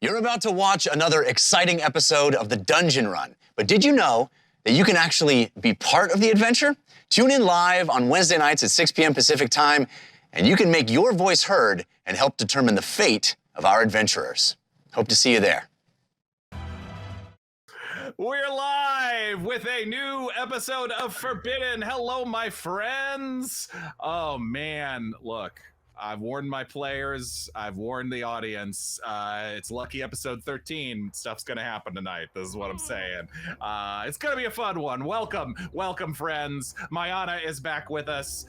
You're about to watch another exciting episode of the Dungeon Run, but did you know that you can actually be part of the adventure? Tune in live on Wednesday nights at 6 p.m. Pacific time, and you can make your voice heard and help determine the fate of our adventurers. Hope to see you there. We're live with a new episode of Forbidden. Hello, my friends. Oh, man, look. I've warned my players. I've warned the audience. It's lucky episode 13. Stuff's going to happen tonight. This is what I'm saying. It's going to be a fun one. Welcome, friends. Mayanna is back with us.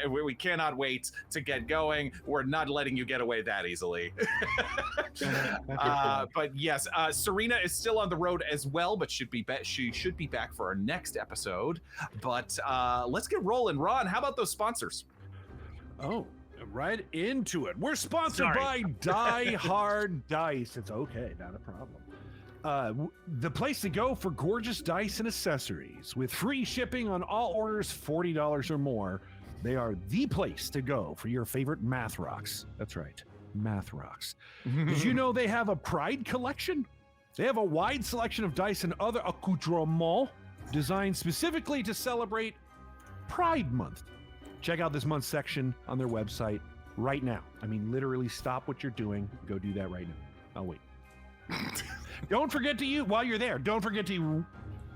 We cannot wait to get going. We're not letting you get away that easily. But yes, Serena is still on the road as well, but she should be back for our next episode. But let's get rolling. Ron, how about those sponsors? Oh. Right into it. We're sponsored by Die Hard Dice. It's okay, not a problem. The place to go for gorgeous dice and accessories with free shipping on all orders $40 or more. They are the place to go for your favorite math rocks. That's right, math rocks. Did you know they have a Pride collection? They have a wide selection of dice and other accoutrements designed specifically to celebrate Pride Month. Check out this month's section on their website right now. I mean, literally stop what you're doing. Go do that right now. I'll wait. Don't forget to while you're there, don't forget to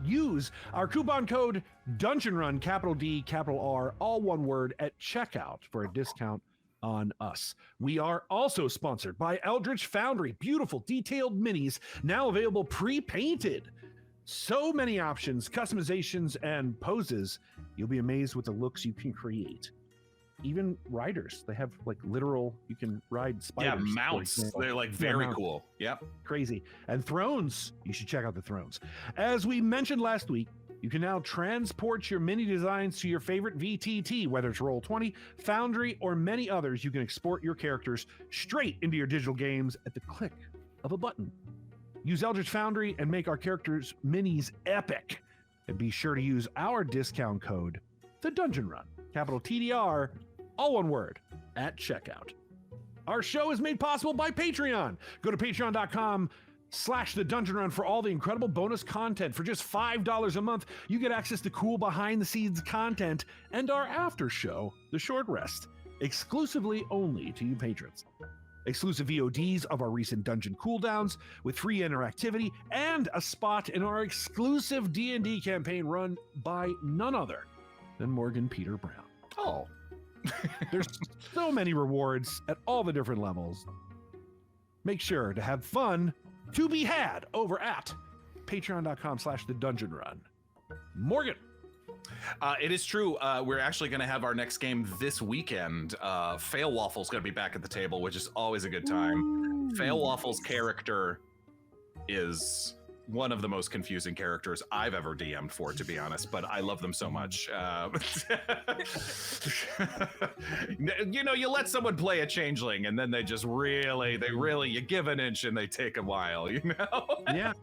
use our coupon code Dungeon Run, capital D, capital R, all one word at checkout for a discount on us. We are also sponsored by Eldritch Foundry. Beautiful detailed minis now available pre-painted. So many options, customizations, and poses. You'll be amazed with the looks you can create. Even riders, they have like literal, you can ride spiders. Yeah, mounts. They're like very cool. Yep. Crazy. And thrones, you should check out the thrones. As we mentioned last week, you can now transport your mini designs to your favorite VTT, whether it's Roll20, Foundry, or many others. You can export your characters straight into your digital games at the click of a button. Use Eldritch Foundry and make our characters' minis epic. And be sure to use our discount code, The Dungeon Run, capital TDR, all one word, at checkout. Our show is made possible by Patreon. Go to patreon.com/The Dungeon Run for all the incredible bonus content. For just $5 a month, you get access to cool behind-the-scenes content and our after show, The Short Rest, exclusively only to you patrons. Exclusive VODs of our recent dungeon cooldowns with free interactivity and a spot in our exclusive D&D campaign run by none other than Morgan Peter Brown. Oh. There's so many rewards at all the different levels. Make sure to have fun to be had over at patreon.com/The Dungeon Run. Morgan. It is true. We're actually going to have our next game this weekend. Fail Waffle's going to be back at the table, which is always a good time. Ooh. Fail Waffle's character is one of the most confusing characters I've ever DM'd for, to be honest, but I love them so much. You know, you let someone play a changeling and then they really, you give an inch and they take a while, you know? Yeah.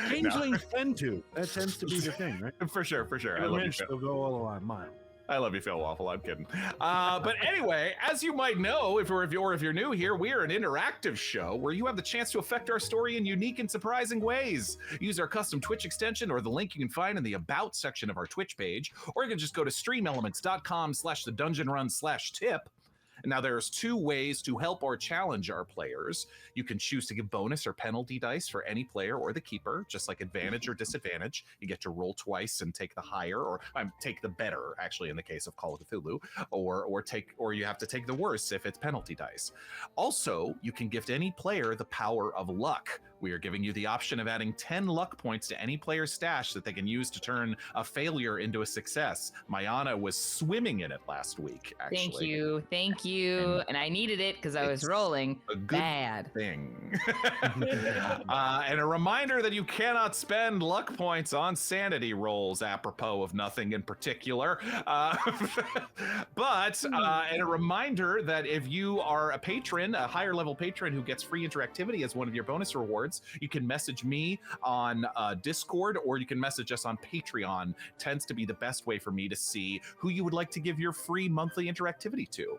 Changelings tend to. That tends to be the thing, right? For sure. I love you, Phil. They'll go all a mile. I love you, Phil Waffle. I'm kidding. But anyway, as you might know, if you're new here, we're an interactive show where you have the chance to affect our story in unique and surprising ways. Use our custom Twitch extension or the link you can find in the About section of our Twitch page, or you can just go to streamelements.com/thedungeonrun/tip. Now, there's two ways to help or challenge our players. You can choose to give bonus or penalty dice for any player or the keeper, just like advantage or disadvantage. You get to roll twice and take the higher, or take the better, actually, in the case of Call of Cthulhu, or you have to take the worse if it's penalty dice. Also, you can gift any player the power of luck. We are giving you the option of adding 10 luck points to any player's stash that they can use to turn a failure into a success. Mayanna was swimming in it last week, actually. Thank you. And I needed it because I was rolling a good bad. Thing. And a reminder that you cannot spend luck points on sanity rolls, apropos of nothing in particular. But a reminder that if you are a patron, a higher level patron who gets free interactivity as one of your bonus rewards, cards. You can message me on Discord, or you can message us on Patreon. Tends to be the best way for me to see who you would like to give your free monthly interactivity to.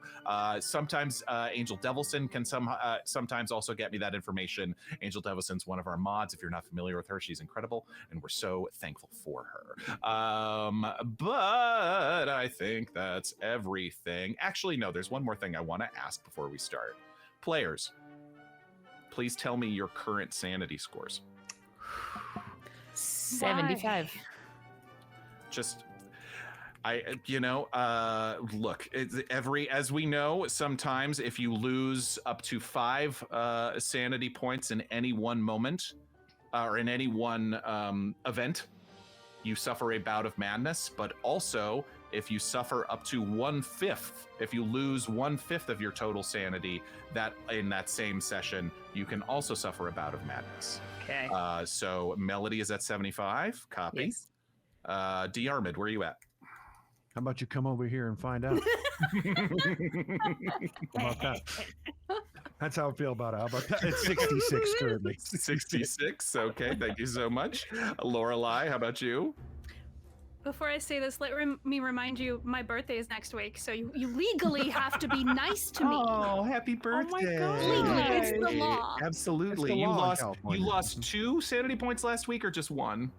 Sometimes Angel Devilson can sometimes also get me that information. Angel Devilson's one of our mods. If you're not familiar with her, she's incredible, and we're so thankful for her. But I think that's everything. Actually, no, there's one more thing I want to ask before we start. Players, please tell me your current sanity scores. 75. Just, look, as we know, sometimes if you lose up to 5 sanity points in any one moment, or in any one event, you suffer a bout of madness. But also, if you suffer up to 1/5, if you lose 1/5 of your total sanity, that in that same session, you can also suffer a bout of madness. Okay. So Melody is at 75. Copy. Yes. Diarmuid, where are you at? How about you come over here and find out? How about that? That's how I feel about it. How about that? It's 66 currently. 66. Okay, thank you so much. Lorelei, how about you? Before I say this, let me remind you, my birthday is next week, so you legally have to be nice to me. Oh, happy birthday! God. Legally, it's the law. Absolutely. It's the You law in lost. California. You lost 2 sanity points last week, or just 1?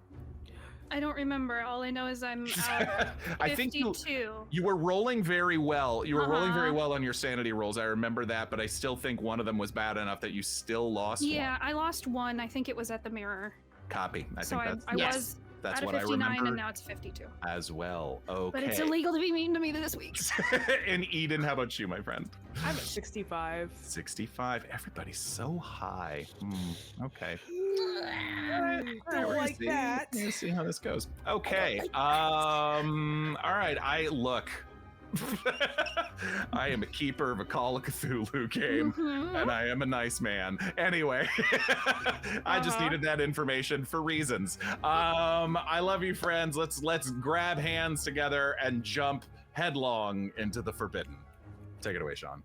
I don't remember. All I know is I'm I think 52. you were rolling very well. You were rolling very well on your sanity rolls. I remember that, but I still think one of them was bad enough that you still lost. Yeah, one. I lost 1. I think it was at the mirror. Copy. I So think I was that's at a what I 59 remember and now it's 52. as well. Okay. But it's illegal to be mean to me this week. And Eden, how about you, my friend? I'm at 65. 65. Everybody's so high. Okay. Don't like that. Let's see how this goes. Okay. All right. I am a keeper of a Call of Cthulhu game, and I am a nice man. Anyway, I just needed that information for reasons. I love you, friends. Let's grab hands together and jump headlong into the forbidden. Take it away, Sean.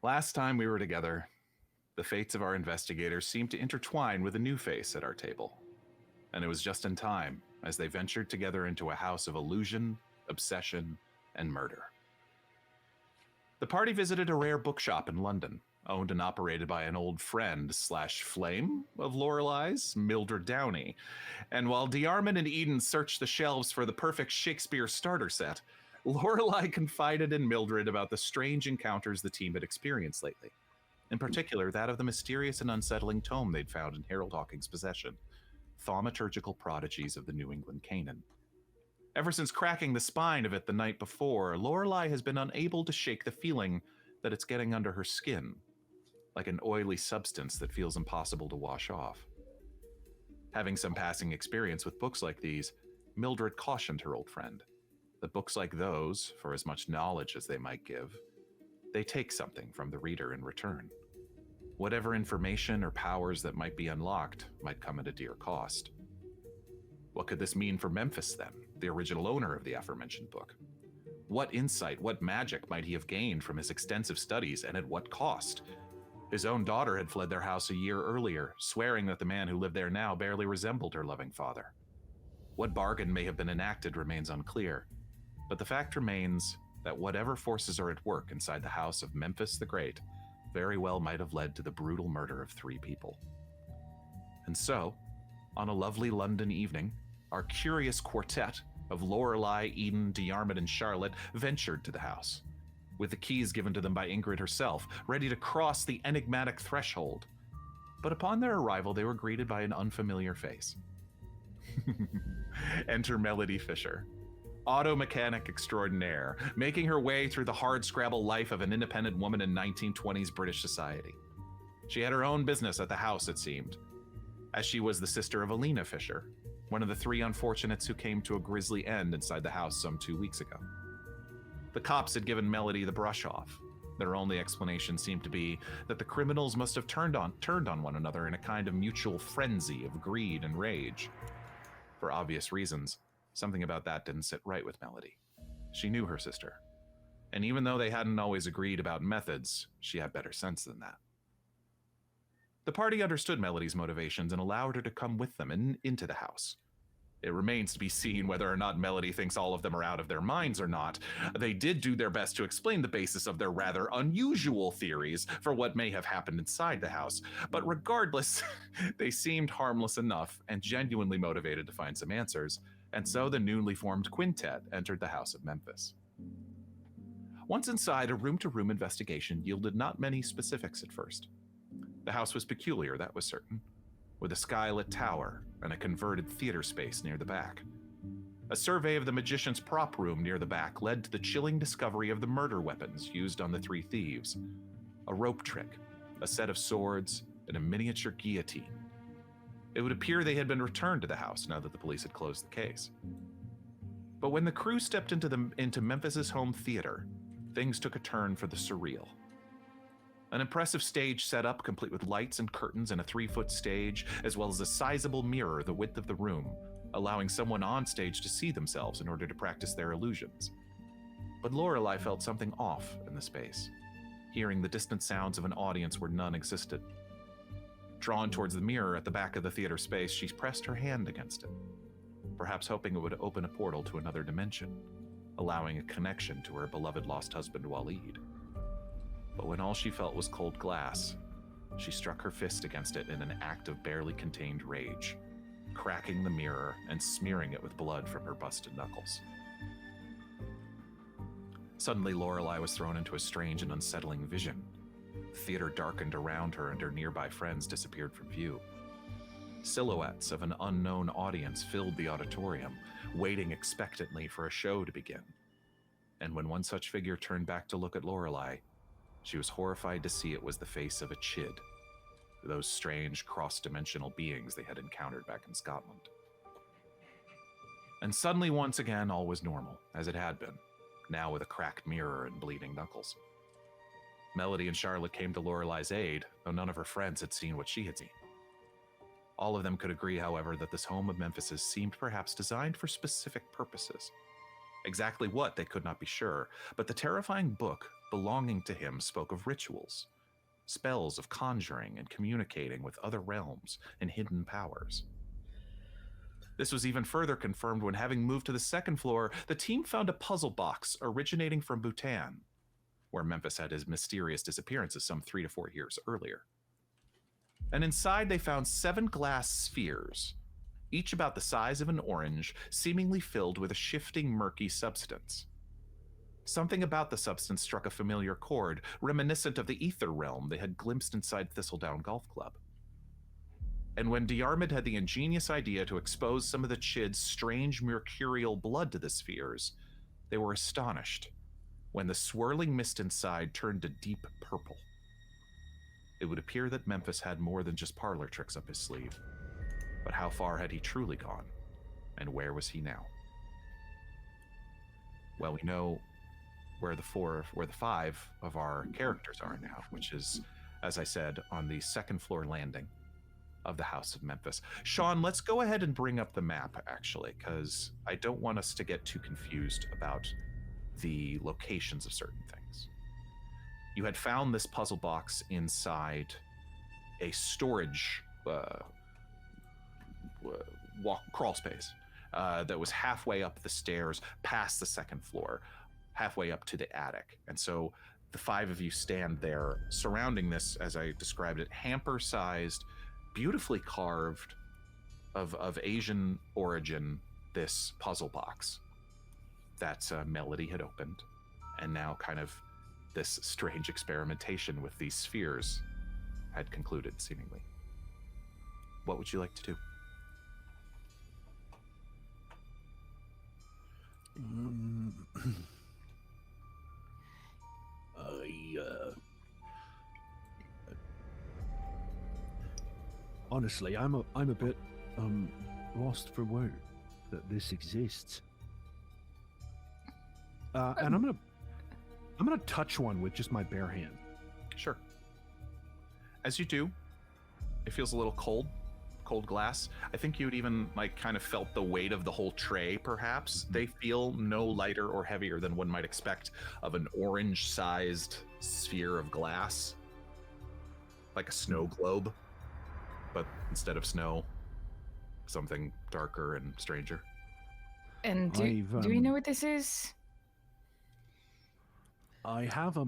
Last time we were together, the fates of our investigators seemed to intertwine with a new face at our table. And it was just in time as they ventured together into a house of illusion, obsession, and murder. The party visited a rare bookshop in London, owned and operated by an old friend / flame of Lorelei's, Mildred Downey. And while Diarmuid and Eden searched the shelves for the perfect Shakespeare starter set, Lorelei confided in Mildred about the strange encounters the team had experienced lately. In particular, that of the mysterious and unsettling tome they'd found in Harold Hawking's possession, Thaumaturgical Prodigies of the New England Canaan. Ever since cracking the spine of it the night before, Lorelei has been unable to shake the feeling that it's getting under her skin, like an oily substance that feels impossible to wash off. Having some passing experience with books like these, Mildred cautioned her old friend that books like those, for as much knowledge as they might give, they take something from the reader in return. Whatever information or powers that might be unlocked might come at a dear cost. What could this mean for Memphis then, the original owner of the aforementioned book? What insight, what magic might he have gained from his extensive studies, and at what cost? His own daughter had fled their house a year earlier, swearing that the man who lived there now barely resembled her loving father. What bargain may have been enacted remains unclear, but the fact remains that whatever forces are at work inside the house of Memphis the Great very well might have led to the brutal murder of 3 people. And so, on a lovely London evening, our curious quartet of Lorelei, Eden, Diarmuid, and Charlotte ventured to the house, with the keys given to them by Ingrid herself, ready to cross the enigmatic threshold. But upon their arrival, they were greeted by an unfamiliar face. Enter Melody Fisher, auto mechanic extraordinaire, making her way through the hardscrabble life of an independent woman in 1920s British society. She had her own business at the house, it seemed, as she was the sister of Alina Fisher, one of the 3 unfortunates who came to a grisly end inside the house some 2 weeks ago. The cops had given Melody the brush off. Their only explanation seemed to be that the criminals must have turned on one another in a kind of mutual frenzy of greed and rage. For obvious reasons, something about that didn't sit right with Melody. She knew her sister, and even though they hadn't always agreed about methods, she had better sense than that. The party understood Melody's motivations and allowed her to come with them into the house. It remains to be seen whether or not Melody thinks all of them are out of their minds or not. They did do their best to explain the basis of their rather unusual theories for what may have happened inside the house, but regardless, they seemed harmless enough and genuinely motivated to find some answers, and so the newly formed quintet entered the house of Memphis. Once inside, a room-to-room investigation yielded not many specifics at first. The house was peculiar, that was certain, with a skylit tower and a converted theater space near the back. A survey of the magician's prop room near the back led to the chilling discovery of the murder weapons used on the 3 thieves: a rope trick, a set of swords, and a miniature guillotine. It would appear they had been returned to the house now that the police had closed the case. But when the crew stepped into Memphis's home theater, things took a turn for the surreal. An impressive stage setup, complete with lights and curtains and a 3-foot stage, as well as a sizable mirror the width of the room, allowing someone on stage to see themselves in order to practice their illusions. But Lorelei felt something off in the space, hearing the distant sounds of an audience where none existed. Drawn towards the mirror at the back of the theater space, she pressed her hand against it, perhaps hoping it would open a portal to another dimension, allowing a connection to her beloved lost husband Waleed. But when all she felt was cold glass, she struck her fist against it in an act of barely contained rage, cracking the mirror and smearing it with blood from her busted knuckles. Suddenly, Lorelei was thrown into a strange and unsettling vision. The theater darkened around her and her nearby friends disappeared from view. Silhouettes of an unknown audience filled the auditorium, waiting expectantly for a show to begin. And when one such figure turned back to look at Lorelei, she was horrified to see it was the face of a Chid, those strange cross-dimensional beings they had encountered back in Scotland. And suddenly, once again, all was normal, as it had been, now with a cracked mirror and bleeding knuckles. Melody and Charlotte came to Lorelei's aid, though none of her friends had seen what she had seen. All of them could agree, however, that this home of Memphis's seemed perhaps designed for specific purposes. Exactly what, they could not be sure, but the terrifying book belonging to him spoke of rituals, spells of conjuring and communicating with other realms and hidden powers. This was even further confirmed when, having moved to the 2nd floor, the team found a puzzle box originating from Bhutan, where Memphis had his mysterious disappearances some 3 to 4 years earlier. And inside they found 7 glass spheres, each about the size of an orange, seemingly filled with a shifting, murky substance. Something about the substance struck a familiar chord, reminiscent of the ether realm they had glimpsed inside Thistledown Golf Club. And when Diarmuid had the ingenious idea to expose some of the Chid's strange mercurial blood to the spheres, they were astonished when the swirling mist inside turned to deep purple. It would appear that Memphis had more than just parlor tricks up his sleeve. But how far had he truly gone? And where was he now? Well, we know where the 5 of our characters are now, which is, as I said, on the 2nd floor landing of the House of Memphis. Sean, let's go ahead and bring up the map, actually, because I don't want us to get too confused about the locations of certain things. You had found this puzzle box inside a storage crawl space that was halfway up the stairs past the second floor, halfway up to the attic. And so the five of you stand there surrounding this, as I described it, hamper-sized, beautifully carved, of Asian origin, this puzzle box that Melody had opened, and now kind of this strange experimentation with these spheres had concluded, seemingly. What would you like to do? Honestly, I'm a bit lost for word that this exists. And I'm gonna touch one with just my bare hand. Sure. As you do, it feels a little cold glass. I think you'd even kind of felt the weight of the whole tray, perhaps. They feel no lighter or heavier than one might expect of an orange-sized sphere of glass, like a snow globe, but instead of snow, something darker and stranger. And do we know what this is? I have a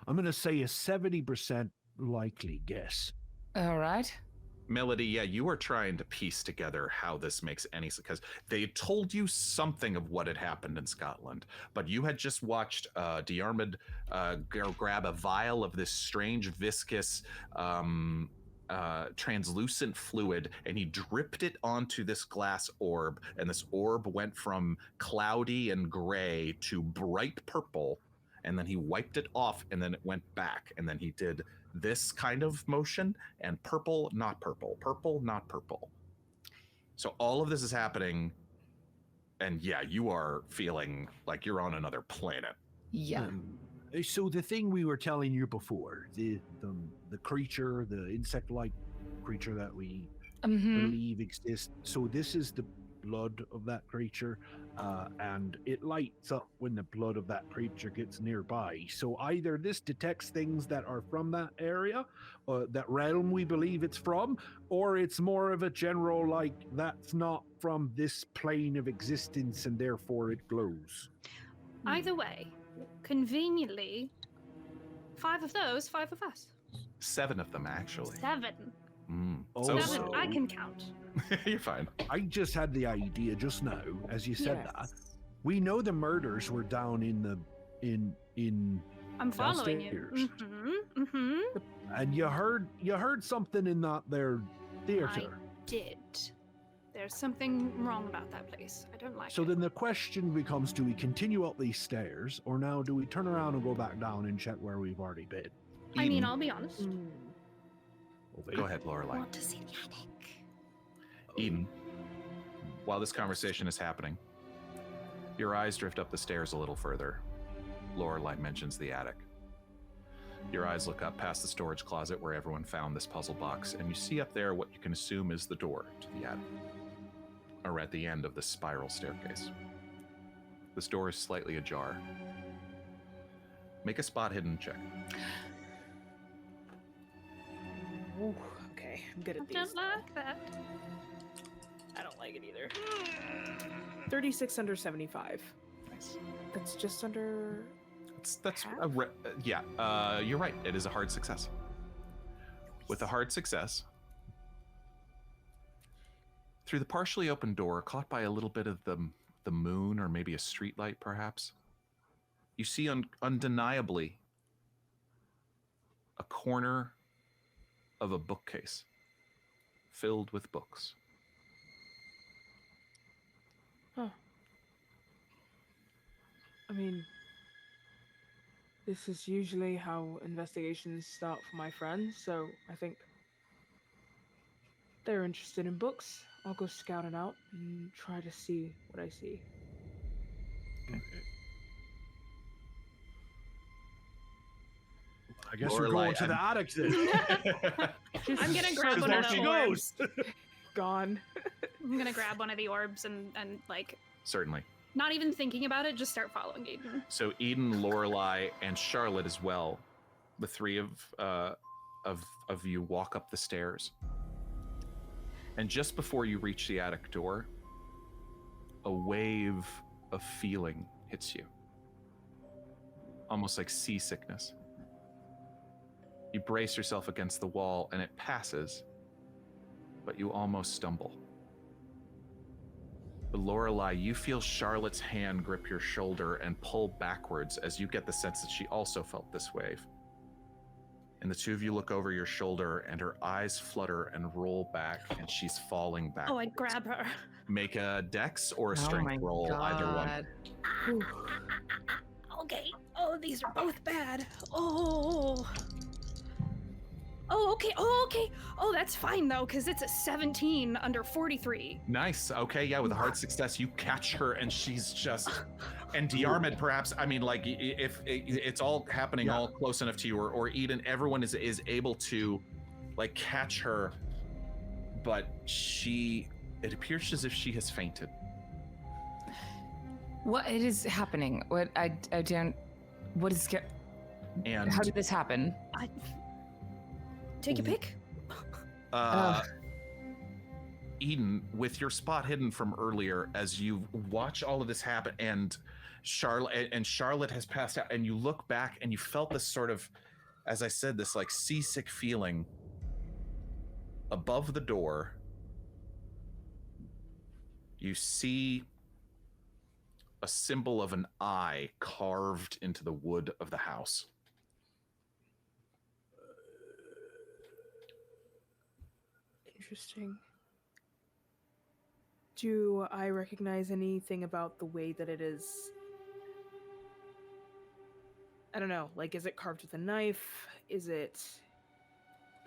I'm gonna say a 70% likely guess. All right. Melody, yeah, you are trying to piece together how this makes any sense, because they told you something of what had happened in Scotland, but you had just watched Diarmuid grab a vial of this strange viscous translucent fluid, and he dripped it onto this glass orb, and this orb went from cloudy and gray to bright purple, and then he wiped it off, and then it went back, and then he did this kind of motion, and purple, not purple, purple, not purple. So all of this is happening, and yeah, you are feeling like you're on another planet. Yeah. So the thing we were telling you before, the creature, the insect-like creature that we believe exists. So this is the blood of that creature, and it lights up when the blood of that creature gets nearby. So either this detects things that are from that area, that realm we believe it's from, or it's more of a general, that's not from this plane of existence and therefore it glows. Either way, conveniently, 5 of those, 5 of us. 7 of them, actually. 7. Also, 7, I can count. You're fine. I just had the idea just now, as you said that. We know the murders were down in I'm following you. downstairs. And you heard something in that there theater. I did. There's something wrong about that place. I don't like it. So then the question becomes, do we continue up these stairs, or now do we turn around and go back down and check where we've already been? I mean, I'll be honest. Go ahead, Lorelei. I want to see the attic. Eden, while this conversation is happening, your eyes drift up the stairs a little further. Lorelei mentions the attic. Your eyes look up past the storage closet where everyone found this puzzle box, and you see up there what you can assume is the door to the attic, or at the end of the spiral staircase. This door is slightly ajar. Make a spot hidden check. Ooh, okay, I'm good at I these. don't like that. I don't like it either. 36 under 75. Nice. That's just under. That's you're right. It is a hard success. With a hard success, through the partially open door, caught by a little bit of the moon, or maybe a streetlight, perhaps, you see undeniably a corner of a bookcase filled with books. Huh. I mean, this is usually how investigations start for my friends, so I think they're interested in books. I'll go scout it out and try to see what I see. I guess Lorelei we're going to the attic then. I'm gonna grab one there of she the goes. orbs. Gone. I'm gonna grab one of the orbs and like Certainly. not even thinking about it, just start following Eibon. So Eden, Lorelei, and Charlotte as well. The three of you walk up the stairs. And just before you reach the attic door, a wave of feeling hits you. Almost like seasickness. You brace yourself against the wall and it passes, but you almost stumble. But Lorelei, you feel Charlotte's hand grip your shoulder and pull backwards as you get the sense that she also felt this wave. And the two of you look over your shoulder and her eyes flutter and roll back and she's falling back. Oh, I'd grab her. Make a dex or a strength roll, either one. Okay. Oh, these are both bad. Oh. Oh, okay. Oh, okay. Oh, that's fine though, because it's a 17 under 43. Nice. Okay, yeah, with a hard success, you catch her and she's just... And Diarmuid, perhaps, I mean, like, if it's all happening all close enough to you, or Eden, everyone is able to, like, catch her, but it appears as if she has fainted. What is happening? What I don't. What is? And How did this happen? Take a pick. Eden, with your spot hidden from earlier, as you watch all of this happen, and Charlotte has passed out, and you look back and you felt this sort of, as I said, this like seasick feeling above the door. You see a symbol of an eye carved into the wood of the house. Interesting. Do I recognize anything about the way that it is? I don't know. Like, is it carved with a knife? Is it?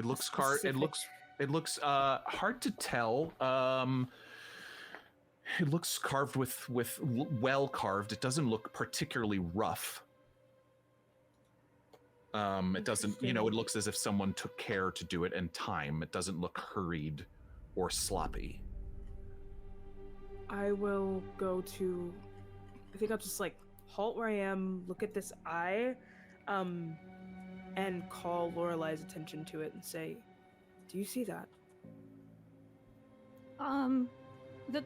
It looks carved. It looks hard to tell. It looks carved with well carved. It doesn't look particularly rough. It doesn't, it looks as if someone took care to do it and time. It doesn't look hurried or sloppy. I will go to, I think I'll just like halt where I am, look at this eye, and call Lorelei's attention to it and say, do you see that? The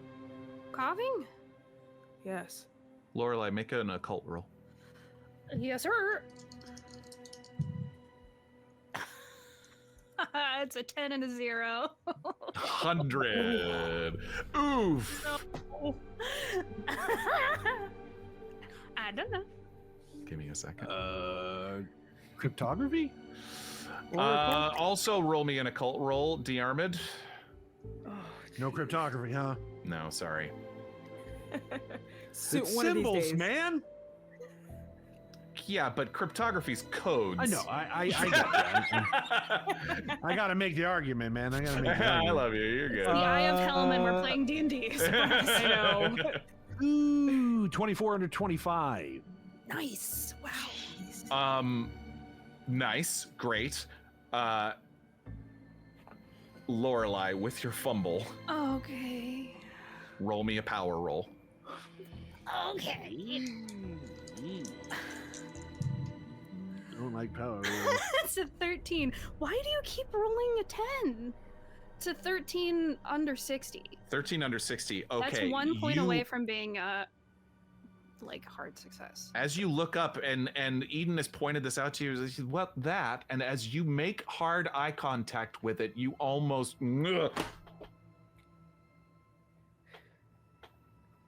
carving? Yes. Lorelei, make an occult roll. Yes, sir. It's a 10 and a 0. 100. Oof. No. I don't know. Give me a second. Cryptography? Also roll me an occult roll, Diarmuid. Oh, No cryptography, huh? No, sorry. so It's one of these symbols, days. man. Yeah, but cryptography's codes. I know. I got that. I gotta make the argument, man. I gotta make the I argument. love you. You're good. The Eye of Helm and we're playing D&D. I know. Ooh, 24 under 25. Nice. Wow. Nice. Great. Lorelei, with your fumble, Okay. roll me a power roll. Okay. I don't like power rolls. It's a 13. Why do you keep rolling a 10? It's a 13 under 60. 13 under 60. Okay. That's 1 point away from being a hard success. As you look up, and Eden has pointed this out to you, he says, what that? And as you make hard eye contact with it, you almost...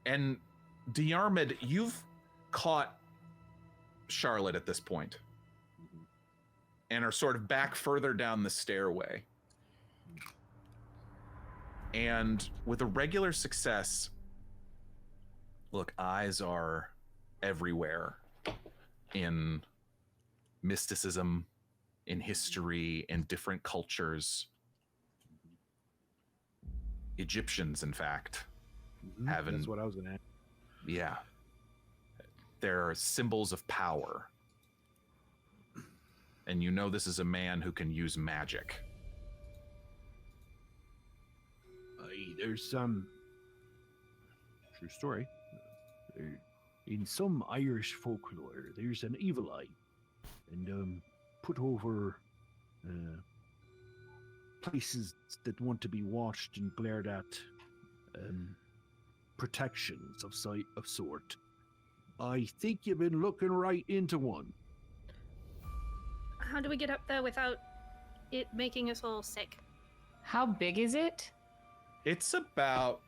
And Diarmuid, you've caught Charlotte at this point and are sort of back further down the stairway. And with a regular success, look, eyes are everywhere in mysticism, in history, in different cultures. Egyptians, in fact, haven't... That's what I was gonna ask. Yeah. There are symbols of power. and you know this is a man who can use magic. There's true story. In some Irish folklore, there's an evil eye, and put over places that want to be watched and glared at, protections of sort. I think you've been looking right into one. How do we get up there without it making us all sick? How big is it? It's about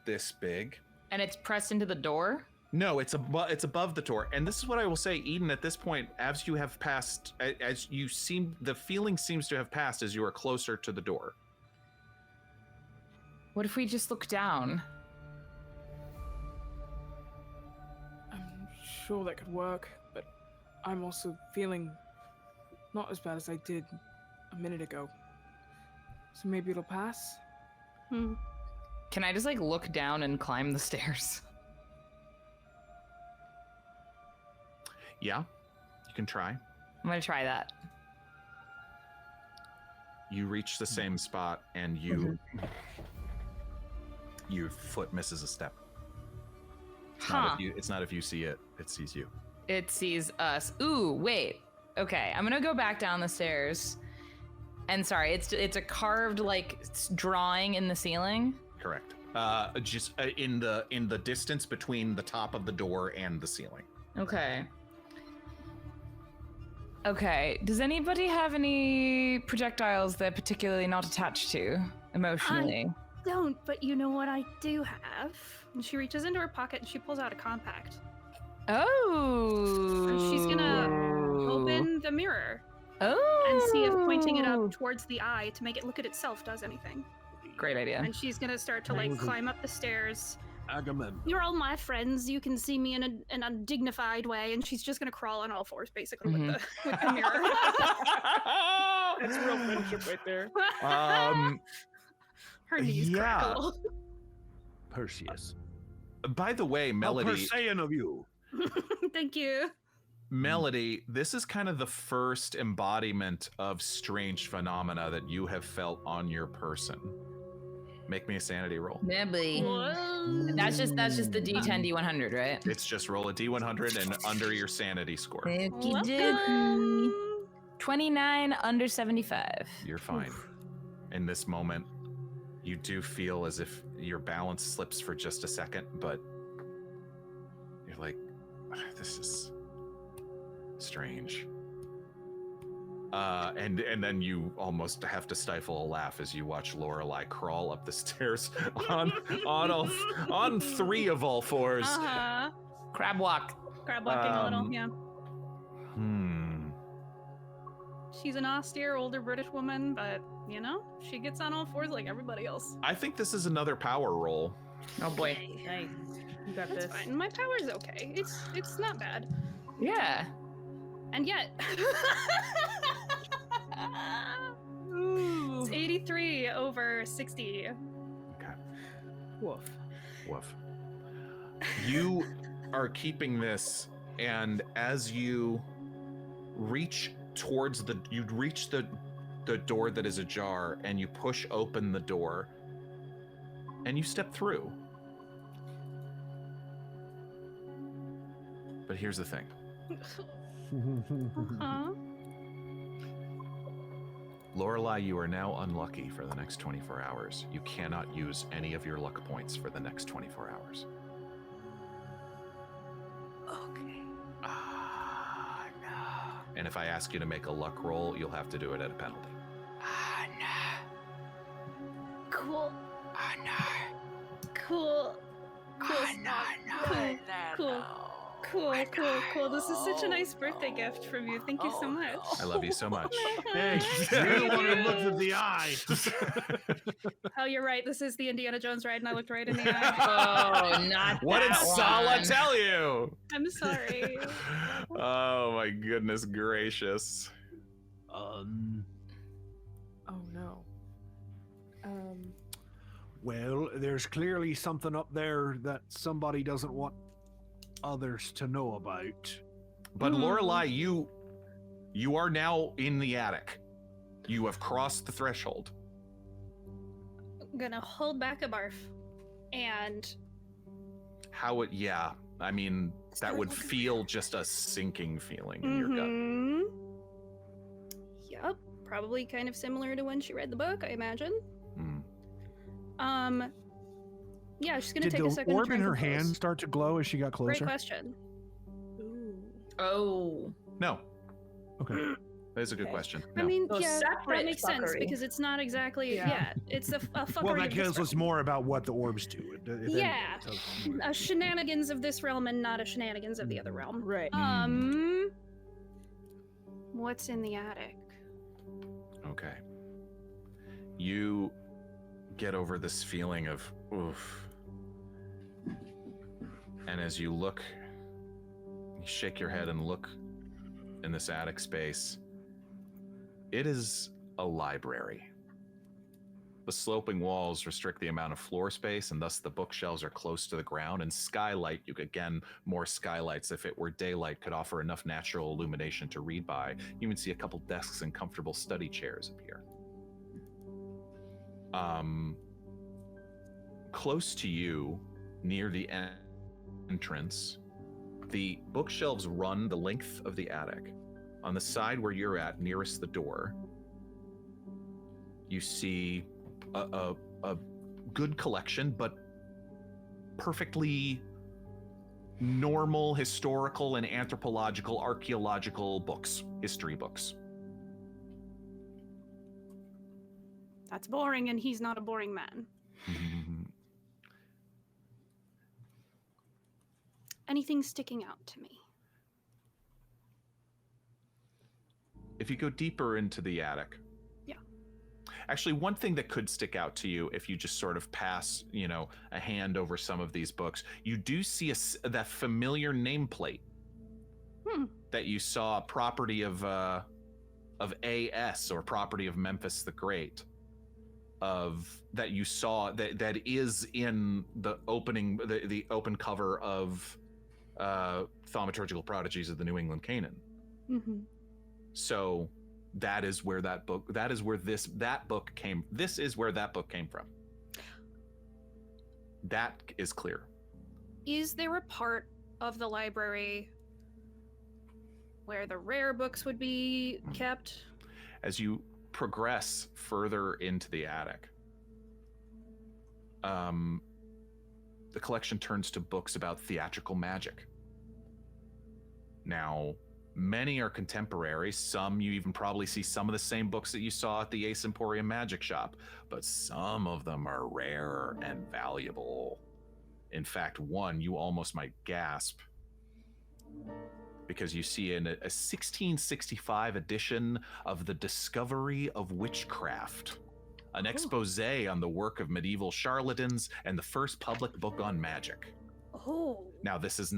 this big. And it's pressed into the door? No, it's above the door. And this is what I will say, Eden, at this point, as you have passed, as you seem, the feeling seems to have passed as you are closer to the door. What if we just look down? I'm sure that could work, but I'm also feeling not as bad as I did a minute ago. So maybe it'll pass? Can I just like look down and climb the stairs? Yeah, you can try. I'm gonna try that. You reach the same spot and your foot misses a step. It's not if you see it, it sees you. It sees us. Ooh, wait. Okay, I'm gonna go back down the stairs. And sorry, it's a carved like drawing in the ceiling. Correct. Just in the distance between the top of the door and the ceiling. Okay. Okay. Does anybody have any projectiles they're particularly not attached to emotionally? I don't, but you know what I do have? And she reaches into her pocket and she pulls out a compact. Oh. And she's gonna open the mirror. Oh. And see if pointing it up towards the eye to make it look at itself does anything. Great idea. And she's gonna start to like climb up the stairs. Agamemnon. You're all my friends. You can see me in a dignified way, and she's just gonna crawl on all fours, basically, with the mirror. That's real friendship right there. Her knees crack a little. Perseus. By the way, Melody. How Persean of you. Thank you. Melody, this is kind of the first embodiment of strange phenomena that you have felt on your person. Make me a sanity roll. Maybe. Whoa. That's just the D10 D100, right? It's just roll a D100 and under your sanity score. Welcome. 29 under 75. You're fine. In this moment, you do feel as if your balance slips for just a second, but you're like, this is strange. And then you almost have to stifle a laugh as you watch Lorelei crawl up the stairs on three of all fours. Crab walk. Crab walking a little, yeah. She's an austere older British woman, but you know, she gets on all fours like everybody else. I think this is another power roll. Oh boy. Nice. You got That's this. fine. My power's okay. It's not bad. Yeah. And yet it's 83 over 60. Okay. Woof. Woof. You are keeping this, and as you reach towards the door that is ajar, and you push open the door, and you step through. But here's the thing. Lorelei, you are now unlucky for the next 24 hours. You cannot use any of your luck points for the next 24 hours. Okay. No. And if I ask you to make a luck roll, you'll have to do it at a penalty. Cool. Cool. Cool. This is such a nice birthday gift from you. Thank you so much. I love you so much. Hey, you're the one who looked at the eye. Oh, you're right. This is the Indiana Jones ride, and I looked right in the eye. Oh, not What did that Sala one. tell you? I'm sorry. Oh my goodness gracious. Oh no. Well, there's clearly something up there that somebody doesn't want others to know about. But Lorelei, You are now in the attic. You have crossed the threshold. I'm gonna hold back a barf and Yeah, I mean, that would feel just a sinking feeling in your gut. Yep, probably kind of similar to when she read the book, I imagine. Yeah, she's gonna take a second. Did the orb to in her compose. hand start to glow as she got closer? Great question. Oh. No, Okay. that is a good question. I No. mean, So yeah, separate that makes sense fuckery. because it's not exactly. Yeah, it's a fuckery. Well, that of this tells us realm. more about what the orbs do. Yeah. A shenanigans of this realm and not a shenanigans of the other realm. Right. What's in the attic? Okay. You get over this feeling of oof. And as you look, you shake your head and look in this attic space. It is a library. The sloping walls restrict the amount of floor space, and thus the bookshelves are close to the ground, and skylight, more skylights, if it were daylight, could offer enough natural illumination to read by. You even see a couple desks and comfortable study chairs appear. Close to you, near the entrance, the bookshelves run the length of the attic. On the side where you're at, nearest the door, you see a good collection, but perfectly normal historical and anthropological, archaeological books, history books. That's boring, and he's not a boring man. Anything sticking out to me? If you go deeper into the attic. Yeah. Actually, one thing that could stick out to you if you just sort of pass, a hand over some of these books, you do see that familiar nameplate that you saw, property of AS, or property of Memphis the Great, that you saw that is in the opening, the open cover of Thaumaturgical Prodigies of the New England Canaan. So that is where that book came. This is where that book came from. That is clear. Is there a part of the library where the rare books would be kept? As you progress further into the attic, the collection turns to books about theatrical magic. Now, many are contemporary. Some, you even probably see some of the same books that you saw at the Ace Emporium Magic Shop, but some of them are rare and valuable. In fact, one you almost might gasp, because you see in a 1665 edition of The Discovery of Witchcraft, an expose on the work of medieval charlatans and the first public book on magic. Oh. Now, this is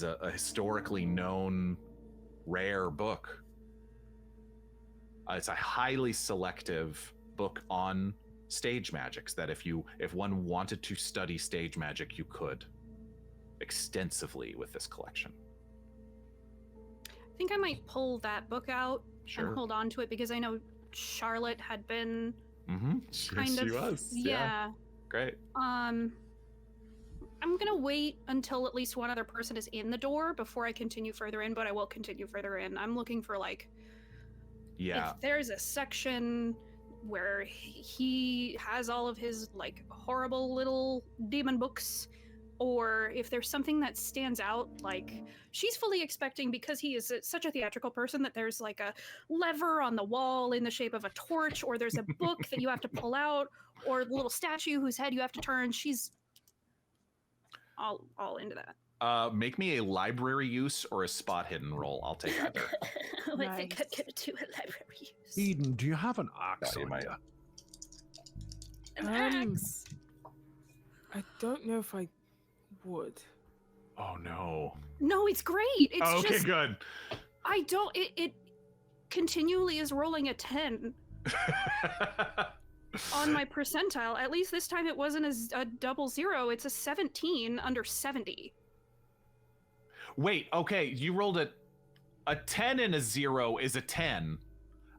a historically known rare book. It's a highly selective book on stage magics that if one wanted to study stage magic, you could extensively with this collection. I think I might pull that book out Sure. and hold on to it because I know Charlotte had been kind She of was. yeah. Great. I'm gonna wait until at least one other person is in the door before I continue further in, but I will continue further in. I'm looking for Yeah. if there's a section where he has all of his horrible little demon books, or if there's something that stands out, she's fully expecting, because he is such a theatrical person, that there's a lever on the wall in the shape of a torch, or there's a book that you have to pull out, or a little statue whose head you have to turn. She's all into that. Make me a library use or a spot hidden roll. I'll take either. I think I'm gonna do a library use. Eden, do you have an axe you on might. you? An axe. I don't know if I would. Oh no. No, it's great. It's Okay, just good. I don't. It continually is rolling a 10 on my percentile. At least this time it wasn't a double zero. It's a 17 under 70. Wait, okay, you rolled it. A 10 and a 0 is a 10.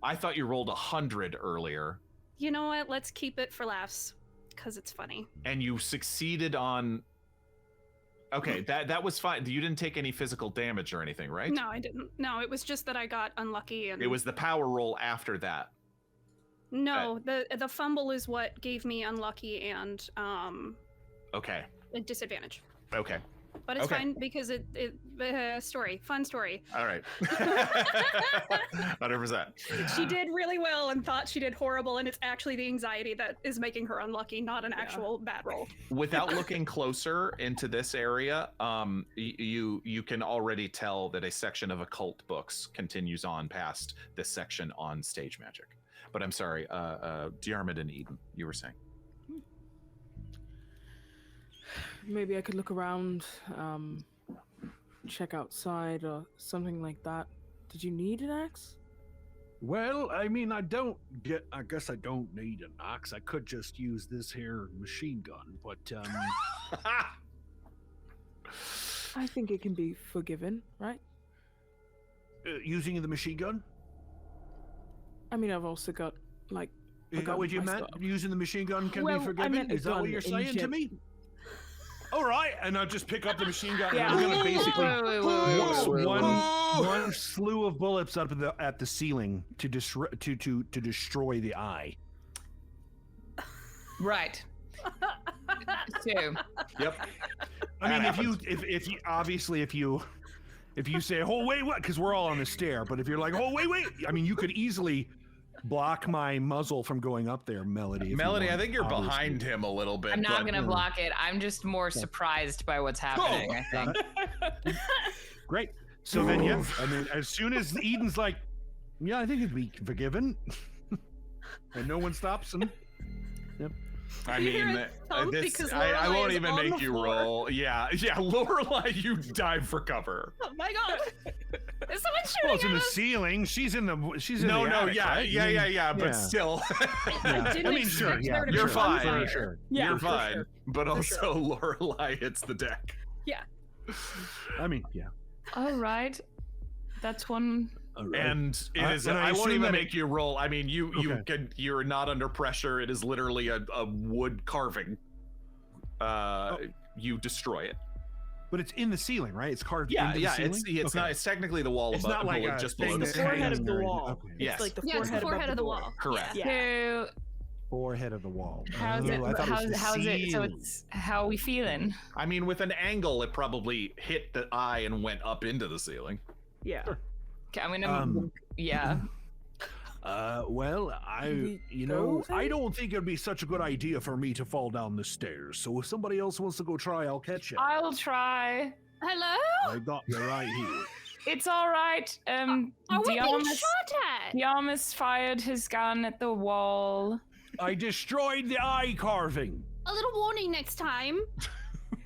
I thought you rolled 100 earlier. You know what? Let's keep it for laughs, because it's funny. And you succeeded on... Okay, that was fine. You didn't take any physical damage or anything, right? No, I didn't. No, it was just that I got unlucky. And It was the power roll after that. No, the fumble is what gave me unlucky and Okay. a disadvantage. Okay. But it's Okay. fine because fun story. All right. 100%. She did really well and thought she did horrible, and it's actually the anxiety that is making her unlucky, not an actual bad roll. Without looking closer into this area, you can already tell that a section of occult books continues on past this section on stage magic. But I'm sorry, Diarmuid and Eibon, you were saying. Maybe I could look around, check outside or something like that. Did you need an axe? Well, I mean, I guess I don't need an axe. I could just use this here machine gun, but I think it can be forgiven, right? Using the machine gun? I mean, I've also got, like, a Is that gun what you meant? myself. Using the machine gun can Well, be I forgiven? meant a Is that what gun you're in saying to gen- me? All right, and I'll just pick up the machine gun. Yeah. And I'm gonna basically Wait. one slew of bullets up at the ceiling to destroy the eye. Right. So, Yep. I mean, That if you say, "Oh wait, what?" Because we're all on the stair. But if you're like, "Oh wait," I mean, you could easily block my muzzle from going up there, Melody. if you Melody, I want, think you're obviously. behind him a little bit. I'm not but- going to block it. I'm just more surprised by what's happening, I think. Great. So then, yeah. I mean, as soon as Eden's like, "Yeah, I think it'd be forgiven," and no one stops him. I You hear mean, a thump because I Lorelei won't is even on make the you floor. roll. Yeah, Lorelei, you dive for cover. Oh my god! Is someone Well, shooting it's in at the us? ceiling. She's in the No, attic, yeah, right? yeah, but yeah. still, I didn't I mean, sure, expect yeah. there to You're be fine. gunfire. For sure. Yeah, you're for fine. sure. But For also, Lorelei hits the deck. Yeah. I mean, yeah. All right. That's one. All right. And it is. and I I won't assume even that make you roll. I mean, Okay. you're not under pressure. It is literally a wood carving. You destroy it. But it's in the ceiling, right? It's carved Yeah, into yeah. the ceiling? It's Okay. not. It's technically the wall It's above. not like below- a just thing below the The that's stairs. forehead of hanging the there. wall. Okay. Yes. It's like the Yeah, it's the forehead, forehead above of the door. wall. Correct. Yeah. So, Forehead of the wall. how's it? Oh, I thought it was the How's it? So ceiling. it's how are we feeling? I mean, with an angle, it probably hit the eye and went up into the ceiling. Yeah. Okay, I'm gonna. Um, yeah. Well, we you go know, I then? don't think it'd be such a good idea for me to fall down the stairs. So if somebody else wants to go try, I'll catch you. I'll try. Hello? I got you right here. It's all right. Are we being Diarmuid shot at? Diarmuid fired his gun at the wall. I destroyed the eye carving. A little warning next time.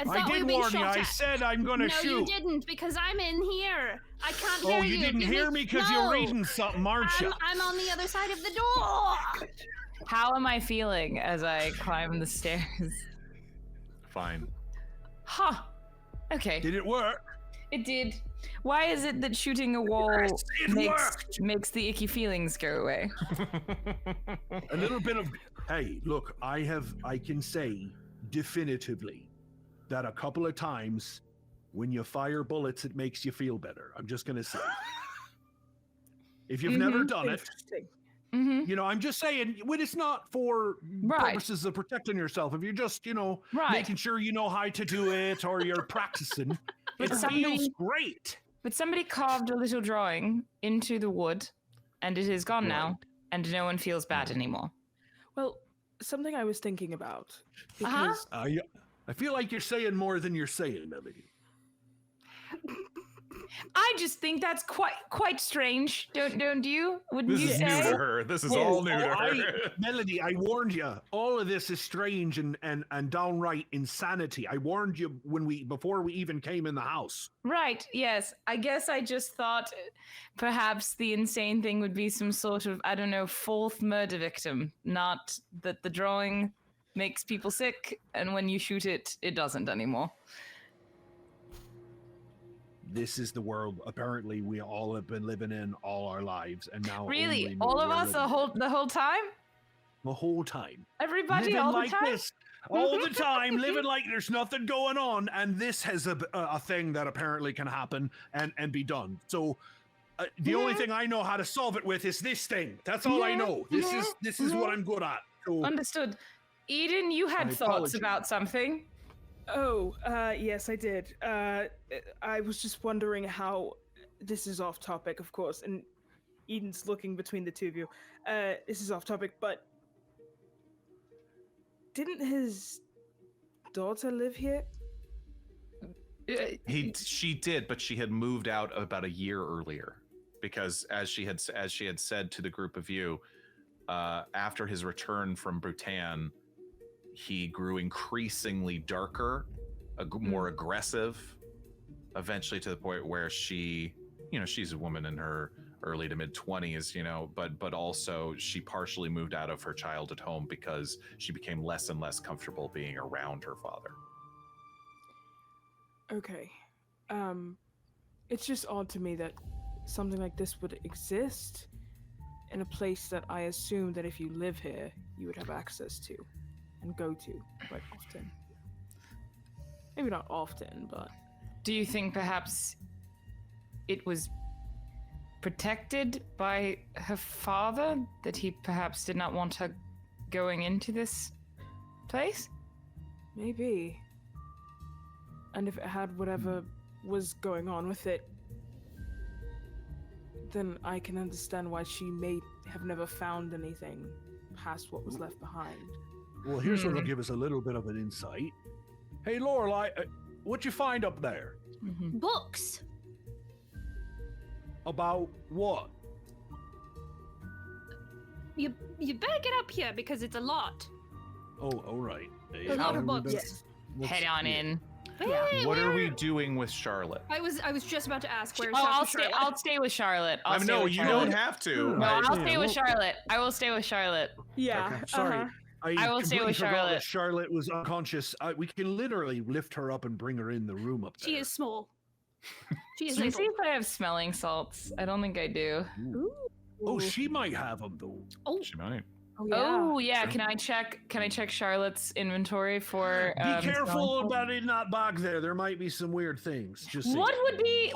I thought I we did were being warn you. shot I at. said I'm gonna No, shoot. you didn't, because I'm in here. I can't Oh, hear you didn't Give hear me because No. you're reading something, aren't you? I'm on the other side of the door. How am I feeling as I climb the stairs? Fine. Huh. Okay. Did it work? It did. Why is it that shooting a wall Yes, it worked. makes the icky feelings go away? A little bit of. Hey, look, I can say definitively that a couple of times when you fire bullets, it makes you feel better. I'm just gonna say. If you've never done it, Interesting. Mm-hmm. you know, I'm just saying when it's not for Right. purposes of protecting yourself. If you're just, you know, Right. making sure you know how to do it or you're practicing, But it somebody- feels great. But somebody carved a little drawing into the wood, and it is gone now, and no one feels bad anymore. Well, something I was thinking about. Uh-huh. Because I feel like you're saying more than you're saying, Melody. I just think that's quite strange. Don't you? Wouldn't This you is new say? to her. This is all new to her. Melody, I warned you. All of this is strange and downright insanity. I warned you before we even came in the house. Right, yes. I guess I just thought perhaps the insane thing would be some sort of, I don't know, fourth murder victim. Not that the drawing makes people sick, and when you shoot it, it doesn't anymore. this is the world apparently we all have been living in all our lives, and now Really? only know All of we're us living the whole time? the whole time. Everybody living all the like time? this all the time, living like there's nothing going on, and this has a thing that apparently can happen and be done. So the only thing I know how to solve it with is this thing. That's all I know. This is what I'm good at. So, Understood. Eden, you had I thoughts apologize. about something. Oh, yes, I did. I was just wondering how. This is off topic, of course, and Eden's looking between the two of you. This is off topic, but didn't his daughter live here? She did, but she had moved out about a year earlier, because as she had said to the group of you, after his return from Bhutan, he grew increasingly darker, more aggressive, eventually to the point where she's a woman in her early to mid 20s, but also she partially moved out of her childhood home because she became less and less comfortable being around her father. Okay. It's just odd to me that something like this would exist in a place that I assume that if you live here, you would have access to and go to quite often. Maybe not often, but... Do you think perhaps it was protected by her father, that he perhaps did not want her going into this place? Maybe. And if it had whatever was going on with it, then I can understand why she may have never found anything past what was left behind. well, here's what'll give us a little bit of an insight. Hey, Lorelei, what'd you find up there? Books. About what? You better get up here because it's a lot. Oh, all right. A lot of books. Head on in. Hey, What are where- we doing with Charlotte? I was just about to ask where's I'll Charlotte? stay with Charlotte. No, you don't have to. No, I'll stay with well- Charlotte. I will stay with Charlotte. Yeah. Okay, sorry. I will stay completely with forgot Charlotte. that Charlotte was unconscious. We can literally lift her up and bring her in the room up there. She is small. She is Let me see little. if I have smelling salts. I don't think I do. Ooh. Oh, she might have them though. Oh, She might. Oh yeah, can I check Charlotte's inventory for Be smelling careful salts? about it not back there. There might be some weird things. Just saying. What would be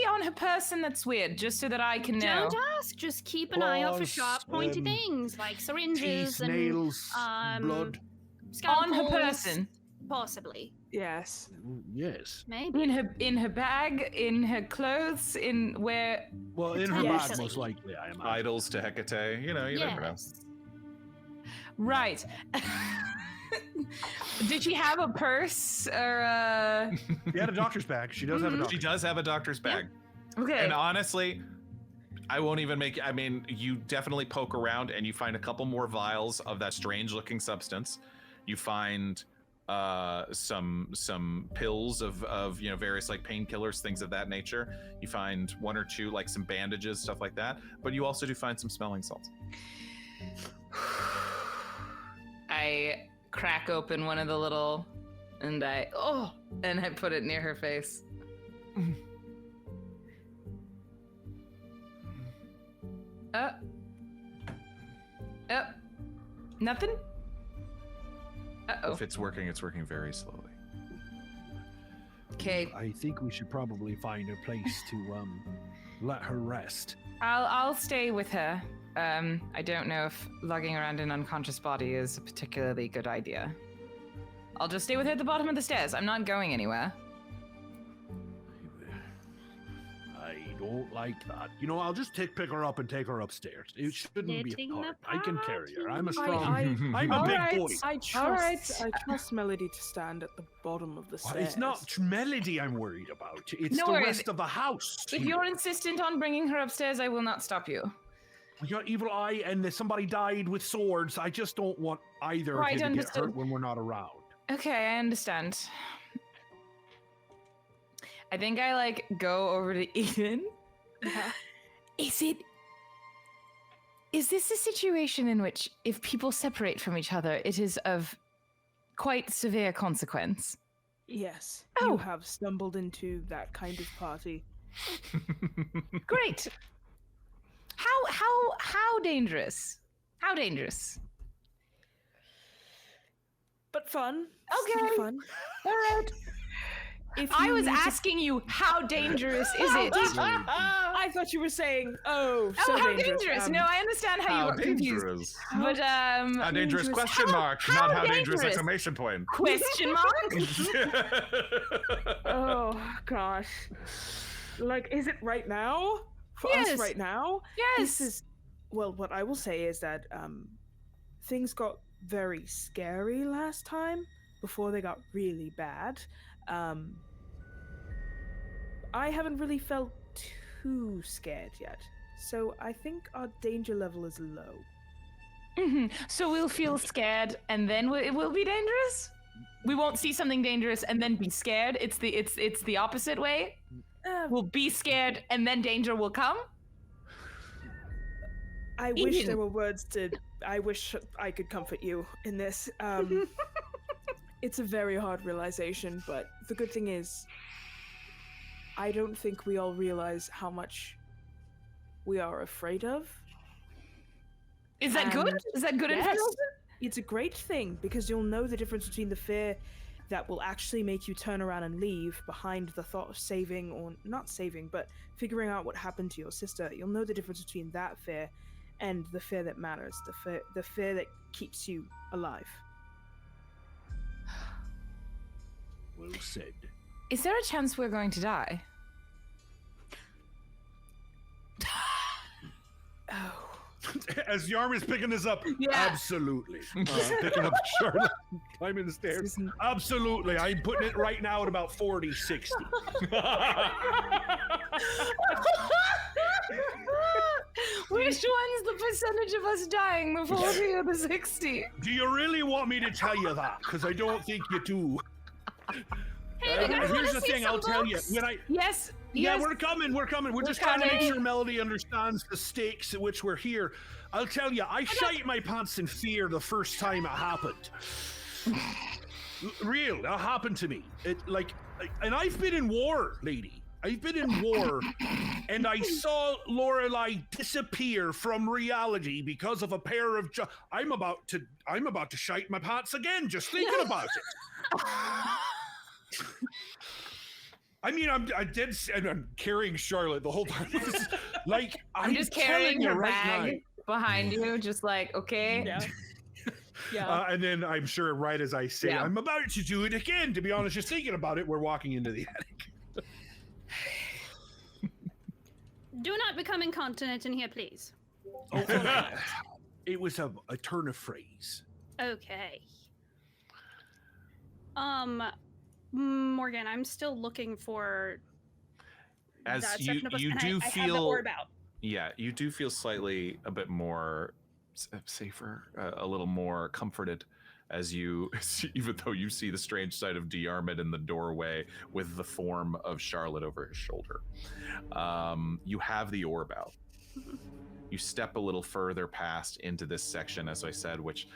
on her person that's weird, just so that I can know? don't ask. Just keep an eye out for Claws, sharp, pointy things like syringes Teeth, and nails, blood. On her scalpels, person. Possibly. Yes. Yes. Maybe. In her bag, in her clothes, in where? Well, in her Yes. bag, most likely, I imagine. Idols to Hecate. You never know. Yes. Right. Did she have a purse or She had a doctor's bag. She does have a She doctor's does have a doctor's bag. Okay. And honestly, I won't even you definitely poke around and you find a couple more vials of that strange looking substance. You find some pills of various like painkillers, things of that nature. You find one or two like some bandages, stuff like that. But you also do find some smelling salts. I crack open one of the little, and I put it near her face. Nothing? Uh-oh. If it's working very slowly. Okay, I think we should probably find a place to let her rest. I'll stay with her. I don't know if lugging around an unconscious body is a particularly good idea. I'll just stay with her at the bottom of the stairs. I'm not going anywhere. I don't like that. I'll just pick her up and take her upstairs. It shouldn't be Knitting hard. the I can carry her. I'm a I- strong. I- I'm a All big right. boy. I trust. Alright. I trust Melody to stand at the bottom of the Well, stairs. it's not Melody I'm worried about. It's No the worries. rest of the house. If you're insistent on bringing her upstairs, I will not stop you. We got evil eye and somebody died with swords. I just don't want either Right, of you to get understood. hurt when we're not around. Okay, I understand. I think I go over to Eden. Is this a situation in which if people separate from each other, it is of quite severe consequence? Yes, Oh. you have stumbled into that kind of party. Great. How dangerous? How dangerous? But fun. Okay. Still fun. All right. If I you was need to- asking you, how dangerous is it? I thought you were saying, so how dangerous. dangerous? No, I understand how you How got confused. dangerous? But How dangerous? Question mark. how Not how dangerous! dangerous? Exclamation point. Question mark? Oh gosh. Like, is it right now? For Yes. us right now? Yes. This is, well, what I will say is that things got very scary last time before they got really bad. I haven't really felt too scared yet, so I think our danger level is low. Mhm. So we'll feel scared, and then it will be dangerous. We won't see something dangerous and then be scared. It's the opposite way. We'll be scared, and then danger will come. I wish there were words to. I wish I could comfort you in this. It's a very hard realization, but the good thing is, I don't think we all realize how much we are afraid of. Is that good? And- Is that good Yes. information? It's a great thing because you'll know the difference between the fear that will actually make you turn around and leave behind the thought of saving, or not saving, but figuring out what happened to your sister. You'll know the difference between that fear and the fear that matters, the fear that keeps you alive. Well said. Is there a chance we're going to die? Oh. As Yarm is picking this up, Yeah. absolutely. Picking up Charlotte, climbing the stairs. Absolutely. I'm putting it right now at about 40, 60. Which one's the percentage of us dying, the 40 or the 60? Do you really want me to tell you that? Because I don't think you do. Hey, you guys Here's wanna the see thing, some I'll tell you. books? When I Yes. Yeah, yes. we're coming. We're just trying to make coming. sure Melody understands the stakes at which we're here. I'll tell you, I shite my pants in fear the first time it happened. Real, that happened to me. And I've been in war, lady. I've been in war, and I saw Lorelei disappear from reality because of a pair of. I'm about to shite my pants again just thinking about it. I mean, I'm carrying Charlotte the whole time. Like I'm just telling carrying you her right bag behind you, just like, okay. Yeah. now. And then I'm sure, right as I say, Yeah. I'm about to do it again. To be honest, just thinking about it, we're walking into the attic. Do not become incontinent in here, please. It was a turn of phrase. Okay. Morgan, I'm still looking for As that you section of us, you and do I have the feel orb out. Yeah, you do feel slightly a bit more safer, a little more comforted as you, even though you see the strange sight of Diarmuid in the doorway with the form of Charlotte over his shoulder. You have the orb out. You step a little further past into this section, as I said, which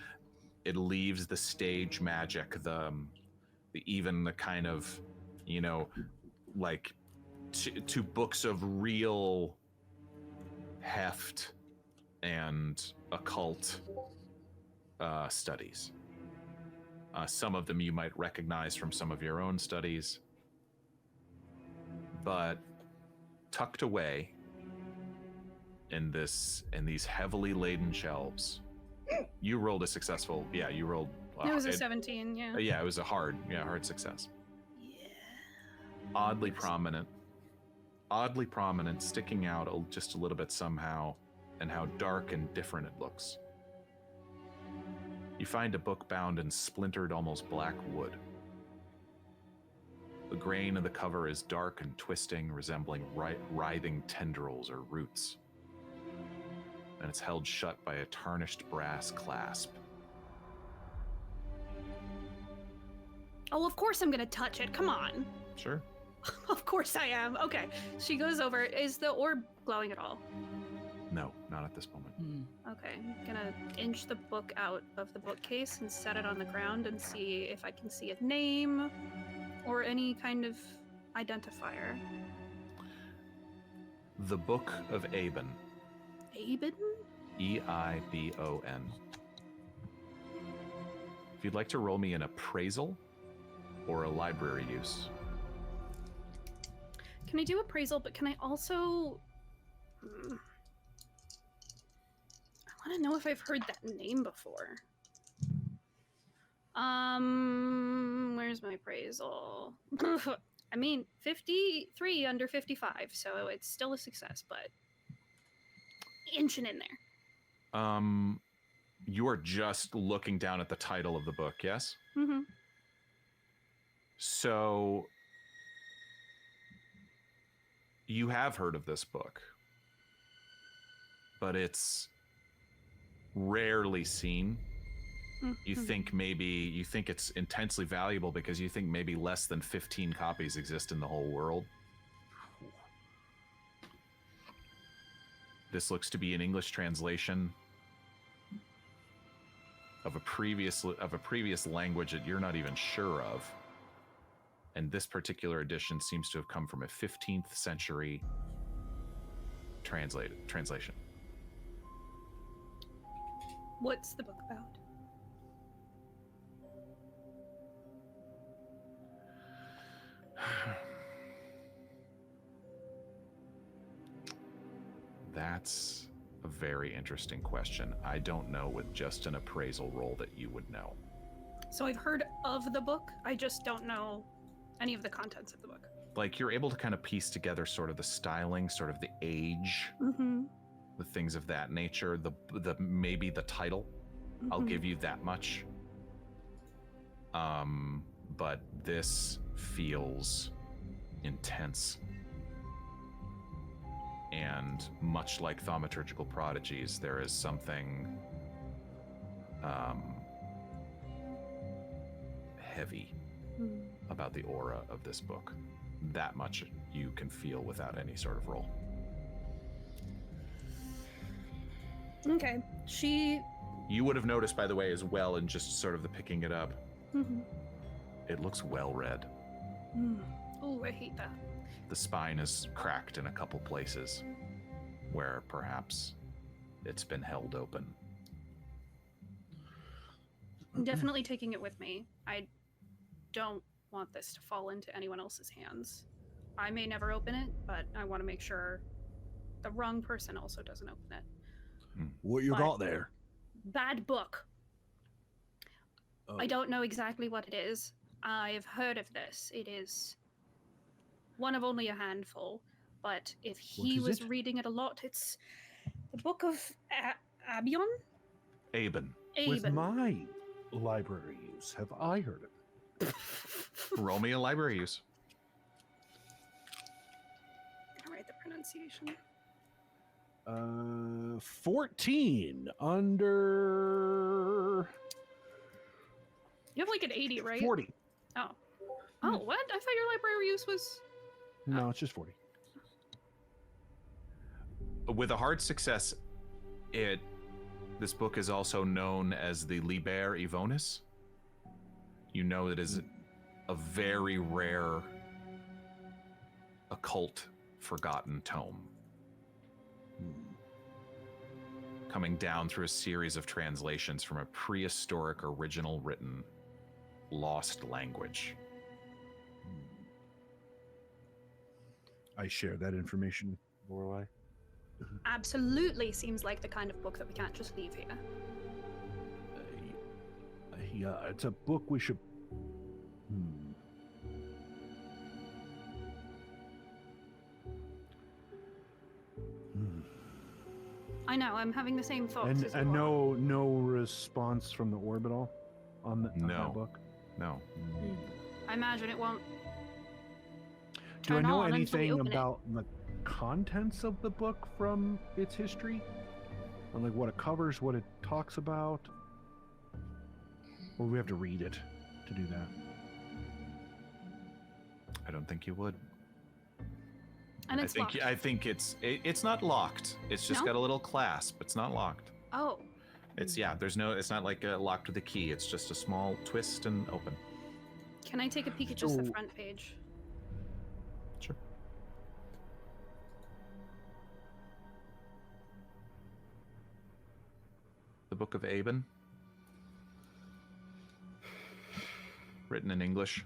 it leaves the stage magic, the kind of, like to books of real heft and occult studies. Some of them you might recognize from some of your own studies, but tucked away in these heavily laden shelves. You rolled a successful, you rolled. It was a 17, yeah. Yeah, it was a hard success. Yeah. Oddly prominent, sticking out just a little bit somehow, and how dark and different it looks. You find a book bound in splintered, almost black wood. The grain of the cover is dark and twisting, resembling writhing tendrils or roots. And it's held shut by a tarnished brass clasp. Oh, of course I'm gonna touch it. Come on. Sure. Of course I am. Okay. She goes over. Is the orb glowing at all? No, not at this moment. Okay. I'm gonna inch the book out of the bookcase and set it on the ground and see if I can see a name or any kind of identifier. The Book of Eibon. Eibon? Eibon. If you'd like to roll me an appraisal or a library use. Can I do appraisal, but can I also... I want to know if I've heard that name before. Where's my appraisal? I mean, 53 under 55, so it's still a success, but inching in there. You are just looking down at the title of the book, yes? Mm-hmm. So you have heard of this book, but it's rarely seen. You think it's intensely valuable because you think maybe less than 15 copies exist in the whole world. This looks to be an English translation of a previous language that you're not even sure of. And this particular edition seems to have come from a 15th century translation. What's the book about? That's a very interesting question. I don't know with just an appraisal roll that you would know. So I've heard of the book, I just don't know any of the contents of the book. Like, you're able to kind of piece together sort of the styling, sort of the age, the things of that nature, the maybe the title. I'll give you that much. But this feels intense. And much like thaumaturgical prodigies, there is something heavy about the aura of this book. That much you can feel without any sort of roll. Okay. You would have noticed, by the way, as well, in just sort of the picking it up, it looks well read. Oh, I hate that. The spine is cracked in a couple places where perhaps it's been held open. I'm definitely taking it with me. I don't want this to fall into anyone else's hands. I may never open it, but I want to make sure the wrong person also doesn't open it. What you got there? Bad book. Oh. I don't know exactly what it is. I've heard of this. It is one of only a handful, but if he was reading it a lot, it's the Book of Eibon? Eibon. With my library use, have I heard of it? Roll me a library use. All right, the pronunciation. 14 under... You have like an 80, right? 40. Oh. Oh, what? I thought your library use was... No, it's just 40. With a hard success, this book is also known as the Liber Evonis. You know it is a very rare occult forgotten tome. Coming down through a series of translations from a prehistoric original written lost language. I share that information, Lorelei. Absolutely seems like the kind of book that we can't just leave here. Yeah, it's a book we should... I know, I'm having the same thoughts as And well. no response from the orbital on that book? No. I imagine it won't Do I turn know on until we anything open about the contents of the book from its history? Or like what it covers, what it talks about? Or we have to read it to do that? I don't think you would. And it's locked. I think it's not locked. It's just No? got a little clasp. It's not locked. Oh, It's not like locked with a key. It's just a small twist and open. Can I take a peek at just the So- front page? Sure. The Book of Eibon. Written in English.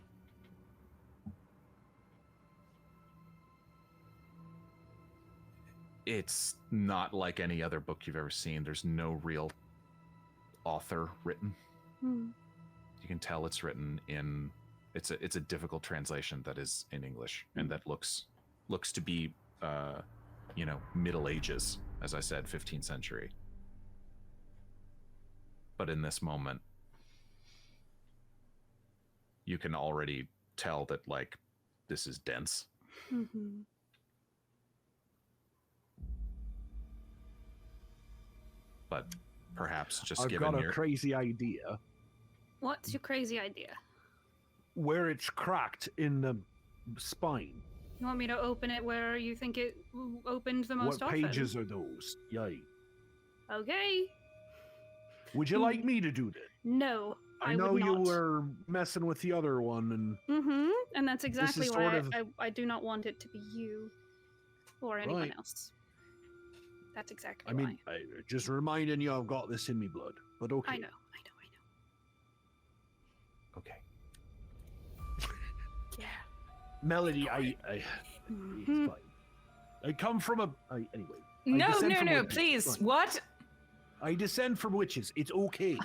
It's not like any other book you've ever seen. There's no real author written. Hmm. You can tell it's written in it's a difficult translation that is in English and that looks to be Middle Ages, as I said, 15th century. But in this moment, you can already tell that like this is dense. Mm-hmm. But perhaps just I've given got a your crazy idea. What's your crazy idea? Where it's cracked in the spine. You want me to open it where you think it opened the most What often? pages are those? Yay. Okay. Would you like me to do that? No, I know would you not. were messing with the other one, and Mm-hmm. And that's exactly is why sort of- I do not want it to be you or anyone Right. else. That's exactly I mean, just reminding you, I've got this in me blood. But okay. why. I know. okay. Yeah. Melody, it's Mhm. fine. I come from anyway. No, descend no, from no, witches. please. Fine. What? I descend from witches. It's okay.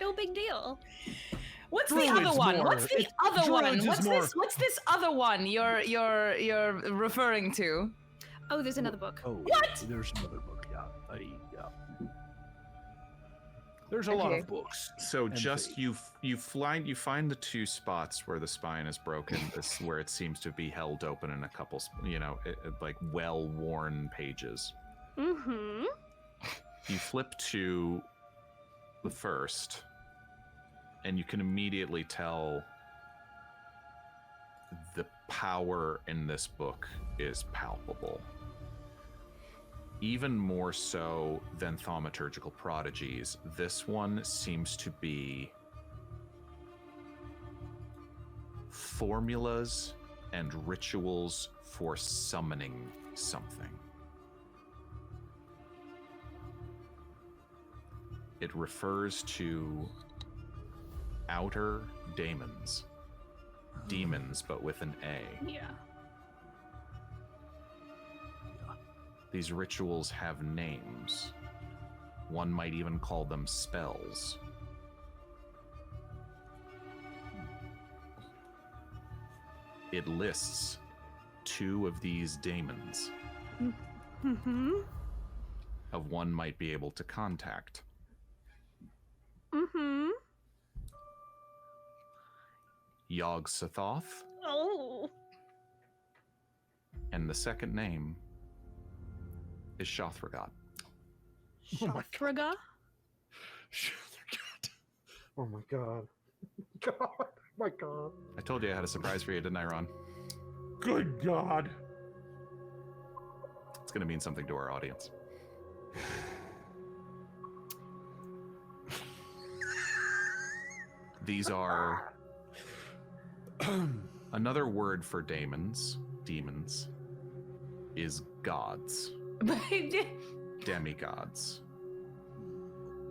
No big deal. What's the Druids other one? more. What's the It's- other one? druids is more- What's this other one you're referring to? Oh, there's another book. Oh, What? There's another book. Yeah. There's a lot Okay. of books. So And just fate. you find the two spots where the spine is broken, where it seems to be held open in a couple, like well-worn pages. Mm-hmm. You flip to the first, and you can immediately tell the power in this book is palpable. Even more so than thaumaturgical prodigies, this one seems to be formulas and rituals for summoning something. It refers to outer daemons. Demons, but with an A. Yeah. These rituals have names. One might even call them spells. It lists 2 of these daemons Mm-hmm. of one might be able to contact. Mm-hmm. Yog-Sothoth, Oh. and the second name is Shothragat. Oh my Shothraga? Oh my god. God. My god. I told you I had a surprise for you, didn't I, Ron? Good god. It's going to mean something to our audience. These are another word for demons is gods, demigods.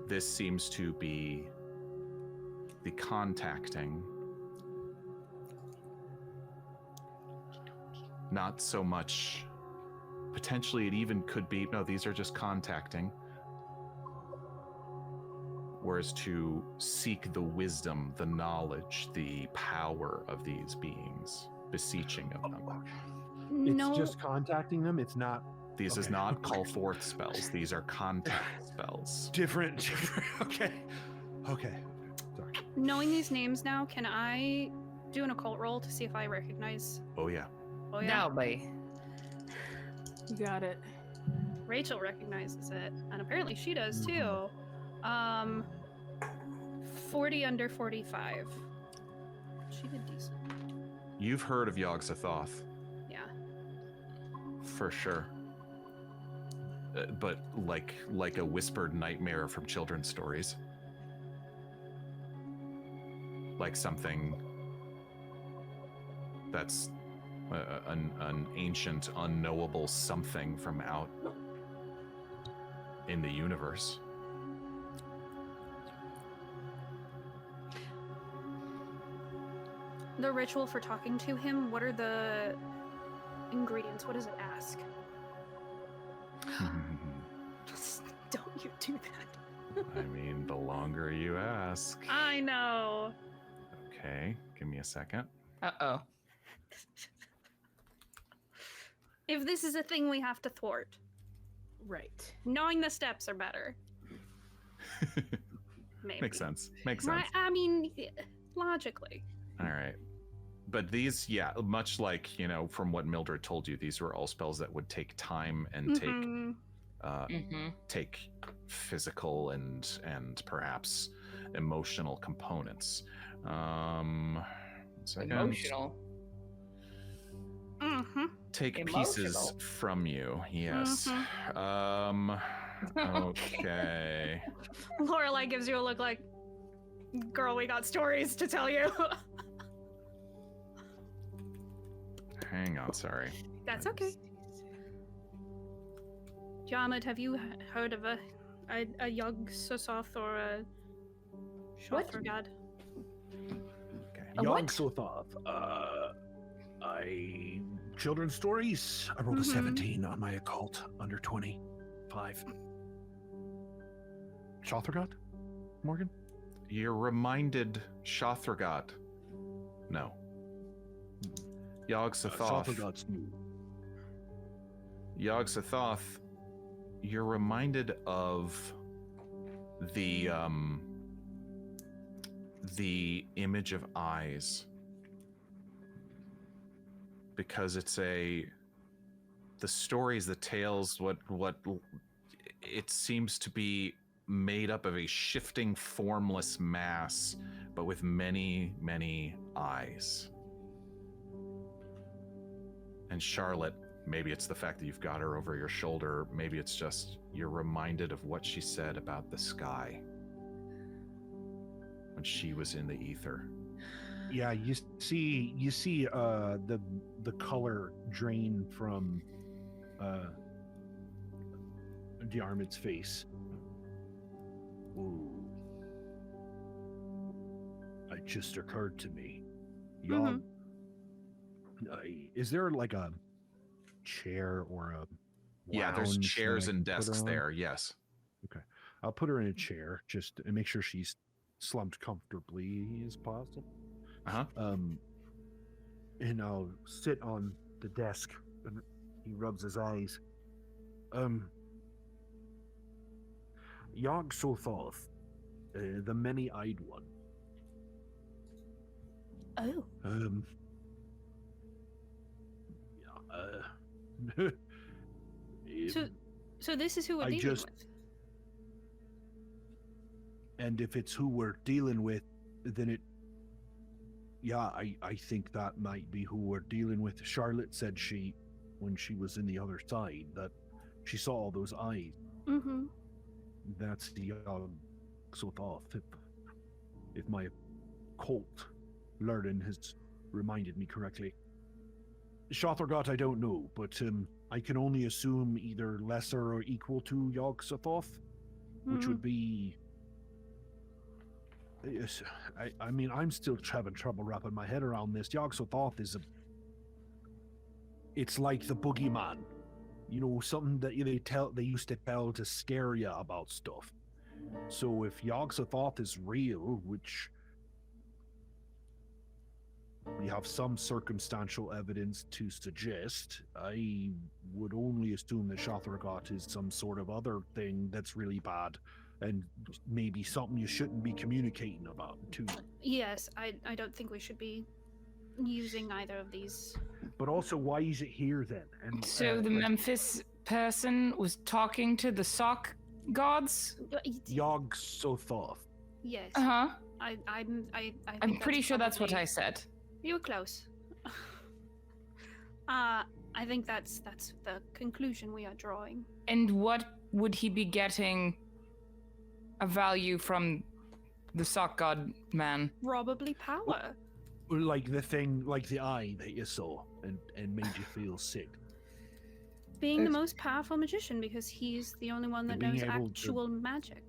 This seems to be the contacting, not so much, potentially it even could be, no, these are just contacting. Whereas to seek the wisdom, the knowledge, the power of these beings, beseeching of them. No. It's just contacting them. It's not These is Okay. not call forth spells. These are contact spells. different. Okay. Okay. Sorry. Knowing these names now, can I do an occult roll to see if I recognize? Oh yeah. Oh yeah. Now, boy. You got it. Rachel recognizes it, and apparently she does too. 40 under 45. She did decent. You've heard of Yog-Sothoth, Yeah. for sure. But like a whispered nightmare from children's stories. like something that's an ancient, unknowable something from out in the universe. The ritual for talking to him, what are the ingredients? What does it ask? Don't you do that. I mean, the longer you ask. I know. Okay, give me a second. Uh-oh. If this is a thing we have to thwart, Right. knowing the steps are better. Maybe. Makes sense. Makes Right? sense. I mean, logically. All right. But these, yeah, much like, you know, from what Mildred told you, these were all spells that would take time and Mhm. take physical and perhaps emotional components. Second. Emotional. Mm-hmm. Take pieces Emotional. from you. Yes. Okay. Lorelei gives you a look like, girl, we got stories to tell you. Hang on, sorry. That's okay. Diarmuid, have you heard of a Yog-Sothoth or a What? Shothragad? Okay. A what? Yog-Sothoth. Children's stories. I rolled a Mhm. 17 on my occult, under 25. Shothragad? Morgan? You're reminded Shothragad. No. Yog-Sothoth. Shothragrad's new. Yog-Sothoth, you're reminded of the image of eyes, because it's the stories, the tales, what it seems to be made up of a shifting, formless mass, but with many, many eyes. And Charlotte, maybe it's the fact that you've got her over your shoulder. Maybe it's just you're reminded of what she said about the sky when she was in the ether. Yeah, you see the color drain from Diarmuid's face. Ooh. It just occurred to me. Y'all, is there like a chair or a Yeah, there's lounge chairs that I and can put her desks on? there. Yes. I'll put her in a chair just to make sure she's slumped comfortably as possible. Uh-huh. And I'll sit on the desk and he rubs his eyes. Yog-Sothoth, the many-eyed one. Oh. So this is who we're I dealing just- with. And if it's who we're dealing with, then I think that might be who we're dealing with. Charlotte said when she was in the other side, that she saw all those eyes. Mm-hmm. That's the Yog-Sothoth. If my occult learning has reminded me correctly. Shothragad, I don't know, but I can only assume either lesser or equal to Yog-Sothoth, which would be. Yes, I mean, I'm still having trouble wrapping my head around this. Yog-Sothoth is it's like the boogeyman, you know, something that they used to tell to scare you about stuff. So if Yog-Sothoth is real, which we have some circumstantial evidence to suggest, I would only assume that Shothragad is some sort of other thing that's really bad. And maybe something you shouldn't be communicating about, too. Yes, I don't think we should be using either of these. But also, why is it here then? And So the Memphis person was talking to the sock gods? Yog-Sothoth. Yes. Uh-huh. I I'm think pretty sure that's what probably- I said. You were close. I think that's the conclusion we are drawing. And what would he be getting a value from The sock god man. Probably power. Like the thing, like the eye that you saw and made you feel sick. Being the most powerful magician because he's the only one that Being knows able actual magic.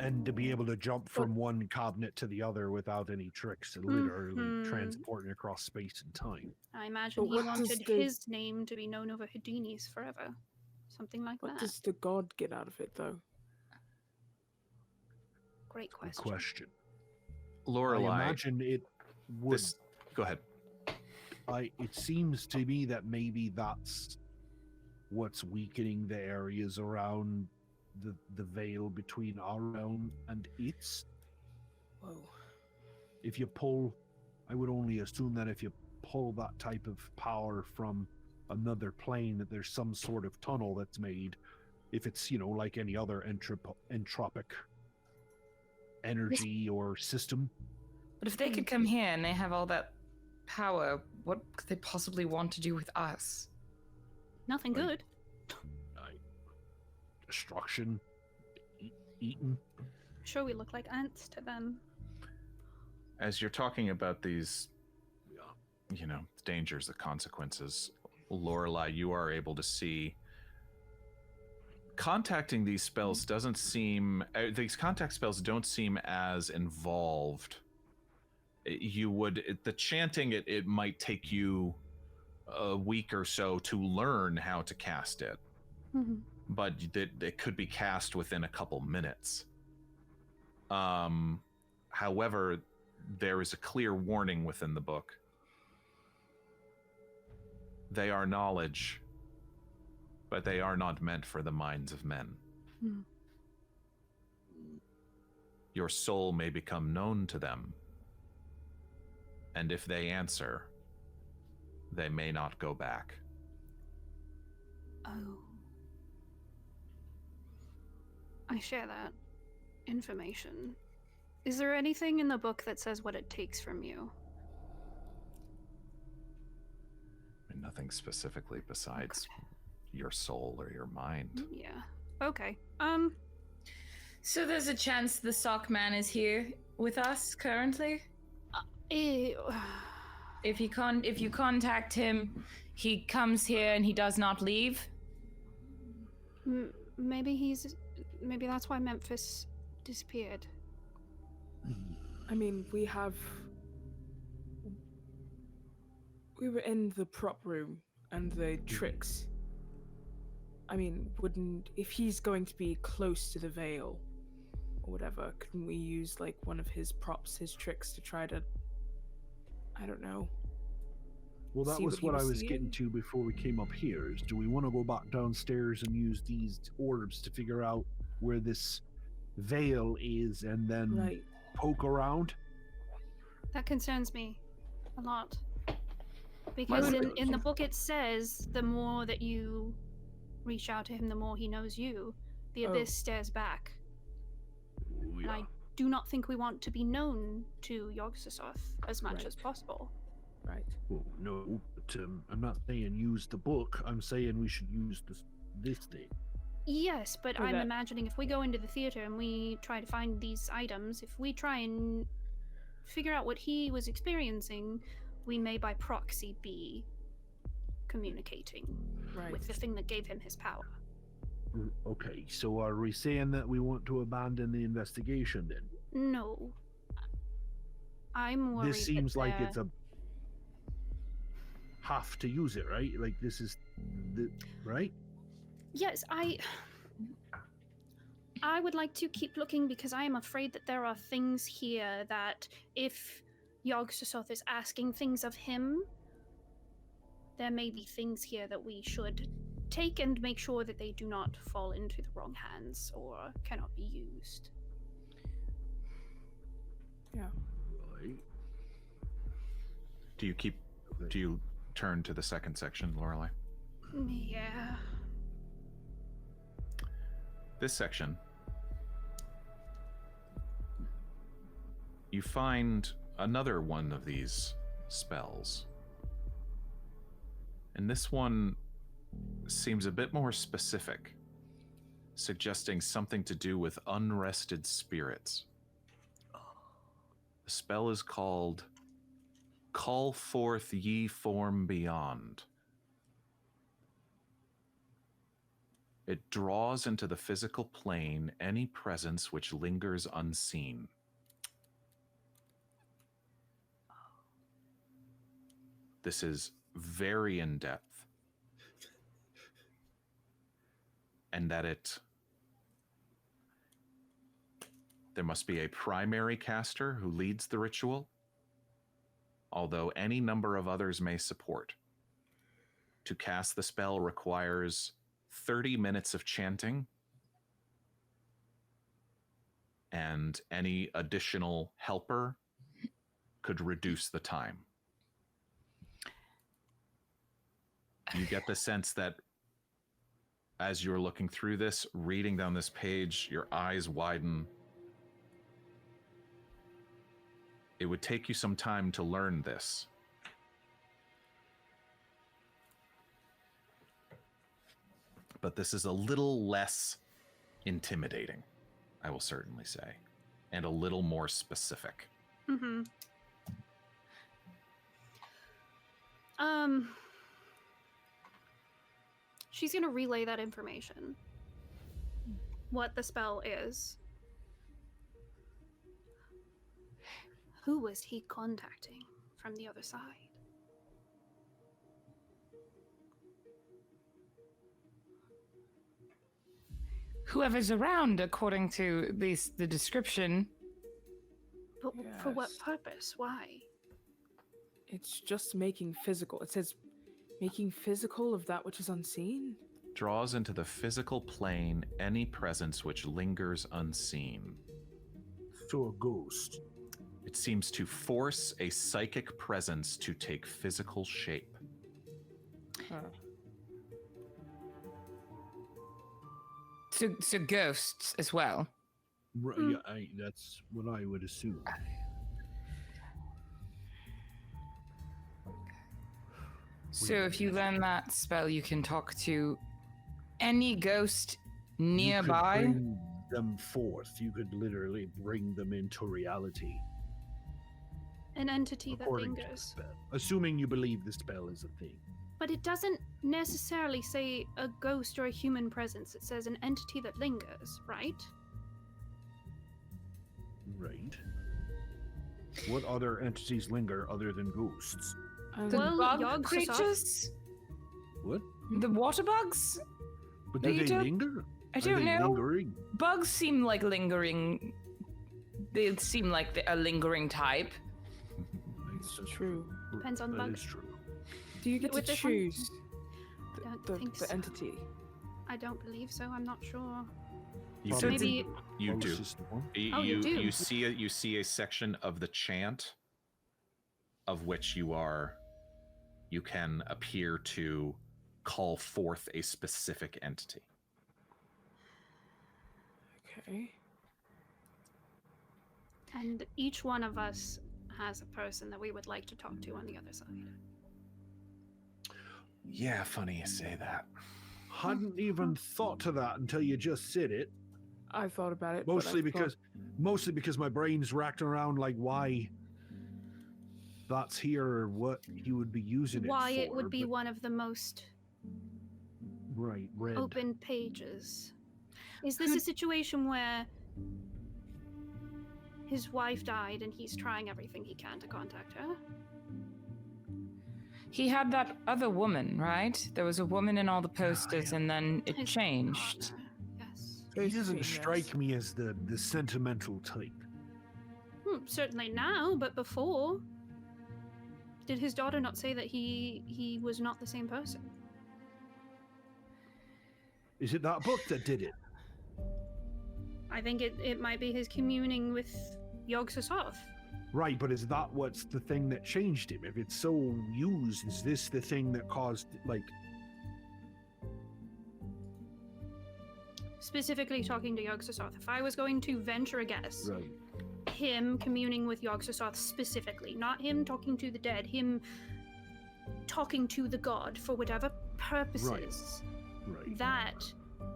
And to be able to jump from one cabinet to the other without any tricks and literally transporting across space and time. I imagine But he what does wanted the- his name to be known over Houdini's forever. Something like What that. does the god get out of it, though? Great Good question. question. Lorelei, I imagine it would. Go ahead. It seems to me that maybe that's what's weakening the areas around the veil between our realm and its. Whoa. If you pull, I would only assume that if you pull that type of power from another plane, that there's some sort of tunnel that's made. If it's, like any other entropic energy or system. But if they could come here and they have all that power, what could they possibly want to do with us? Nothing Like- good. Destruction, eaten. Sure, we look like ants to them. As you're talking about these, dangers, the consequences, Lorelei, you are able to see contacting these spells doesn't seem. These contact spells don't seem as involved. The chanting, it might take you a week or so to learn how to cast it, but it could be cast within a couple minutes. However, there is a clear warning within the book. They are knowledge, but they are not meant for the minds of men. Your soul may become known to them, and if they answer, they may not go back. Oh. I share that information. Is there anything in the book that says what it takes from you? Nothing specifically besides your soul or your mind. Yeah. Okay. So there's a chance the sock man is here with us currently? If you contact him, he comes here and he does not leave? Maybe that's why Memphis disappeared. I mean, we were in the prop room and the tricks. I mean, if he's going to be close to the veil or whatever, couldn't we use like one of his props, his tricks to try to, I don't know. Well, that See was what what he I was was getting seeing? to before we came up here. Is do we want to go back downstairs and use these orbs to figure out where this veil is and then Right. poke around? That concerns me a lot. Because in the book it says the more that you reach out to him, the more he knows you. The abyss stares back. Ooh, And I do not think we want to be known to Yogg-Sothoth as much as possible. Right. Well, no, but I'm not saying use the book. I'm saying we should use this thing. Yes, but For I'm that- imagining if we go into the theater and we try to find these items, if we try and figure out what he was experiencing, we may by proxy be communicating Right. with the thing that gave him his power. Okay, so are we saying that we want to abandon the investigation then? No. I'm worried This seems that like they're- it's a have to use it, right? Like this is the right? Yes, I would like to keep looking because I am afraid that there are things here that if Yogg-Sothoth is asking things of him, there may be things here that we should take and make sure that they do not fall into the wrong hands or cannot be used. Yeah. Right. Do you turn to the second section, Lorelei? Yeah. This section, you find another one of these spells. And this one seems a bit more specific, suggesting something to do with unrested spirits. The spell is called Call Forth Ye Form Beyond. It draws into the physical plane any presence which lingers unseen. This is very in-depth. And that there must be a primary caster who leads the ritual, although any number of others may support. To cast the spell requires 30 minutes of chanting, and any additional helper could reduce the time. You get the sense that as you're looking through this, reading down this page, your eyes widen. It would take you some time to learn this. But this is a little less intimidating, I will certainly say, and a little more specific. Mm-hmm. She's gonna relay that information. What the spell is. Who was he contacting from the other side? Whoever's around, according to at least the description. But for what Yes. purpose? Why? It's just making physical. It says making physical of that which is unseen. Draws into the physical plane any presence which lingers unseen. So a ghost. It seems to force a psychic presence to take physical shape. So ghosts as well. Right, yeah, that's what I would assume. So if you learn that spell, you can talk to any ghost nearby. You could bring them forth. You could literally bring them into reality. An entity that According to the lingers. spell. Assuming you believe the spell is a thing. But it doesn't necessarily say a ghost or a human presence. It says an entity that lingers, right? Right. What other entities linger other than ghosts? The Well, bug Yogg-Sothoth- creatures? What? The water bugs? But No, do you they don't- linger? I Are don't they know. lingering? Bugs seem like lingering. They seem like a lingering type. It's true. Depends on the That bug. is true. Do you get With to this one? choose I don't the think the so. entity? I don't believe so. I'm not sure. You So do. maybe You do. Most is the one. Oh, you do? You see a section of the chant of which you can appear to call forth a specific entity. Okay. And each one of us has a person that we would like to talk to on the other side. Yeah, funny you say that. Hadn't even thought to that until you just said it. I thought about it. but I Mostly because my brain's racked around like why that's here or what he would be using it Why for. it would be but- one of the most right, red. open pages. Is this a Could- situation where his wife died and he's trying everything he can to contact her? He had that other woman, right? There was a woman in all the posters, yeah. and then it His changed. partner, Yes. He doesn't Yes. strike me as the sentimental type. Certainly now, but before. Did his daughter not say that he was not the same person? Is it that book that did it? I think it might be his communing with Yogg-Sothoth. Right, but is that what's the thing that changed him? If it's so used, is this the thing that caused, like... Specifically talking to Yogg-Sothoth. If I was going to venture a guess, Right. him communing with Yogg-Sothoth specifically, not him talking to the dead, him talking to the god for whatever purposes. Right. That,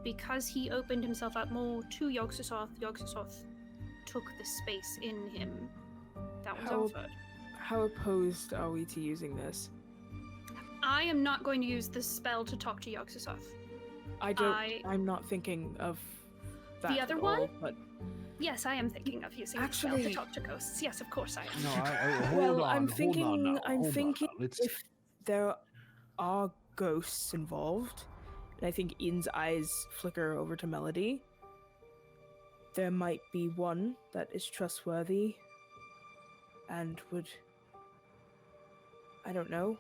because he opened himself up more to Yogg-Sothoth, Yogg-Sothoth took the space in him that was How- offered. How opposed are we to using this? I am not going to use this spell to talk to Yogg-Sothoth. I'm not thinking of that other at one? all, but Yes, I am thinking of using this spell to Actually- talk to ghosts. Yes, of course I am. No, hold on. I'm hold thinking. on now, I'm hold on thinking now. Let's. if there are ghosts involved, and I think Ian's eyes flicker over to Melody. There might be one that is trustworthy, and would, I don't know,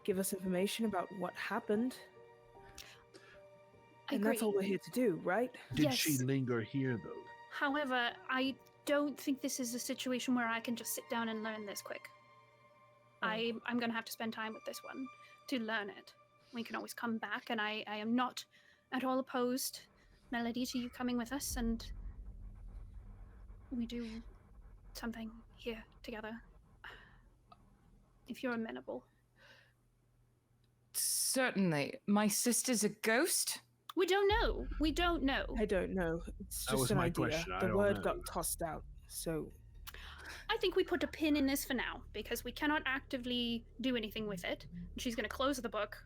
give us information about what happened. And that's all we're here to do, right? Did she Yes. linger here though? However, I don't think this is a situation where I can just sit down and learn this quick. I'm going to have to spend time with this one to learn it. We can always come back, and I am not at all opposed, Melody, to you coming with us, and we do something here together. If you're amenable. Certainly. My sister's a ghost? We don't know. We don't know. I don't know. It's That was just an my idea. question. I The don't word know. got tossed out, so I think we put a pin in this for now, because we cannot actively do anything with it. She's going to close the book.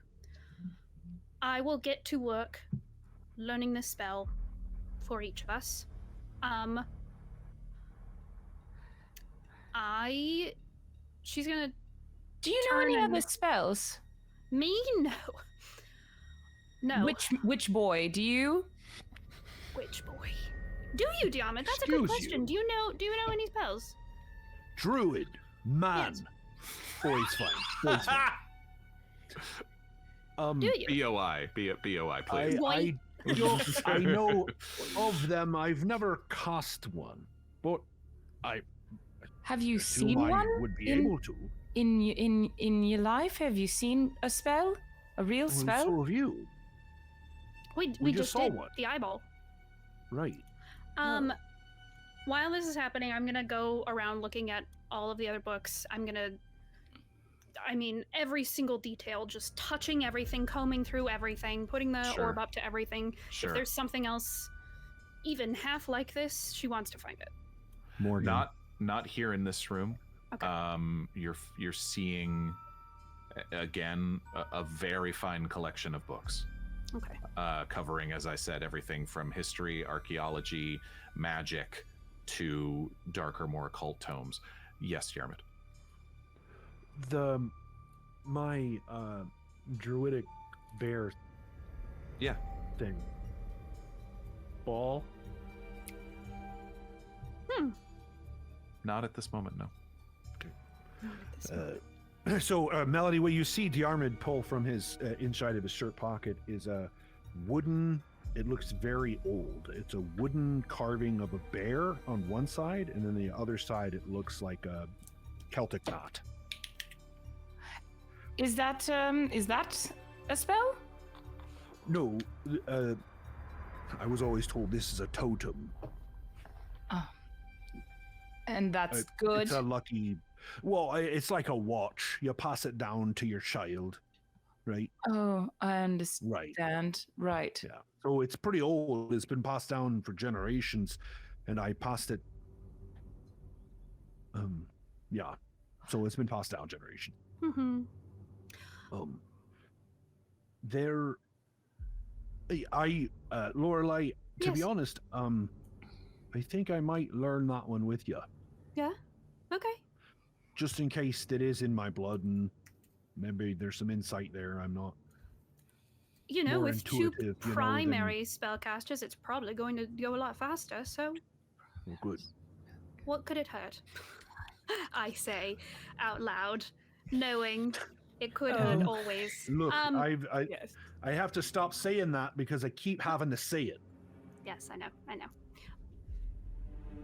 I will get to work learning this spell for each of us. She's going to... Do you know Turn any and- other spells? Me? No. No. Which boy? Do you? Which boy? Do you, Diarmuid? That's a Excuse good question. you. Do you know any spells? Druid, man. Yes. Boy's fine. Boy's fine. Do you? BOI, please. I know of them. I've never cast one, but I Have you assume seen I one would be in- able to. in your life? Have you seen a spell? A real Well, spell? so have you, We We just just saw did one. the eyeball. right? While this is happening, I'm gonna go around looking at all of the other books. Every single detail, just touching everything, combing through everything, putting the Sure. orb up to everything. Sure. If there's something else even half like this, she wants to find it. Morgan. Not here in this room. Okay. You're seeing again a very fine collection of books. Okay. Covering, as I said, everything from history, archaeology, magic, to darker, more occult tomes. Yes, Diarmuid. My druidic bear Yeah. thing. Ball. Not at this moment, no. So, Melody, what you see Diarmuid pull from his inside of his shirt pocket is a wooden. It looks very old. It's a wooden carving of a bear on one side, and then the other side it looks like a Celtic knot. Is that a spell? No, I was always told this is a totem. And that's It- good. It's a lucky. Well, it's like a watch. You pass it down to your child, right? Oh, I understand. Right. Right. Yeah. So it's pretty old. It's been passed down for generations, and I passed it. Yeah. So it's been passed down generation. Mm-hmm. There. Lorelei. To be Yes. honest, I think I might learn that one with you, Yeah. Okay. just in case it is in my blood, and maybe there's some insight there. I'm not. You know, More with two intuitive, you know, than- primary spellcasters, it's probably going to go a lot faster. So, Well, good. what could it hurt? I say out loud, knowing it could hurt Oh. always. Look, I yes. I have to stop saying that because I keep having to say it. Yes, I know.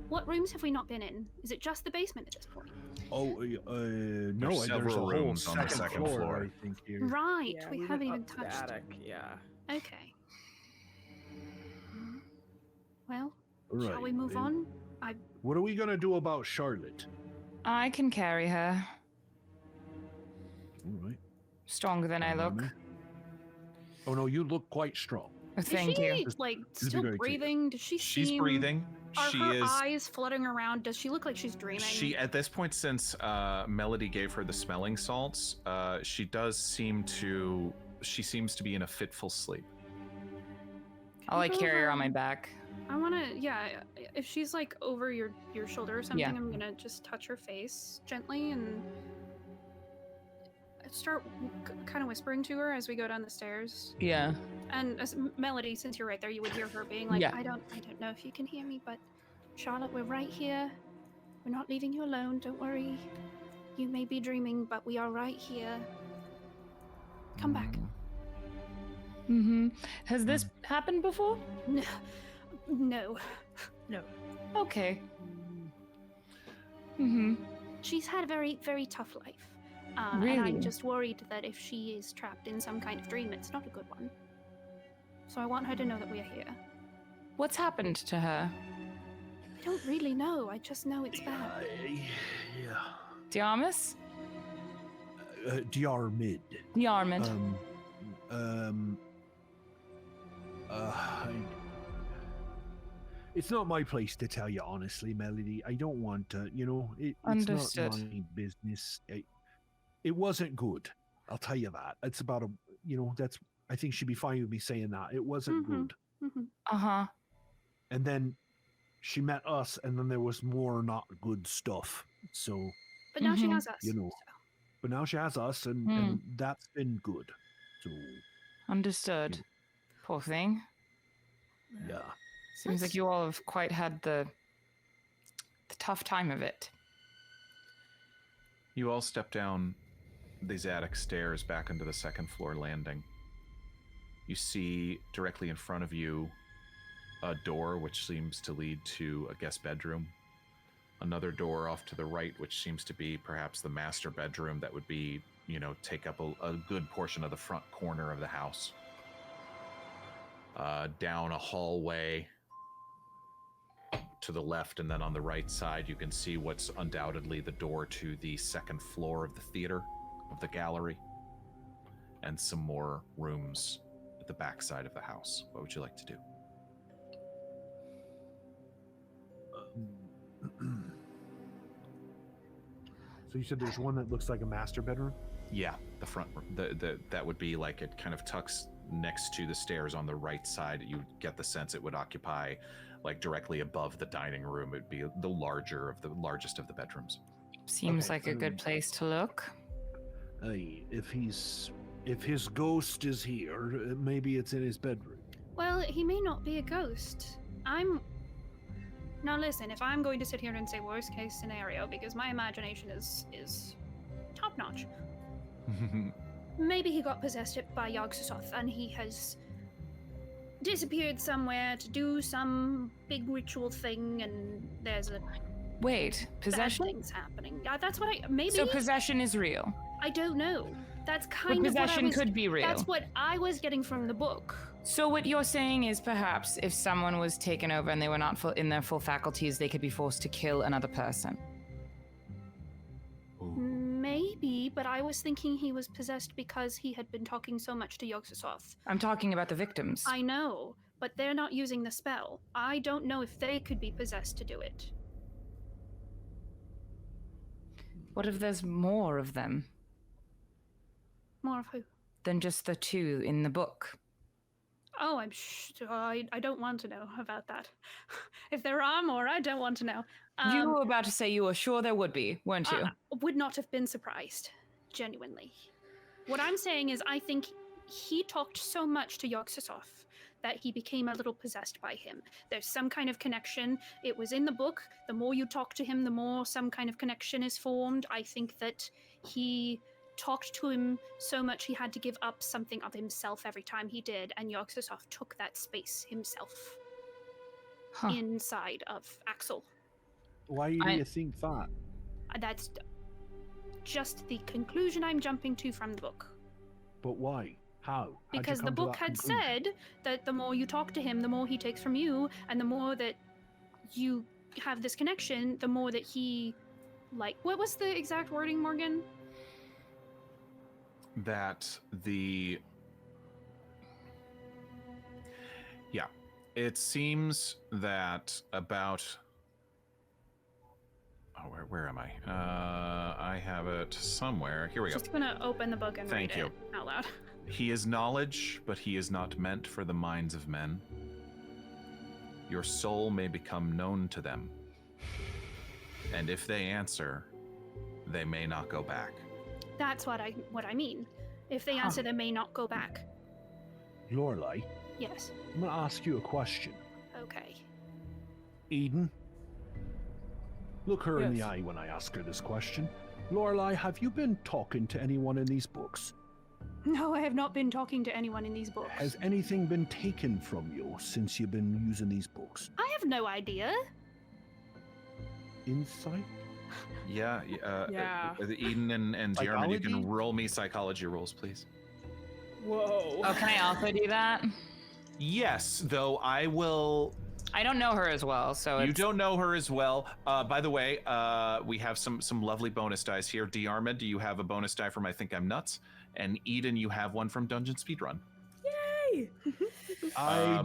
What rooms have we not been in? Is it just the basement at this point? Oh, no, There's there's several a whole rooms on the second second floor. I think here. Right, Yeah, we went haven't up even to the touched. attic. Yeah. Okay. Well, Right. shall we move on? What are we gonna do about Charlotte? I can carry her. All right. Stronger than I look. Oh no, you look quite strong. Thank is she, you. like, This is still very clear. breathing? Does she She's seem... breathing. Are She her is. eyes fluttering around? Does she look like she's dreaming? She at this point, since Melody gave her the smelling salts, she seems to be in a fitful sleep. I'll like carry her on my back. I want to, yeah, if she's like over your shoulder or something, Yeah. I'm gonna just touch her face gently and start kind of whispering to her as we go down the stairs. Yeah. And as Melody, since you're right there, you would hear her being like, Yeah. I don't know if you can hear me, but Charlotte, we're right here. We're not leaving you alone, don't worry. You may be dreaming, but we are right here. Come back. Mm-hmm. Has this happened before? No. Okay. Mm-hmm. She's had a very, very tough life. And Really? I'm just worried that if she is trapped in some kind of dream, it's not a good one. So I want her to know that we are here. What's happened to her? I don't really know. I just know it's bad. Yeah. Diarmus? Diarmuid. Diarmuid. It's not my place to tell you honestly, Melody. I don't want to, it's Understood. not my business. It wasn't good. I'll tell you that. It's about I think she'd be fine with me saying that. It wasn't good. Uh-huh. And then she met us, and then there was more not good stuff. So, But now she has us. but now she has us, and that's been good. So, Understood. Poor thing. yeah. Seems like you all have quite had the tough time of it. You all step down these attic stairs back into the second floor landing. You see directly in front of you a door which seems to lead to a guest bedroom. Another door off to the right which seems to be perhaps the master bedroom that would be, take up a good portion of the front corner of the house. Down a hallway to the left, and then on the right side you can see what's undoubtedly the door to the second floor of the theater, of the gallery, and some more rooms at the back side of the house. What would you like to do? So you said there's one that looks like a master bedroom? Yeah, the front, that would be like, it kind of tucks next to the stairs on the right side. You get the sense it would occupy like directly above the dining room. It'd be the largest of the bedrooms. Seems Okay, like a good place to look. If his ghost is here, maybe it's in his bedroom. Well, he may not be a ghost. Now listen, if I'm going to sit here and say worst case scenario, because my imagination is top notch, maybe he got possessed by Yogg-Sothoth and he has disappeared somewhere to do some big ritual thing, and there's a Wait, possession? bad things happening. That's what maybe. So possession is real. I don't know. That's But kind of what I possession was, could be real. That's what I was getting from the book. So what you're saying is perhaps if someone was taken over and they were not in their full faculties, they could be forced to kill another person. Maybe, but I was thinking he was possessed because he had been talking so much to Yogg-Sothoth. I'm talking about the victims. I know, but they're not using the spell. I don't know if they could be possessed to do it. What if there's more of them More of who? than just the two in the book? Oh, I don't want to know about that. If there are more, I don't want to know. You were about to say you were sure there would be, weren't you? Would not have been surprised, genuinely. What I'm saying is I think he talked so much to Yogg-Sothoth that he became a little possessed by him. There's some kind of connection. It was in the book. The more you talk to him, the more some kind of connection is formed. I think that he talked to him so much he had to give up something of himself every time he did, and Yogg-Sothoth took that space himself inside of Axel. Why do you think that? That's just the conclusion I'm jumping to from the book. But why? How? How'd you Because the come to book that had conclusion? said that the more you talk to him, the more he takes from you, and the more that you have this connection, the more that he, what was the exact wording, Morgan? That Yeah. It seems that about... Oh, where am I? I have it somewhere. Here we go. Just gonna open the book and Thank read you. it out loud. He is knowledge, but he is not meant for the minds of men. Your soul may become known to them. And if they answer, they may not go back. That's what I mean. If they answer, they may not go back. Lorelei, Yes. I'm going to ask you a question. Okay. Eden, look her in the Yes. eye when I ask her this question. Lorelei, have you been talking to anyone in these books? No, I have not been talking to anyone in these books. Has anything been taken from you since you've been using these books? I have no idea. Insight? Yeah. Yeah. Eden and Diarmuid, you can Psychology? roll me psychology rolls, please. Whoa. Oh, can I also do that? Yes, though I will... I don't know her as well, so You it's... don't know her as well. By the way, we have some lovely bonus dice here. Diarmuid, you have a bonus die from I Think I'm Nuts. And Eden, you have one from Dungeon Speedrun. Yay! I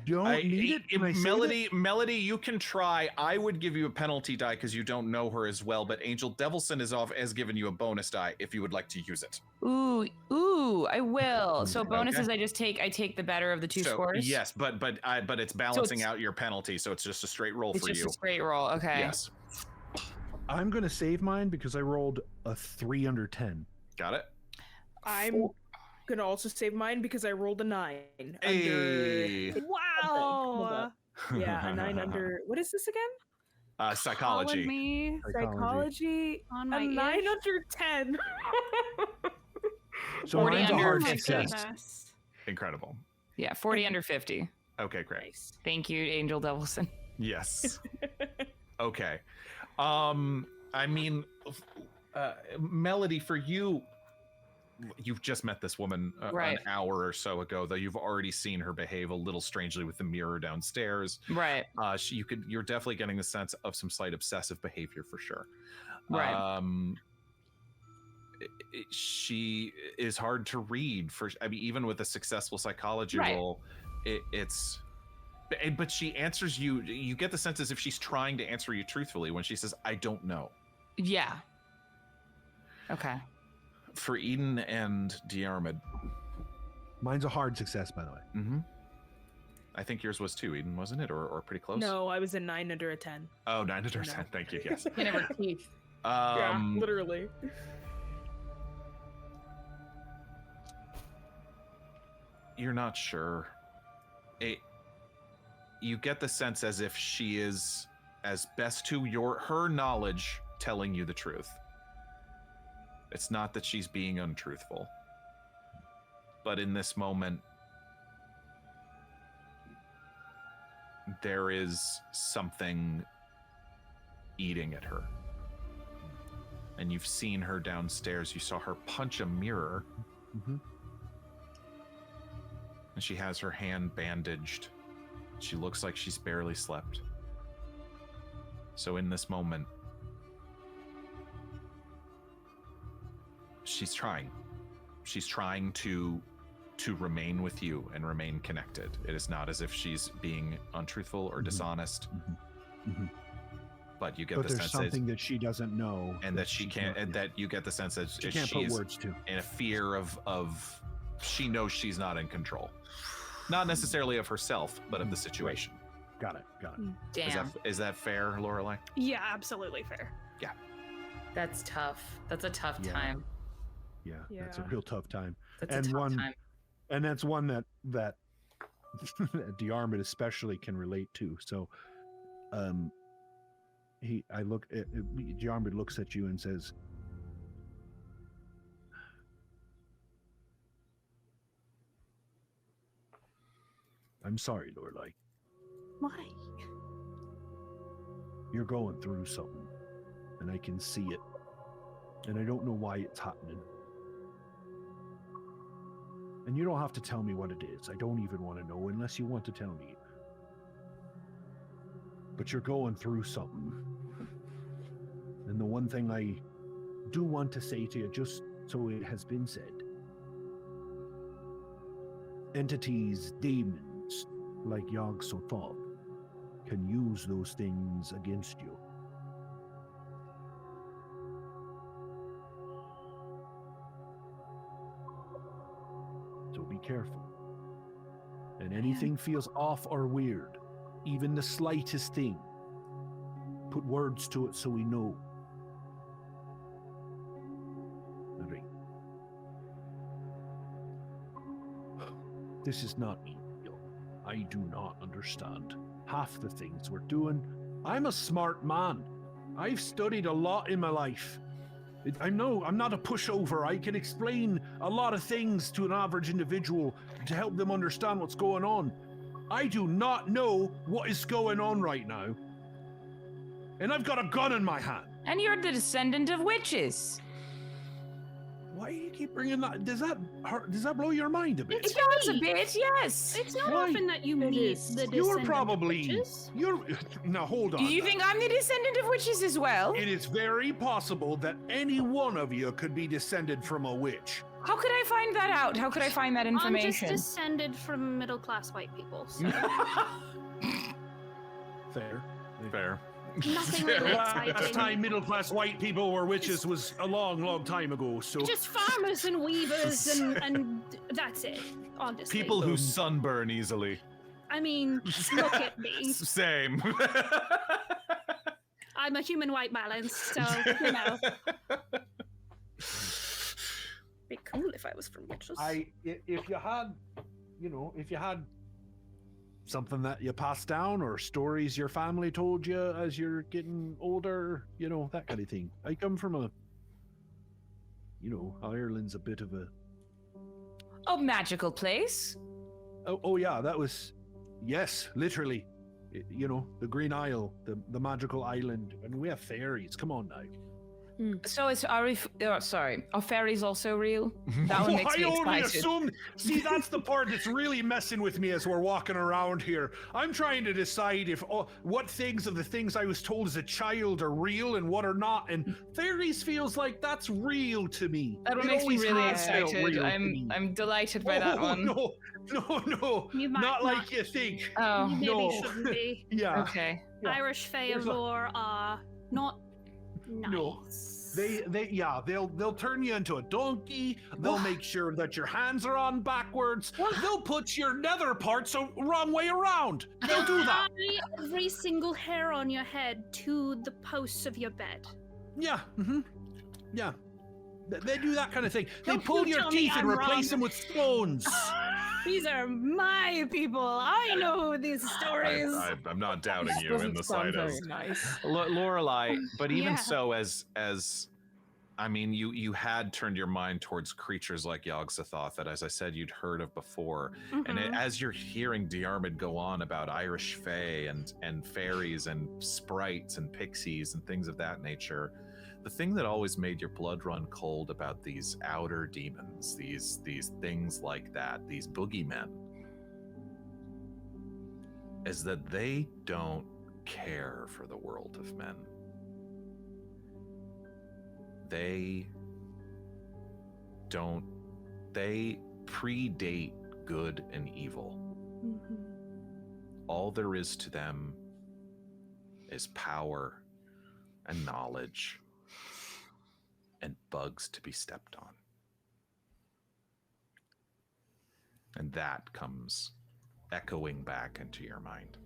don't need it. Can I say Melody, you can try. I would give you a penalty die because you don't know her as well, but Angel Devilson has given you a bonus die if you would like to use it. Ooh, I will. So bonuses, Okay. I take the better of the two scores. Yes, but it's balancing out your penalty, so it's just a straight roll It's for just you. a straight roll. Okay. Yes, I'm going to save mine because I rolled a 3 under 10. got it. I'm gonna also save mine because I rolled a 9. Hey. Hold Wow. up. Yeah, a 9 under. What is this again? Calling Psychology. me Psychology. on A my 9 ish. under 10. So 40 mine's a under hard Oh my 50. success. goodness. Incredible. Yeah, 40 under 50. Okay, great. Nice. Thank you, Angel Devilson. Yes. Okay. I mean, Melody, for you, you've just met this woman Right. an hour or so ago, though you've already seen her behave a little strangely with the mirror downstairs. Right. You're definitely getting the sense of some slight obsessive behavior for sure. Right. She is hard to read even with a successful psychology Right. roll, but she answers you. You get the sense as if she's trying to answer you truthfully when she says, "I don't know." Yeah. Okay. For Eden and Diarmuid, Mine's a hard success, by the way. mm-hmm. I think yours was too, Eden, wasn't it, or pretty close? No, I was a 9 under a 10. Oh, 9 under 10. No. Thank you. Yes. Skin of her teeth. Yeah, literally. You're not sure. You get the sense as if she is, as best to her knowledge, telling you the truth. It's not that she's being untruthful. But in this moment, there is something eating at her. And you've seen her downstairs. You saw her punch a mirror. Mm-hmm. And she has her hand bandaged. She looks like she's barely slept. So in this moment, she's trying. She's trying to remain with you and remain connected. It is not as if she's being untruthful or dishonest. Mm-hmm. Mm-hmm. But you get But the there's sense something that she doesn't know. and that she she's can't, not- and that you get the sense that she can't put is words to. in a fear of she knows she's not in control. Not necessarily of herself, but of the situation. Got it. Damn. Is that fair, Lorelei? Yeah, absolutely fair. That's tough. That's a tough Yeah. time. Yeah, that's a Yeah. real tough time. That's And a tough one- time. And that's one that that Diarmuid especially can relate to. So Diarmuid looks at you and says, "I'm sorry, Lorelei. Why? You're going through something, and I can see it. And I don't know why it's happening. And you don't have to tell me what it is. I don't even want to know unless you want to tell me. But you're going through something. And the one thing I do want to say to you, just so it has been said, entities, demons, like Yog-Sothoth can use those things against you. So be careful. And anything feels off or weird, even the slightest thing, put words to it so we know. Marie. This is not me. I do not understand half the things we're doing. I'm a smart man. I've studied a lot in my life. I'm not a pushover. I can explain a lot of things to an average individual to help them understand what's going on. I do not know what is going on right now. And I've got a gun in my hand. And you're the descendant of witches. Why do you keep bringing that? Does that blow your mind a bit? It does a bit, yes. It's not Why? often that you meet the You're descendant probably... of witches. Now, hold on. Do you think I'm the descendant of witches as well? It is very possible that any one of you could be descended from a witch. How could I find that out? How could I find that I'm information? just descended from middle-class white people, so Fair. Fair. nothing really Last exciting. time middle-class white people were witches was a long, long time ago, so... Just farmers and weavers and that's it, honestly. People who sunburn easily. I mean, look at me. Same. I'm a human white balance, so, you know. Be cool if I was from witches. If you had something that you passed down or stories your family told you as you're getting older, that kind of thing. I come from Ireland's a bit of a... Oh, magical place. Oh yeah, that was... Yes, literally. The Green Isle, the magical island. And we have fairies. Come on now. So are fairies also real? That one makes me I only excited. assumed. See, that's the part that's really messing with me as we're walking around here. I'm trying to decide what things of the things I was told as a child are real and what are not. And fairies feels like that's real to me. That one It makes me always really has felt excited. real to me. I'm delighted by that one. No, You might not not. like you think. Oh, You maybe no. shouldn't be. Yeah. okay. Yeah. Irish Fae of There's a- lore are not nice. No. They'll turn you into a donkey. They'll make sure that your hands are on backwards. They'll put your nether parts wrong way around. They'll do that. Tie every single hair on your head to the posts of your bed. Yeah. Yeah. They do that kind of thing. They Don't pull you your tell me teeth and I'm replace wrong. them with stones. These are my people. I know these stories. I'm not doubting you in Doesn't the sound very slightest. nice. Lorelei, but even Yeah. so, as I mean, you had turned your mind towards creatures like Yog-Sothoth that, as I said, you'd heard of before. And Mhm. as you're hearing Diarmuid go on about Irish Fae and fairies and sprites and pixies and things of that nature, the thing that always made your blood run cold about these outer demons, these things like that, these boogeymen, is that they don't care for the world of men. They predate good and evil. Mhm. All there is to them is power and knowledge and bugs to be stepped on. And that comes echoing back into your mind.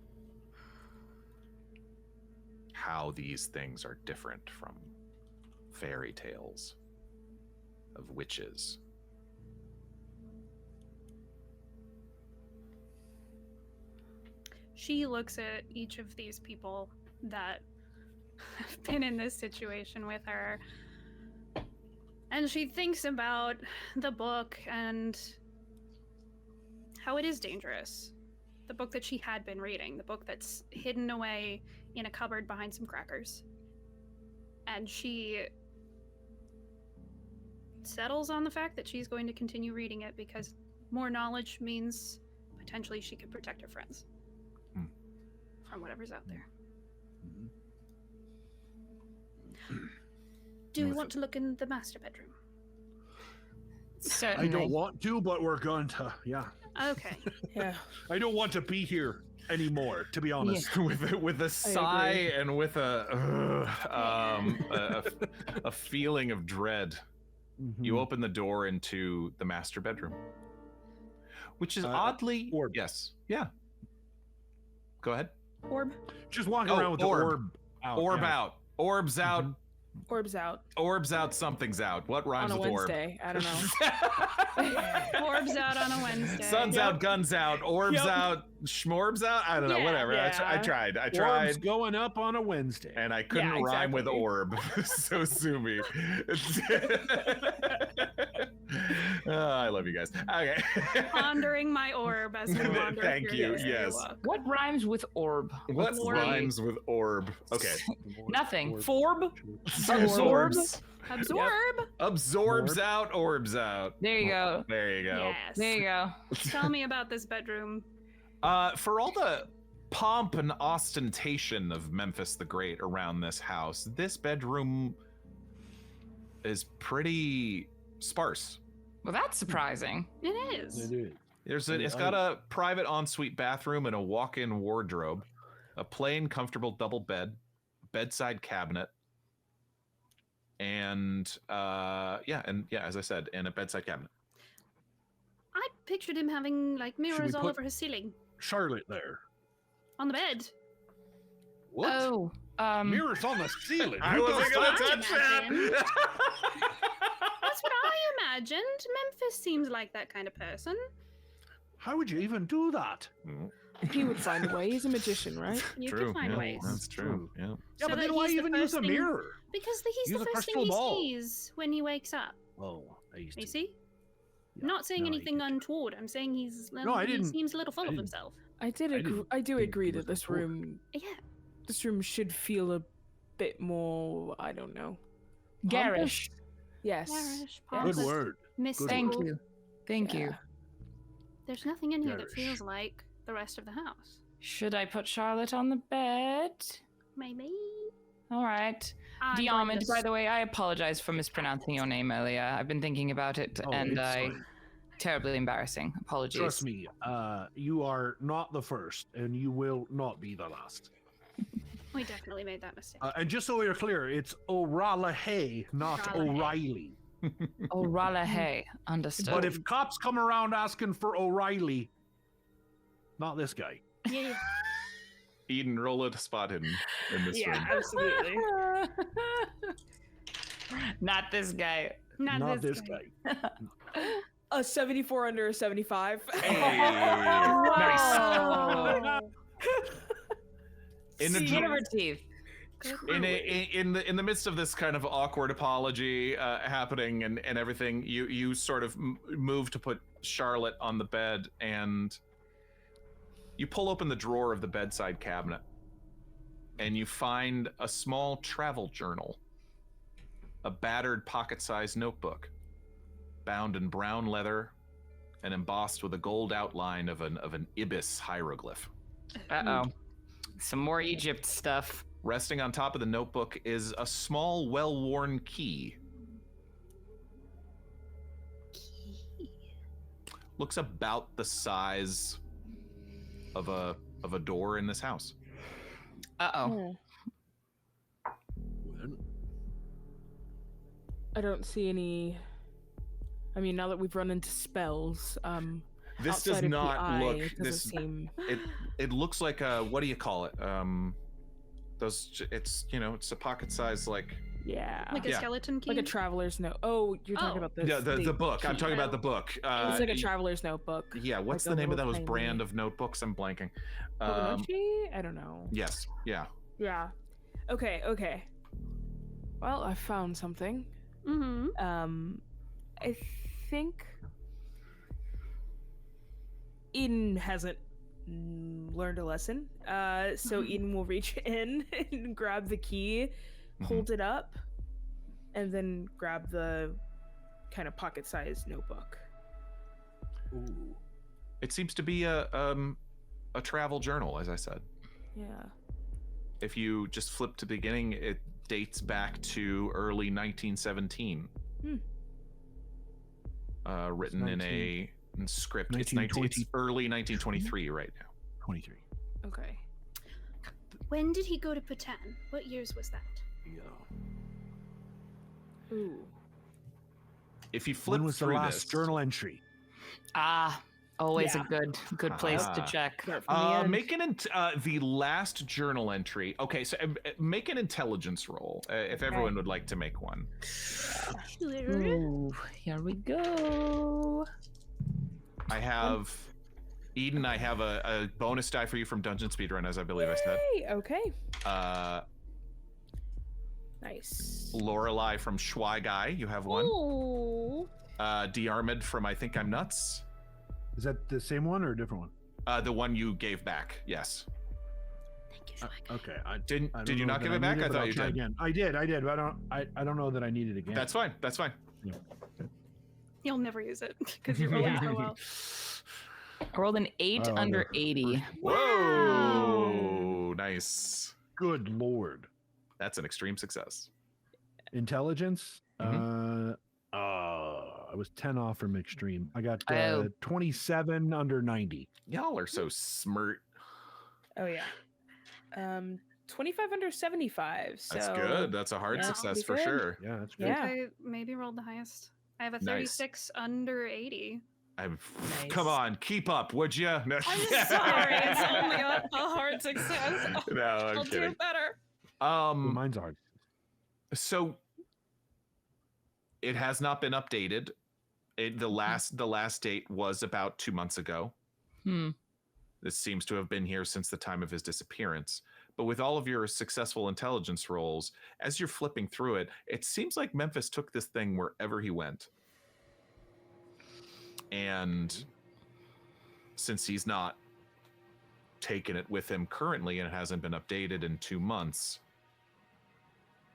How these things are different from fairy tales of witches. She looks at each of these people that have been in this situation with her, and she thinks about the book and how it is dangerous. The book that she had been reading, the book that's hidden away in a cupboard behind some crackers. And she settles on the fact that she's going to continue reading it because more knowledge means potentially she could protect her friends from whatever's out there. Do we want to look in the master bedroom? I Certainly. don't want to, but we're going to. Yeah. Okay. Yeah. I don't want to be here anymore, to be honest. with a sigh and with a feeling of dread, you open the door into the master bedroom, which is oddly orb. Yes. Yeah. Go ahead. Orb. Just walking around with the orb out. Orb out. Orbs out. Orbs out. Orbs out. Something's out. What rhymes On a with orb? Wednesday. I don't know. Orbs out on a Wednesday. Sun's out, guns out, orbs out, schmorbs out. I don't know, Yeah, whatever. yeah. I tried. Orbs going up on a Wednesday. And I couldn't Yeah, rhyme with exactly. orb. So sue me. I love you guys. Okay. Pondering my orb as we wander Thank through you, this yes. walk. What rhymes with orb? What Orb. rhymes with orb? Okay. Nothing. Forb? Absorbs. Absorb. Absorbs Orb. out, orbs out. There you go. There you go. Yes. There you go. Tell me about this bedroom. For all the pomp and ostentation of Memphis the Great around this house, this bedroom is pretty sparse. Well, that's surprising. It is. It's got a private ensuite bathroom and a walk-in wardrobe, a plain, comfortable double bed, bedside cabinet, and as I said, and a bedside cabinet. I pictured him having like mirrors all put- over his ceiling. Charlotte there. On the bed. What? Oh, Mirrors on the ceiling. I Who wasn't does gonna that? touch that. That's what I imagined. Memphis seems like that kind of person. How would you even do that? He would find a way. He's a magician, right? You True, can find yeah, ways. That's true. Yeah. Yeah, So but that then why he's the even use first a thing- mirror? Because he's Use the a first thing crystal he ball. sees when he wakes up. Oh, I used to. You see? Yeah, Not saying no, I anything get you. untoward. I'm saying he's No, I he didn't- seems a little full I of didn't- himself. I do didn't agree think it that was this important. room Yeah. should feel a bit more, I don't know. garish. Yes. Garish, Yeah. Good pompous, word. mystical. Thank you. Thank you. Yeah. There's nothing in here that Garish. feels like the rest of the house. Should I put Charlotte on the bed? Maybe. All right. I'm going Diarmuid, to by the way, I apologize for mispronouncing your name earlier. I've been thinking about it, Oh, and it's I fine. terribly embarrassing. Apologies. Trust me, you are not the first, and you will not be the last. We definitely made that mistake. And just so we're clear, it's O'Reilly, not O'Reilly. O'Reilly. O'Reilly, understood. But if cops come around asking for O'Reilly, not this guy. Yeah. Eden, roll a spot hidden in this room. absolutely. Not this guy. Not, this guy. A 74 under a 75. Nice. In the Skin of her teeth. in the midst of this kind of awkward apology happening and everything, you sort of move to put Charlotte on the bed, and you pull open the drawer of the bedside cabinet, and you find a small travel journal, a battered pocket-sized notebook, bound in brown leather and embossed with a gold outline of an ibis hieroglyph. Uh-oh. Some more Egypt stuff. Resting on top of the notebook is a small, well-worn key. Looks about the size of a door in this house. Uh-oh. I don't see any. I mean, now that we've run into spells, This does outside of the not eye, look. it doesn't This seem. it looks like a, what do you call it? Those, it's a pocket size, like Yeah. Like a Yeah. skeleton key? Like a traveler's note. Oh, you're talking Oh. about this. yeah, the book. I'm key. talking about the book. It's like a traveler's notebook. Yeah, what's like the a name of little those tiny- brand of notebooks? I'm blanking. Koganoshi? I don't know. Yes, yeah. Yeah. Okay. Well, I found something. Mm-hmm. I think Eden hasn't learned a lesson. So Eden will reach in and grab the key, hold it up, and then grab the kind of pocket-sized notebook. Ooh. It seems to be a travel journal, as I said. Yeah. If you just flip to the beginning, it dates back to early 1917. Written in script. It's early 1923 right now. 23. Okay. When did he go to Patan? What years was that? Ooh. If you flip When was the through last this, journal entry? Always Yeah. a good place to check. Start from the end. make the last journal entry. Okay, so make an intelligence roll if everyone would like to make one. Ooh, here we go. I have Eden. I have a bonus die for you from Dungeon Speedrun, as I believe I said. Yay, okay. Nice. Lorelei from Schwy Guy, you have one. Ooh. Diarmuid from I Think I'm Nuts. Is that the same one or a different one? The one you gave back, yes. Thank you, Schweiger. Okay. Did you not give it back? I thought you did. Again. I did, but I don't know that I need it again. That's fine. Yeah. You'll never use it because you're rolling so well. I rolled an 8 under 80. Whoa, nice. Good Lord. That's an extreme success. Intelligence? I was 10 off from extreme. I got 27 under 90. Y'all are so smart. Oh yeah. 25 under 75. So That's good. That's a hard yeah, success be for good. sure. Yeah, that's good. Yeah. I maybe rolled the highest. I have a Nice. 36 under 80. Come on, keep up, would you? No. I'm sorry, it's only a hard success. No, I'm I'll kidding. do better. Well, mine's hard. So it has not been updated. The last date was about 2 months ago. This seems to have been here since the time of his disappearance. But with all of your successful intelligence rolls, as you're flipping through it, it seems like Memphis took this thing wherever he went. And since he's not taken it with him currently and it hasn't been updated in 2 months,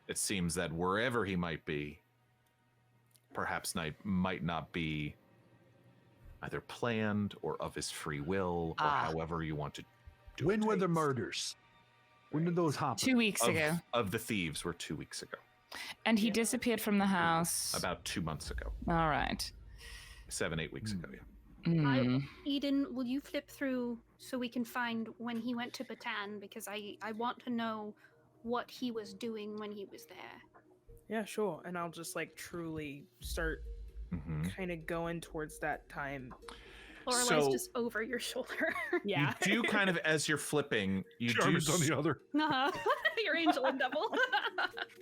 it seems that wherever he might be, perhaps might not be either planned or of his free will, or however you want to do it. When were the murders? When did those happen? 2 weeks ago. Of the thieves were 2 weeks ago. And he disappeared from the house. About 2 months ago. All right. 7-8 weeks ago, yeah. Eden, will you flip through so we can find when he went to Patan? Because I want to know what he was doing when he was there. Yeah, sure. And I'll just like truly start kind of going towards that time. Lorelei's just over your shoulder. Yeah. You do kind of, as you're flipping, Jarman's on the other. Your angel and devil.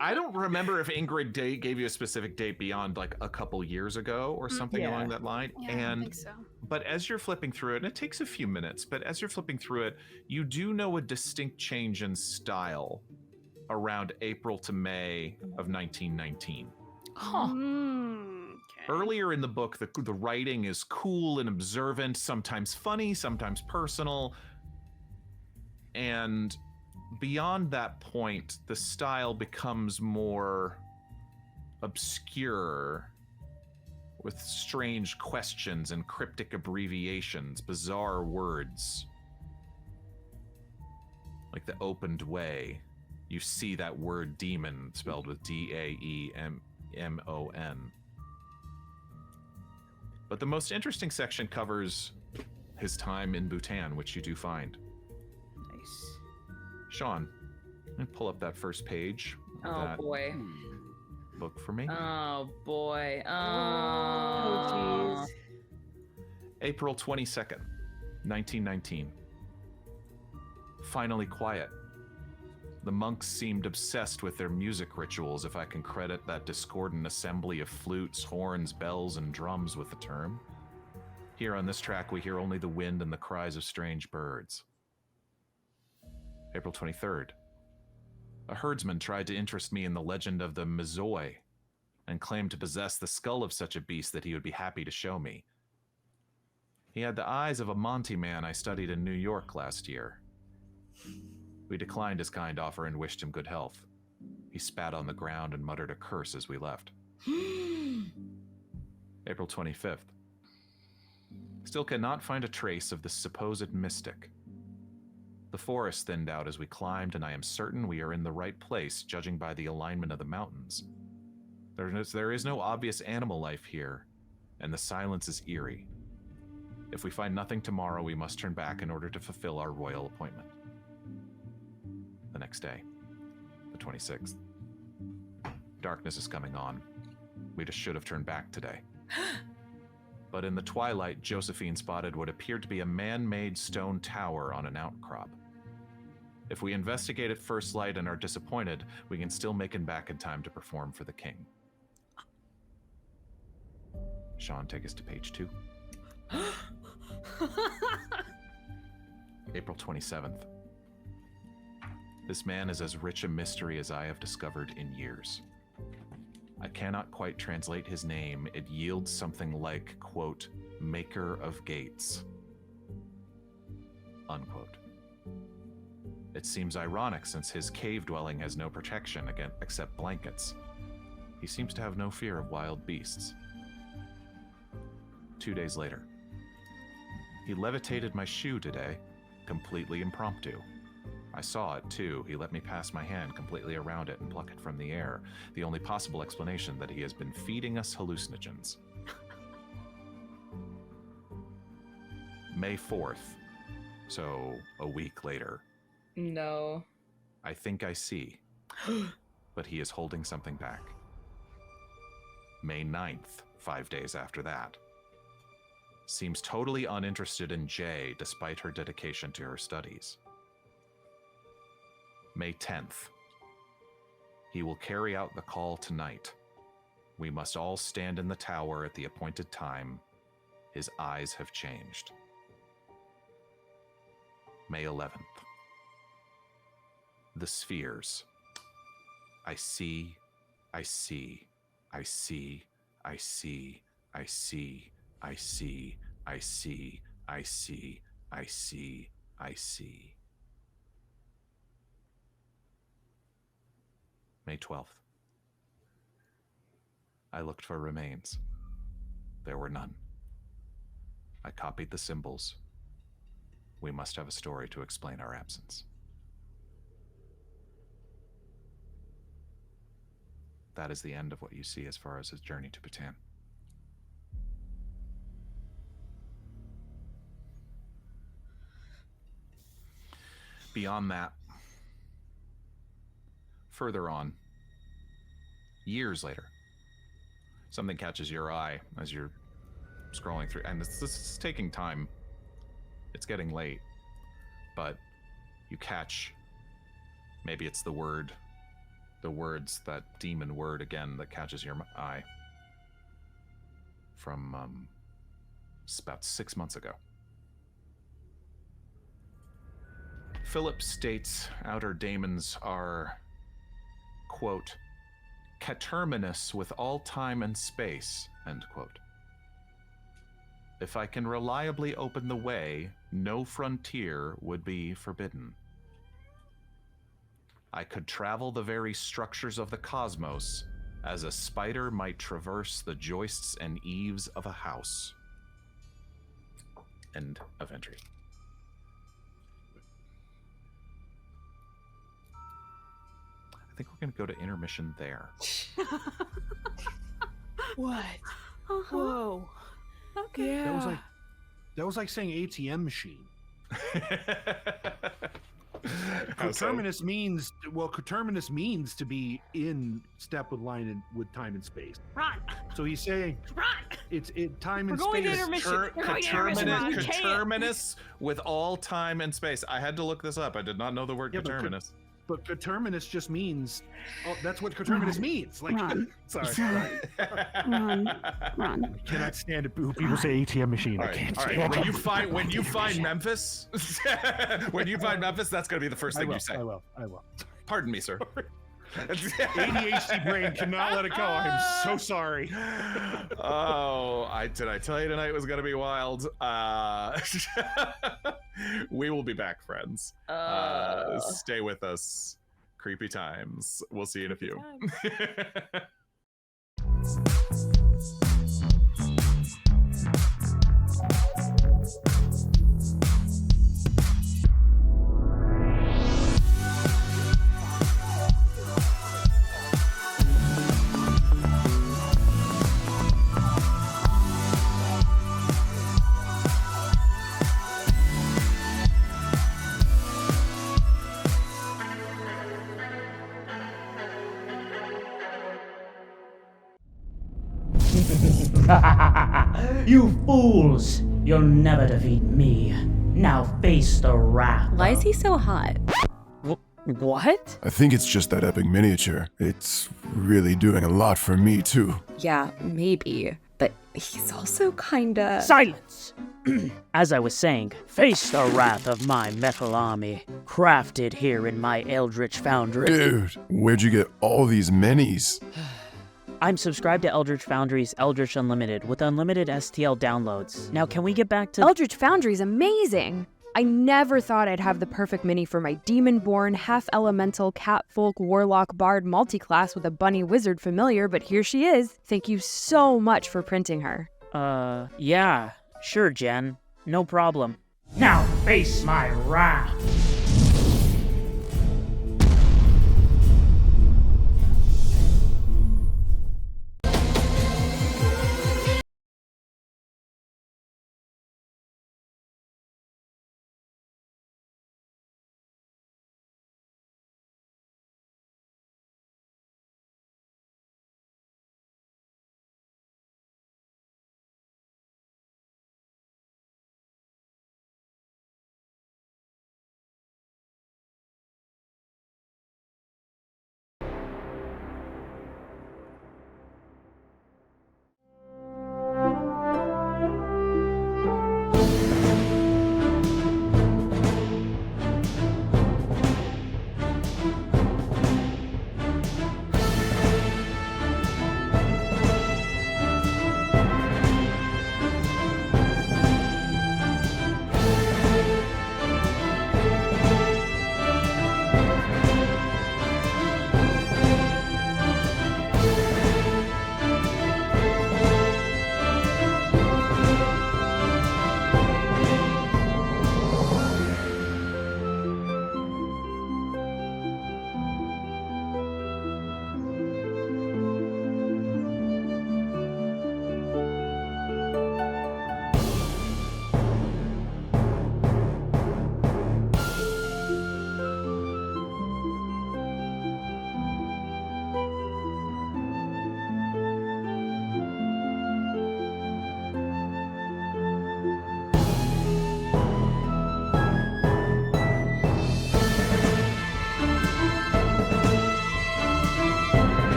I don't remember if Ingrid gave you a specific date beyond like a couple years ago or something along that line. Yeah, I think so. But as you're flipping through it, and it takes a few minutes, but as you're flipping through it, you do know a distinct change in style around April to May of 1919. Okay. Earlier in the book, the writing is cool and observant, sometimes funny, sometimes personal. And beyond that point, the style becomes more obscure, with strange questions and cryptic abbreviations, bizarre words. Like the opened way. You see that word demon spelled with D-A-E-M-O-N. But the most interesting section covers his time in Bhutan, which you do find. Nice. Sean, pull up that first page of Oh that boy. book for me. Oh boy. Oh, jeez. April 22nd, 1919. Finally quiet. The monks seemed obsessed with their music rituals, if I can credit that discordant assembly of flutes, horns, bells, and drums with the term. Here on this track, we hear only the wind and the cries of strange birds. April 23rd. A herdsman tried to interest me in the legend of the Mizoi and claimed to possess the skull of such a beast that he would be happy to show me. He had the eyes of a Monty man I studied in New York last year. We declined his kind offer and wished him good health. He spat on the ground and muttered a curse as we left. April 25th. Still cannot find a trace of the supposed mystic. The forest thinned out as we climbed, and I am certain we are in the right place, judging by the alignment of the mountains. There is no obvious animal life here, and the silence is eerie. If we find nothing tomorrow, we must turn back in order to fulfill our royal appointment. The next day, the 26th. Darkness is coming on. We just should have turned back today. But in the twilight, Josephine spotted what appeared to be a man-made stone tower on an outcrop. If we investigate at first light and are disappointed, we can still make it back in time to perform for the king. Sean, take us to page 2. April 27th. This man is as rich a mystery as I have discovered in years. I cannot quite translate his name. It yields something like, quote, maker of gates, unquote. It seems ironic since his cave dwelling has no protection except blankets. He seems to have no fear of wild beasts. 2 days later. He levitated my shoe today, completely impromptu. I saw it too. He let me pass my hand completely around it and pluck it from the air. The only possible explanation that he has been feeding us hallucinogens. May 4th, so a week later. No. I think I see, but he is holding something back. May 9th, 5 days after that. Seems totally uninterested in Jay despite her dedication to her studies. May 10th. He will carry out the call tonight. We must all stand in the tower at the appointed time. His eyes have changed. May 11th. The spheres. I see, I see, I see, I see, I see, I see, I see, I see, I see, I see. May 12th. I looked for remains. There were none. I copied the symbols. We must have a story to explain our absence. That is the end of what you see as far as his journey to Bhutan. Beyond that, further on, years later, something catches your eye as you're scrolling through, and this is taking time. It's getting late, but you catch, maybe it's the words, that demon word again that catches your eye from about 6 months ago. Philip states outer daemons are, quote, coterminous with all time and space, end quote. If I can reliably open the way, no frontier would be forbidden. I could travel the very structures of the cosmos as a spider might traverse the joists and eaves of a house. End of entry. I think we're going to go to intermission there. What? Whoa. Okay. Yeah. That was like saying ATM machine. Coterminous means to be in step with line and with time and space. Run. So he's saying Run. it's time and We're going to space. intermission. We're going to intermission, Ron. Coterminous with all time and space. I had to look this up. I did not know the word coterminous. But coterminous just means, that's what coterminous means. Like, Ron. sorry. Run. I cannot stand it when people say ATM machine. All I right, can't all right. stand When it. you find Memphis, when you find Memphis, that's going to be the first thing you say. I will. Pardon me, sir. ADHD brain cannot let it go. I'm so sorry. Oh, did I tell you tonight was going to be wild? We will be back, friends. Stay with us. Creepy times. We'll see you in a few. You fools! You'll never defeat me. Now face the wrath. Why is he so hot? What? I think it's just that epic miniature. It's really doing a lot for me, too. Yeah, maybe. But he's also kinda... Silence! As I was saying, face the wrath of my metal army, crafted here in my Eldritch Foundry. Dude, where'd you get all these minis? I'm subscribed to Eldritch Foundry's Eldritch Unlimited with unlimited STL downloads. Now, can we get back to... Eldritch Foundry's amazing! I never thought I'd have the perfect mini for my demon-born, half-elemental, catfolk, warlock, bard multiclass with a bunny wizard familiar, but here she is. Thank you so much for printing her. Yeah. Sure, Jen. No problem. Now face my wrath!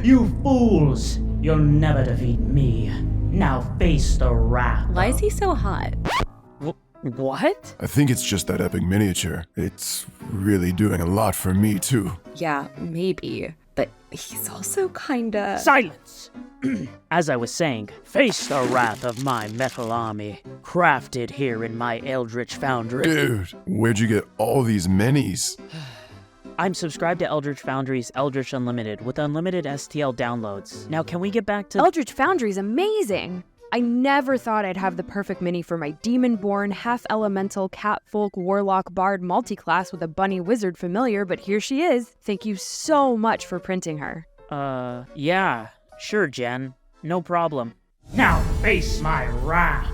You fools! You'll never defeat me. Now face the wrath. Why is he so hot? What? I think it's just that epic miniature. It's really doing a lot for me, too. Yeah, maybe. But he's also kinda... Silence! As I was saying, face the wrath of my metal army, crafted here in my eldritch foundry. Dude, where'd you get all these minis? I'm subscribed to Eldritch Foundry's Eldritch Unlimited with unlimited STL downloads. Now, can we get back to... Eldritch Foundry's amazing! I never thought I'd have the perfect mini for my demon-born, half-elemental, cat-folk, warlock, bard multiclass with a bunny wizard familiar, but here she is. Thank you so much for printing her. Yeah. Sure, Jen. No problem. Now face my wrath!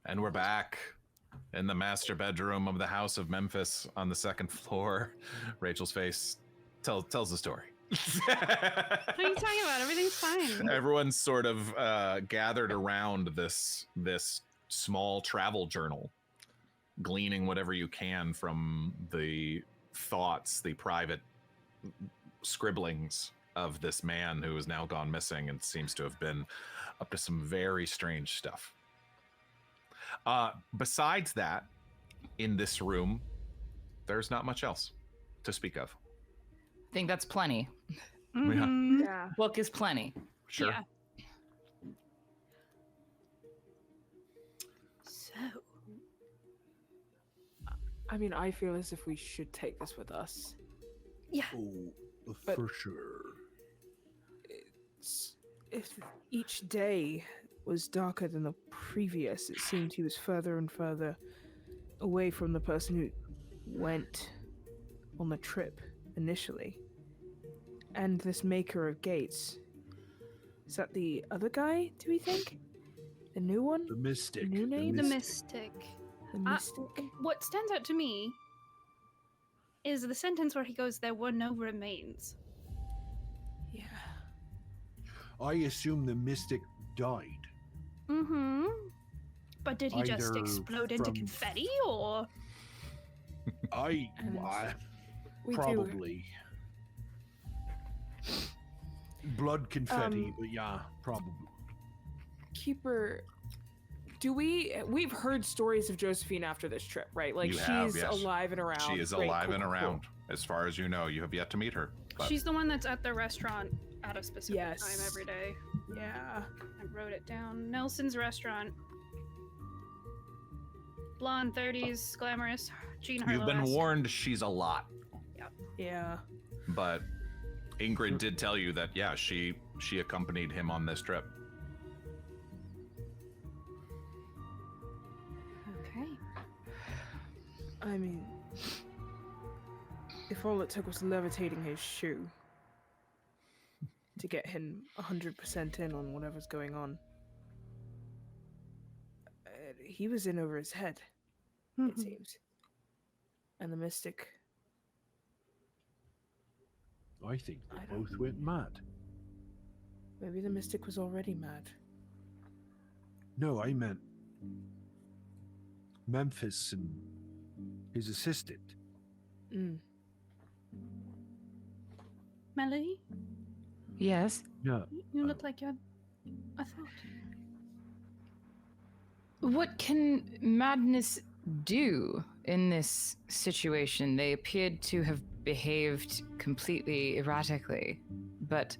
And we're back in the master bedroom of the House of Memphis on the second floor. Rachel's face tells the story. What are you talking about? Everything's fine. Everyone's sort of gathered around this small travel journal, gleaning whatever you can from the thoughts, the private scribblings of this man who has now gone missing and seems to have been up to some very strange stuff. Besides that, in this room, there's not much else to speak of. I think that's plenty. Mhm. Yeah. Book is plenty. Sure. Yeah. So, I mean, I feel as if we should take this with us. yeah. Oh, But- for sure. If each day was darker than the previous, it seemed he was further and further away from the person who went on the trip initially. And this maker of gates, is that the other guy, do we think? The new one? The mystic. New name? The Mystic. The mystic? What stands out to me is the sentence where he goes, "There were no remains." Yeah. I assume the mystic died. Mm-hmm. But did he just Either explode into from- confetti, or? I We do. probably blood confetti, but yeah, probably. Keeper, we've heard stories of Josephine after this trip, right? Like You she's have, yes. alive and around. She is Great, alive cool, and cool, cool. around. As far as you know, you have yet to meet her. But She's the one that's at the restaurant at a specific Yes. time every day. Yeah. I wrote it down. Nelson's restaurant. Blonde, 30s, glamorous. Jean you've been Harlow-esque. warned she's a lot. Yeah. But Ingrid did tell you that, yeah, she accompanied him on this trip. Okay. I mean, if all it took was levitating his shoe to get him 100% in on whatever's going on, he was in over his head, it seems. And the mystic, I think they I don't both went mad. maybe the mystic was already mad. No, I meant Memphis and his assistant. Mm. Melody, Yes. Yeah. you look like you're a thought. What can madness do in this situation. They appeared to have behaved completely erratically, but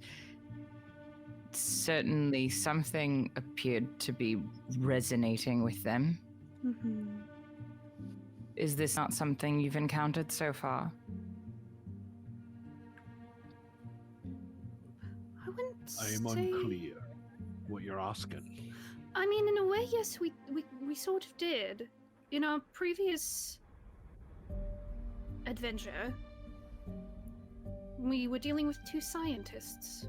certainly something appeared to be resonating with them. Mm-hmm. Is this not something you've encountered so far? I wouldn't I am say... unclear what you're asking. I mean, in a way, yes, we sort of did. In our previous adventure, we were dealing with two scientists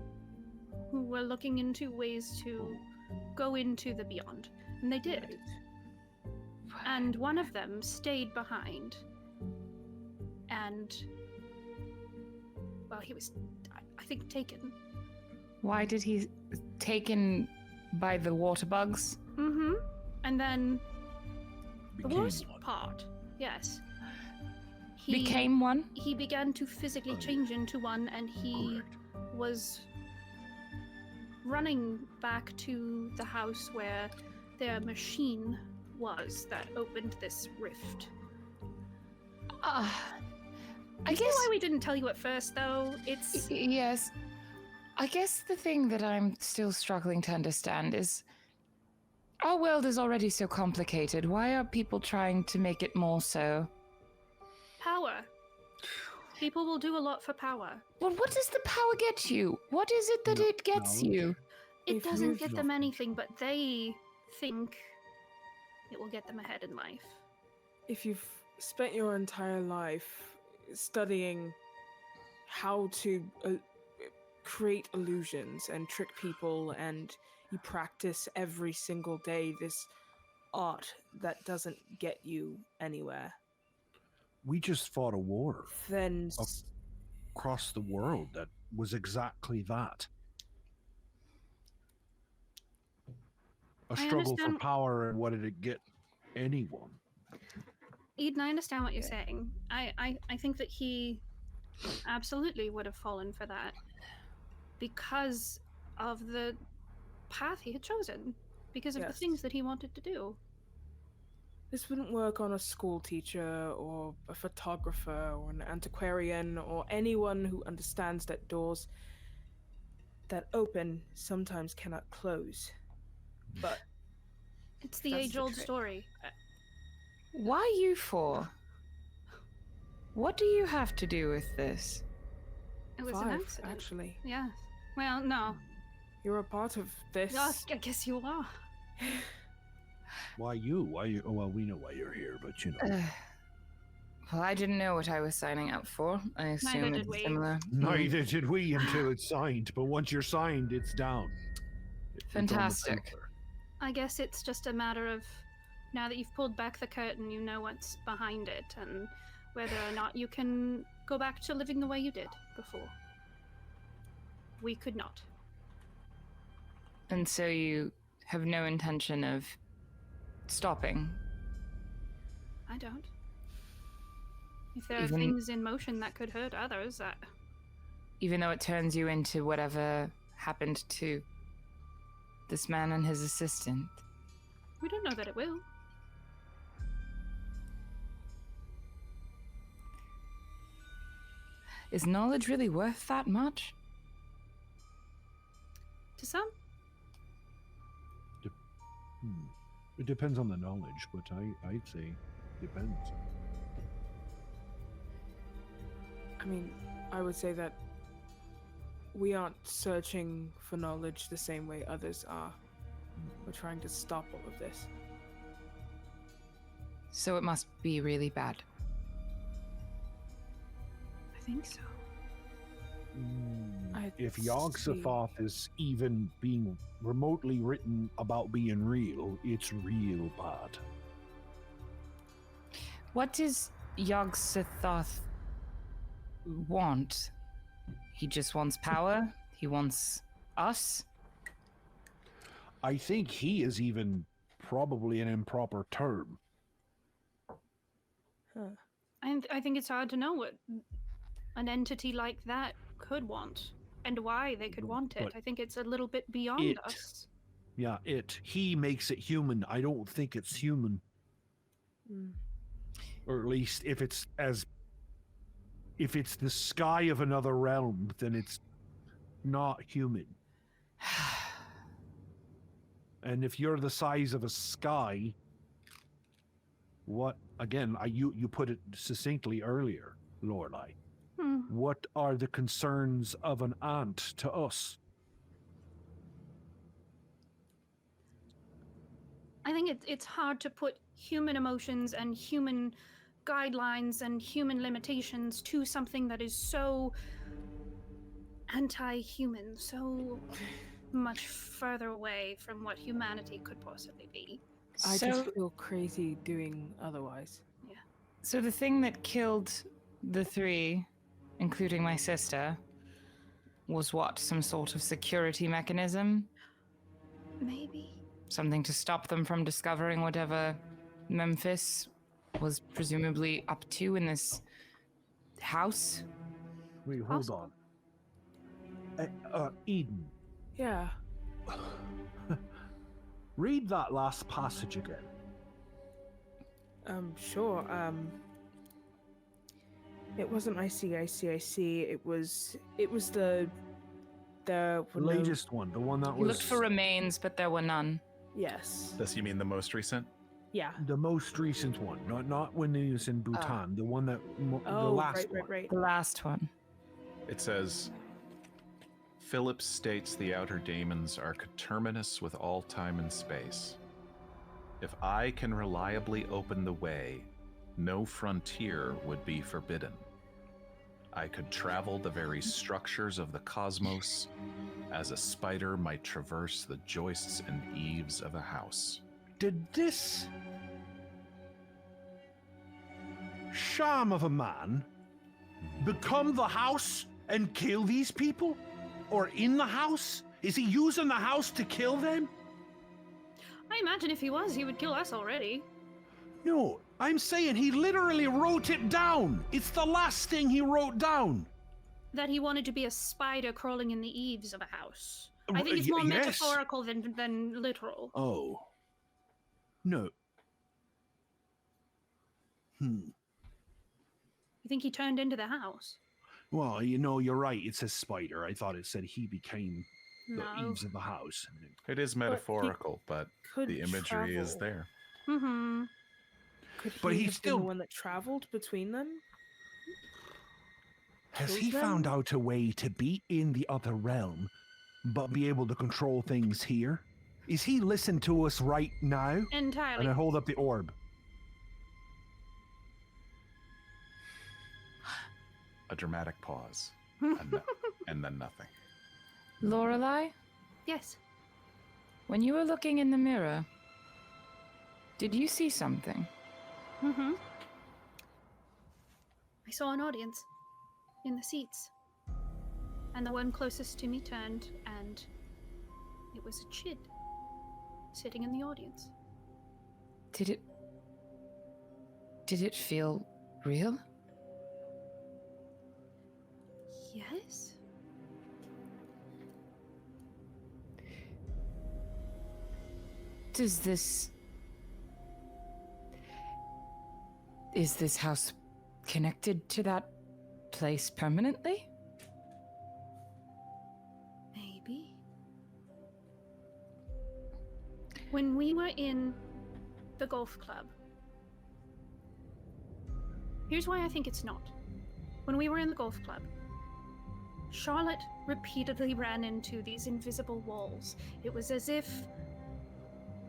who were looking into ways to go into the beyond, and they did. And one of them stayed behind, and, well, he was, I think, taken. Why did he taken by the water bugs? Mm-hmm. And then the Became worst one. part, yes. Became one? He began to physically change into one, and he was running back to the house where their machine was that opened this rift. I You see guess why we didn't tell you at first, though? It's yes. I guess the thing that I'm still struggling to understand is our world is already so complicated. Why are people trying to make it more so? power. People will do a lot for power. Well, what does the power get you? What is it that it gets you? It If doesn't you've get not- them anything, but they think it will get them ahead in life. If you've spent your entire life studying how to create illusions and trick people, and you practice every single day this art that doesn't get you anywhere, We just fought a war then across the world that was exactly that. A I struggle for understand- power, and what did it get anyone? Eden, I understand what you're saying. I think that he absolutely would have fallen for that because of the path he had chosen, because of the Yes. things that he wanted to do. this wouldn't work on a school teacher or a photographer or an antiquarian or anyone who understands that doors that open sometimes cannot close. But It's the That's the age-old trick. story. Why you four? What do you have to do with this? It was an 5, accident. actually. Yeah. Well, no. You're a part of this. Yes, I guess you are. Why you? Why you? Oh, well, we know why you're here, but you know. Well, I didn't know what I was signing up for. I assume Neither did it's we. similar. Neither did we until it's signed, but once you're signed, it's down. It's on the Fantastic. paper. I guess it's just a matter of now that you've pulled back the curtain, you know what's behind it and whether or not you can go back to living the way you did before. We could not. And so you have no intention of stopping? I don't. If there are Even- things in motion that could hurt others, Even though it turns you into whatever happened to this man and his assistant? we don't know that it will. Is knowledge really worth that much? To some, It depends on the knowledge, but I'd say depends. I mean, I would say that we aren't searching for knowledge the same way others are. We're trying to stop all of this. So it must be really bad. I think so. If Yogg-Sothoth is even being remotely written about being real, it's real bad. What does Yogg-Sothoth want? He just wants power? He wants us? I think he is even probably an improper term. I think it's hard to know what an entity like that could want and why they could want it. But I think it's a little bit beyond it- us. Yeah, he makes it human. I don't think it's human. Or at least if it's the sky of another realm, then it's not human. And if you're the size of a sky, what, again, you put it succinctly earlier, Lorelei. What are the concerns of an ant to us? I think it's hard to put human emotions and human guidelines and human limitations to something that is so anti-human, so much further away from what humanity could possibly be. I just feel crazy doing otherwise. Yeah. So the thing that killed the three, including my sister, was what? Some sort of security mechanism? Maybe. Something to stop them from discovering whatever Memphis was presumably up to in this house? Wait, hold on. Eden. Yeah. Read that last passage again. Sure. It wasn't I see. It was the latest one, the one that You was looked for remains, but there were none. Yes. Does you mean the most recent? Yeah. the most recent one, not when he was in Bhutan, the one that the last one. Right. The last one. It says, Phillips states the outer daemons are coterminous with all time and space. If I can reliably open the way, no frontier would be forbidden. I could travel the very structures of the cosmos as a spider might traverse the joists and eaves of a house. Did this sham of a man become the house and kill these people? Or in the house? Is he using the house to kill them? I imagine if he was, he would kill us already. No, I'm saying he literally wrote it down. It's the last thing he wrote down. That he wanted to be a spider crawling in the eaves of a house. I think it's more yes. metaphorical than literal. Oh. No. You think he turned into the house? Well, you're right. It says spider. I thought it said he became the No. eaves of the house. It is metaphorical, but Could the imagery is travel. there. Mm-hmm. Could But he he have still- been the one that traveled between them? Has Killed he them? found out a way to be in the other realm, but be able to control things here? Is he listening to us right now? Entirely. And I hold up the orb. A dramatic pause, and then nothing. Lorelei, Yes. when you were looking in the mirror, did you see something? Mm-hmm. I saw an audience in the seats. And the one closest to me turned, and it was a chid sitting in the audience. Did it feel real? Yes? Is this house connected to that place permanently? Maybe. When we were in the golf club, here's why I think it's not. When we were in the golf club, Charlotte repeatedly ran into these invisible walls. It was as if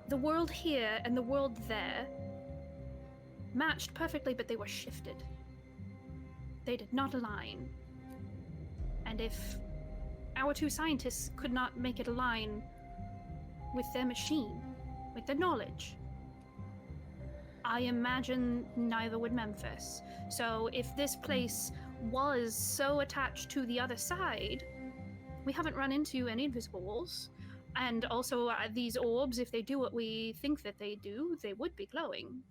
the world here and the world there matched perfectly, but they were shifted. They did not align. And if our two scientists could not make it align with their machine, with their knowledge, I imagine neither would Memphis. So if this place was so attached to the other side, we haven't run into any invisible walls. And also these orbs, if they do what we think that they do, they would be glowing.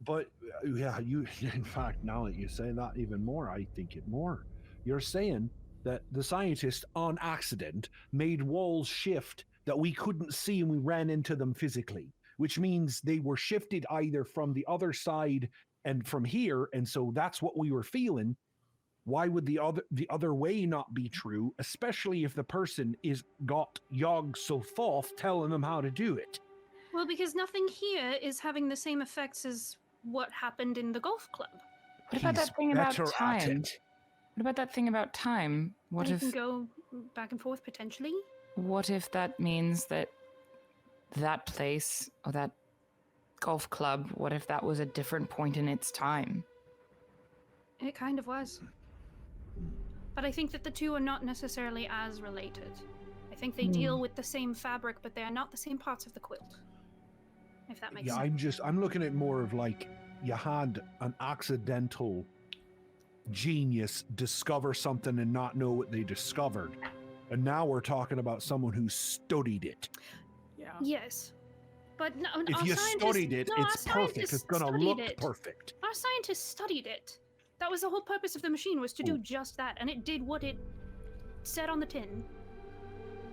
But yeah, in fact, now that you say that even more, I think it more. You're saying that the scientist on accident made walls shift that we couldn't see and we ran into them physically. which means they were shifted either from the other side and from here, and so that's what we were feeling. Why would the other way not be true, especially if the person is got Yog Sothoth telling them how to do it? Well, because nothing here is having the same effects as what happened in the golf club. What about He's that thing about better at time? it. What about that thing about time? What They if can go back and forth potentially. what if that means that that place or that golf club, what if that was a different point in its time? It kind of was. But I think that the two are not necessarily as related. I think they deal with the same fabric, but they are not the same parts of the quilt. If that makes sense. I'm looking at more of like you had an accidental genius discover something and not know what they discovered. And now we're talking about someone who studied it. Yeah. Yes. But no, If our you scientists- studied it, no, it's our perfect. scientists It's going to studied look it. perfect. Our scientists studied it. That was the whole purpose of the machine, was to do just that, and it did what it said on the tin.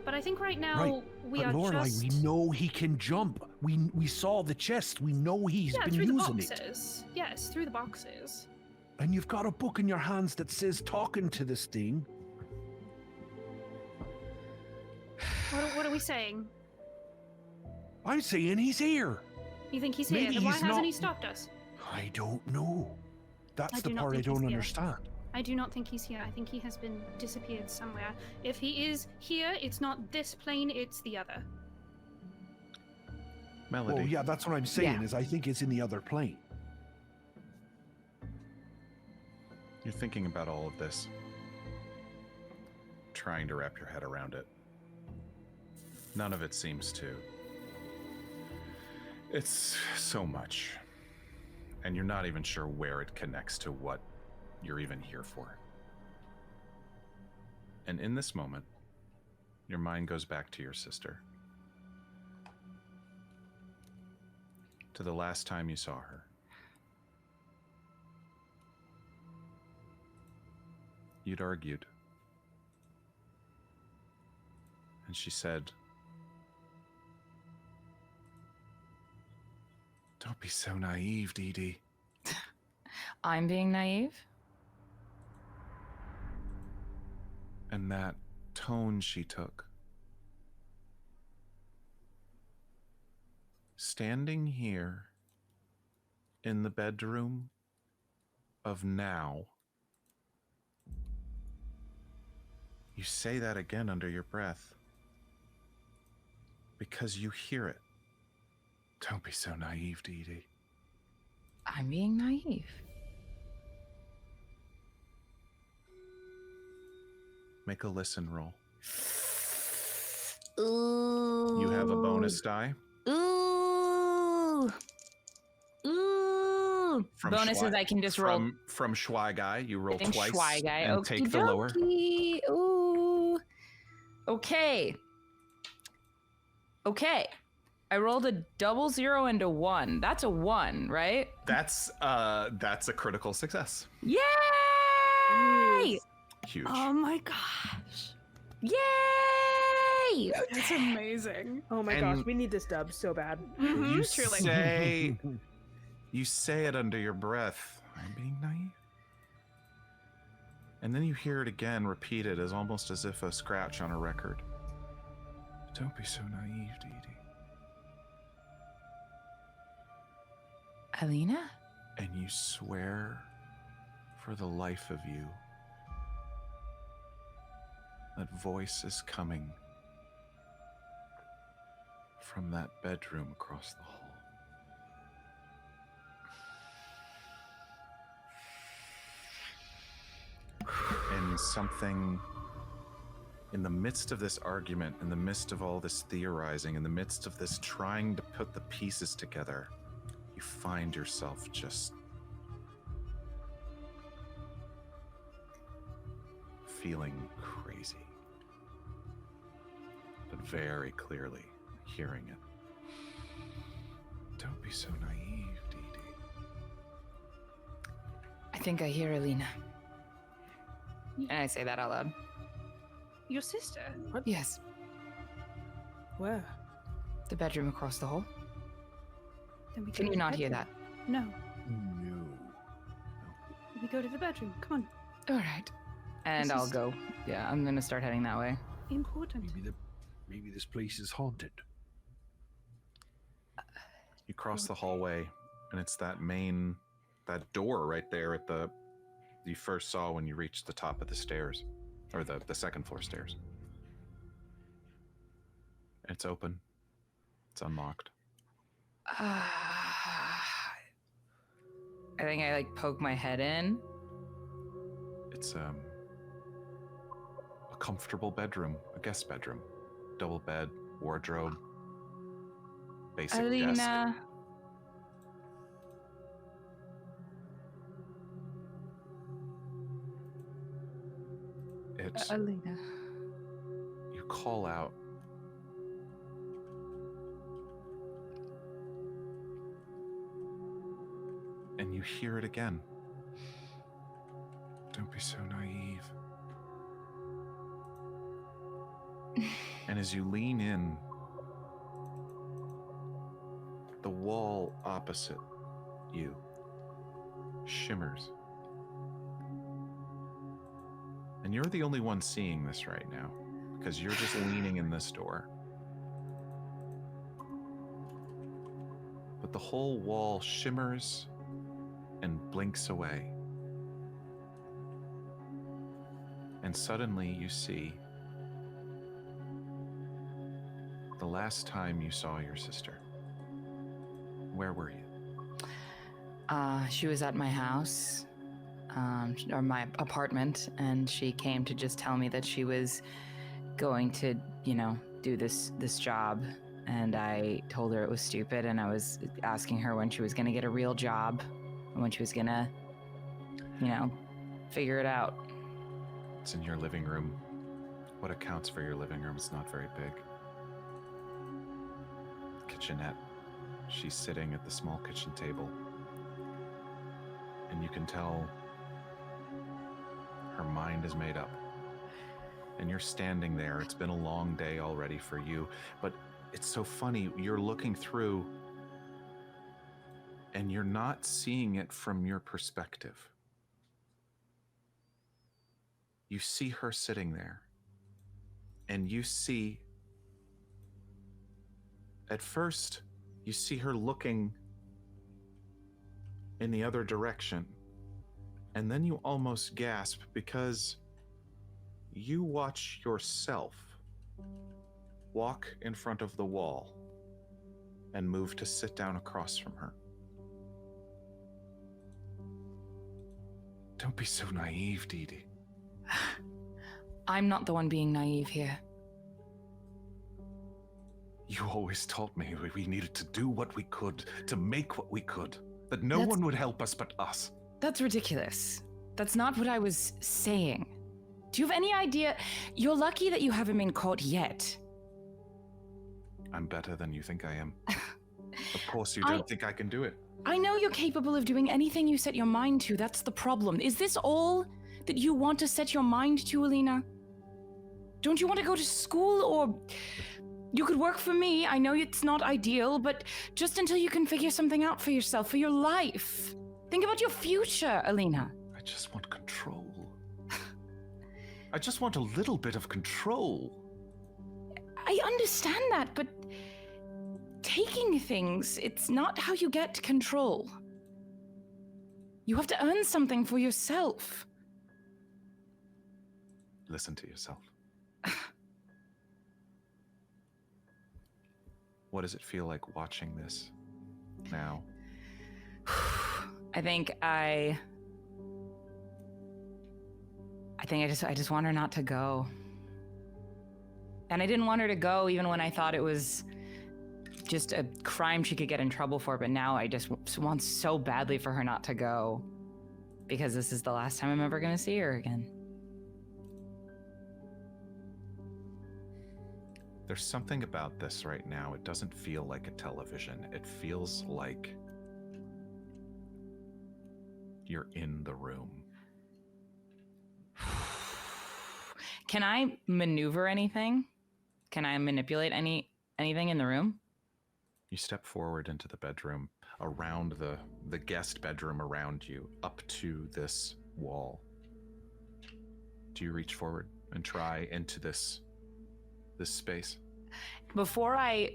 But I think right now Right. we But are Lorelei, just we know he can jump. We saw the chest. We know he's been through using the it. boxes. Yes, through the boxes. And you've got a book in your hands that says talking to this thing. What are we saying? I'm saying he's here. You think he's Maybe here? Then why he's hasn't not- he stopped us? I don't know. That's I the do not part I think he's don't here. understand. I do not think he's here. I think he has been disappeared somewhere. If he is here, it's not this plane, it's the other. Melody. Well, yeah, that's what I'm saying. Yeah. Is I think it's in the other plane. You're thinking about all of this, trying to wrap your head around it. None of it seems to. It's so much. And you're not even sure where it connects to what you're even here for. And in this moment, your mind goes back to your sister. To the last time you saw her. You'd argued. And she said, "Don't be so naive, Dee Dee." I'm being naive? And that tone she took. Standing here in the bedroom of now, you say that again under your breath because you hear it. Don't be so naive, Dee Dee. I'm being naive. Make a listen roll. Ooh. You have a bonus die. Ooh. Ooh. From Bonuses Schwei- I can just roll. From Schwei Guy, you roll I think twice Schwei guy. and take the lower. Okey-dokey. Ooh. Okay. Okay. I rolled a 00 and a 1. That's a 1, right? That's a critical success. Yay! Huge. Oh my gosh. Yay! That's amazing. Oh my And- gosh, we need this dub so bad. You truly. say you say it under your breath. I'm being naive. And then you hear it again repeated as almost as if a scratch on a record. Don't be so naive, Dee Dee. Alina? And you swear for the life of you that voice is coming from that bedroom across the hall. And something in the midst of this argument, in the midst of all this theorizing, in the midst of this trying to put the pieces together, you find yourself just feeling crazy, but very clearly hearing it. Don't be so naive, Dee Dee. I think I hear Alina. And I say that out loud. Your sister? Yes. Where? The bedroom across the hall. Then we go Can to you the not hear bedroom. that? No. No. We go to the bedroom. Come on. All right. And This I'll is- go. Yeah, I'm gonna start heading that way. Important. Maybe this place is haunted. You cross the hallway, and it's that door right there at you first saw when you reached the top of the stairs, or the second floor stairs. It's open. It's unlocked. I think I poke my head in. It's a comfortable bedroom, a guest bedroom, double bed, wardrobe, basic desk. Alina. Alina. You call out. And you hear it again. Don't be so naive. And as you lean in, the wall opposite you shimmers. And you're the only one seeing this right now, because you're just leaning in this door. But the whole wall shimmers and blinks away. And suddenly you see the last time you saw your sister. Where were you? She was at my house, or my apartment, and she came to just tell me that she was going to, do this job. And I told her it was stupid, and I was asking her when she was going to get a real job, and when she was going to, figure it out. It's in your living room. What accounts for your living room is not very big. Kitchenette. She's sitting at the small kitchen table. And you can tell her mind is made up. And you're standing there. It's been a long day already for you. But it's so funny. You're looking through and you're not seeing it from your perspective. You see her sitting there. And you see, at first, you see her looking in the other direction. And then you almost gasp because you watch yourself walk in front of the wall and move to sit down across from her. Don't be so naive, Dee Dee. I'm not the one being naive here. You always taught me we needed to do what we could, to make what we could, that no one would help us but us. That's ridiculous. That's not what I was saying. Do you have any idea? You're lucky that you haven't been caught yet. I'm better than you think I am. Of course you don't think I can do it. I know you're capable of doing anything you set your mind to. That's the problem. Is this all that you want to set your mind to, Alina? Don't you want to go to school, or you could work for me? I know it's not ideal, but just until you can figure something out for yourself, for your life. Think about your future, Alina. I just want control. I just want a little bit of control. I understand that, but taking things, it's not how you get control. You have to earn something for yourself. Listen to yourself. What does it feel like watching this now? I think I just want her not to go. And I didn't want her to go even when I thought it was just a crime she could get in trouble for, but now I just want so badly for her not to go, because this is the last time I'm ever going to see her again. There's something about this right now. It doesn't feel like a television. It feels like you're in the room. Can I maneuver anything? Can I manipulate anything in the room? You step forward into the bedroom. around the guest bedroom around you up to this wall. Do you reach forward and try into this space? Before I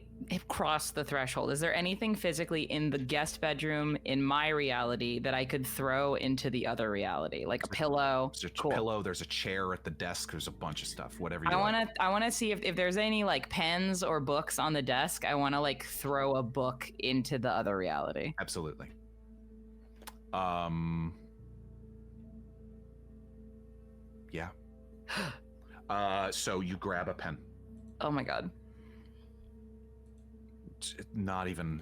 cross the threshold, is there anything physically in the guest bedroom in my reality that I could throw into the other reality, like a pillow? There's a pillow. There's a chair at the desk. There's a bunch of stuff. Whatever you I want to see if there's any like pens or books on the desk. I want to like throw a book into the other reality. Absolutely. Yeah. So you grab a pen. Oh my god. Not even,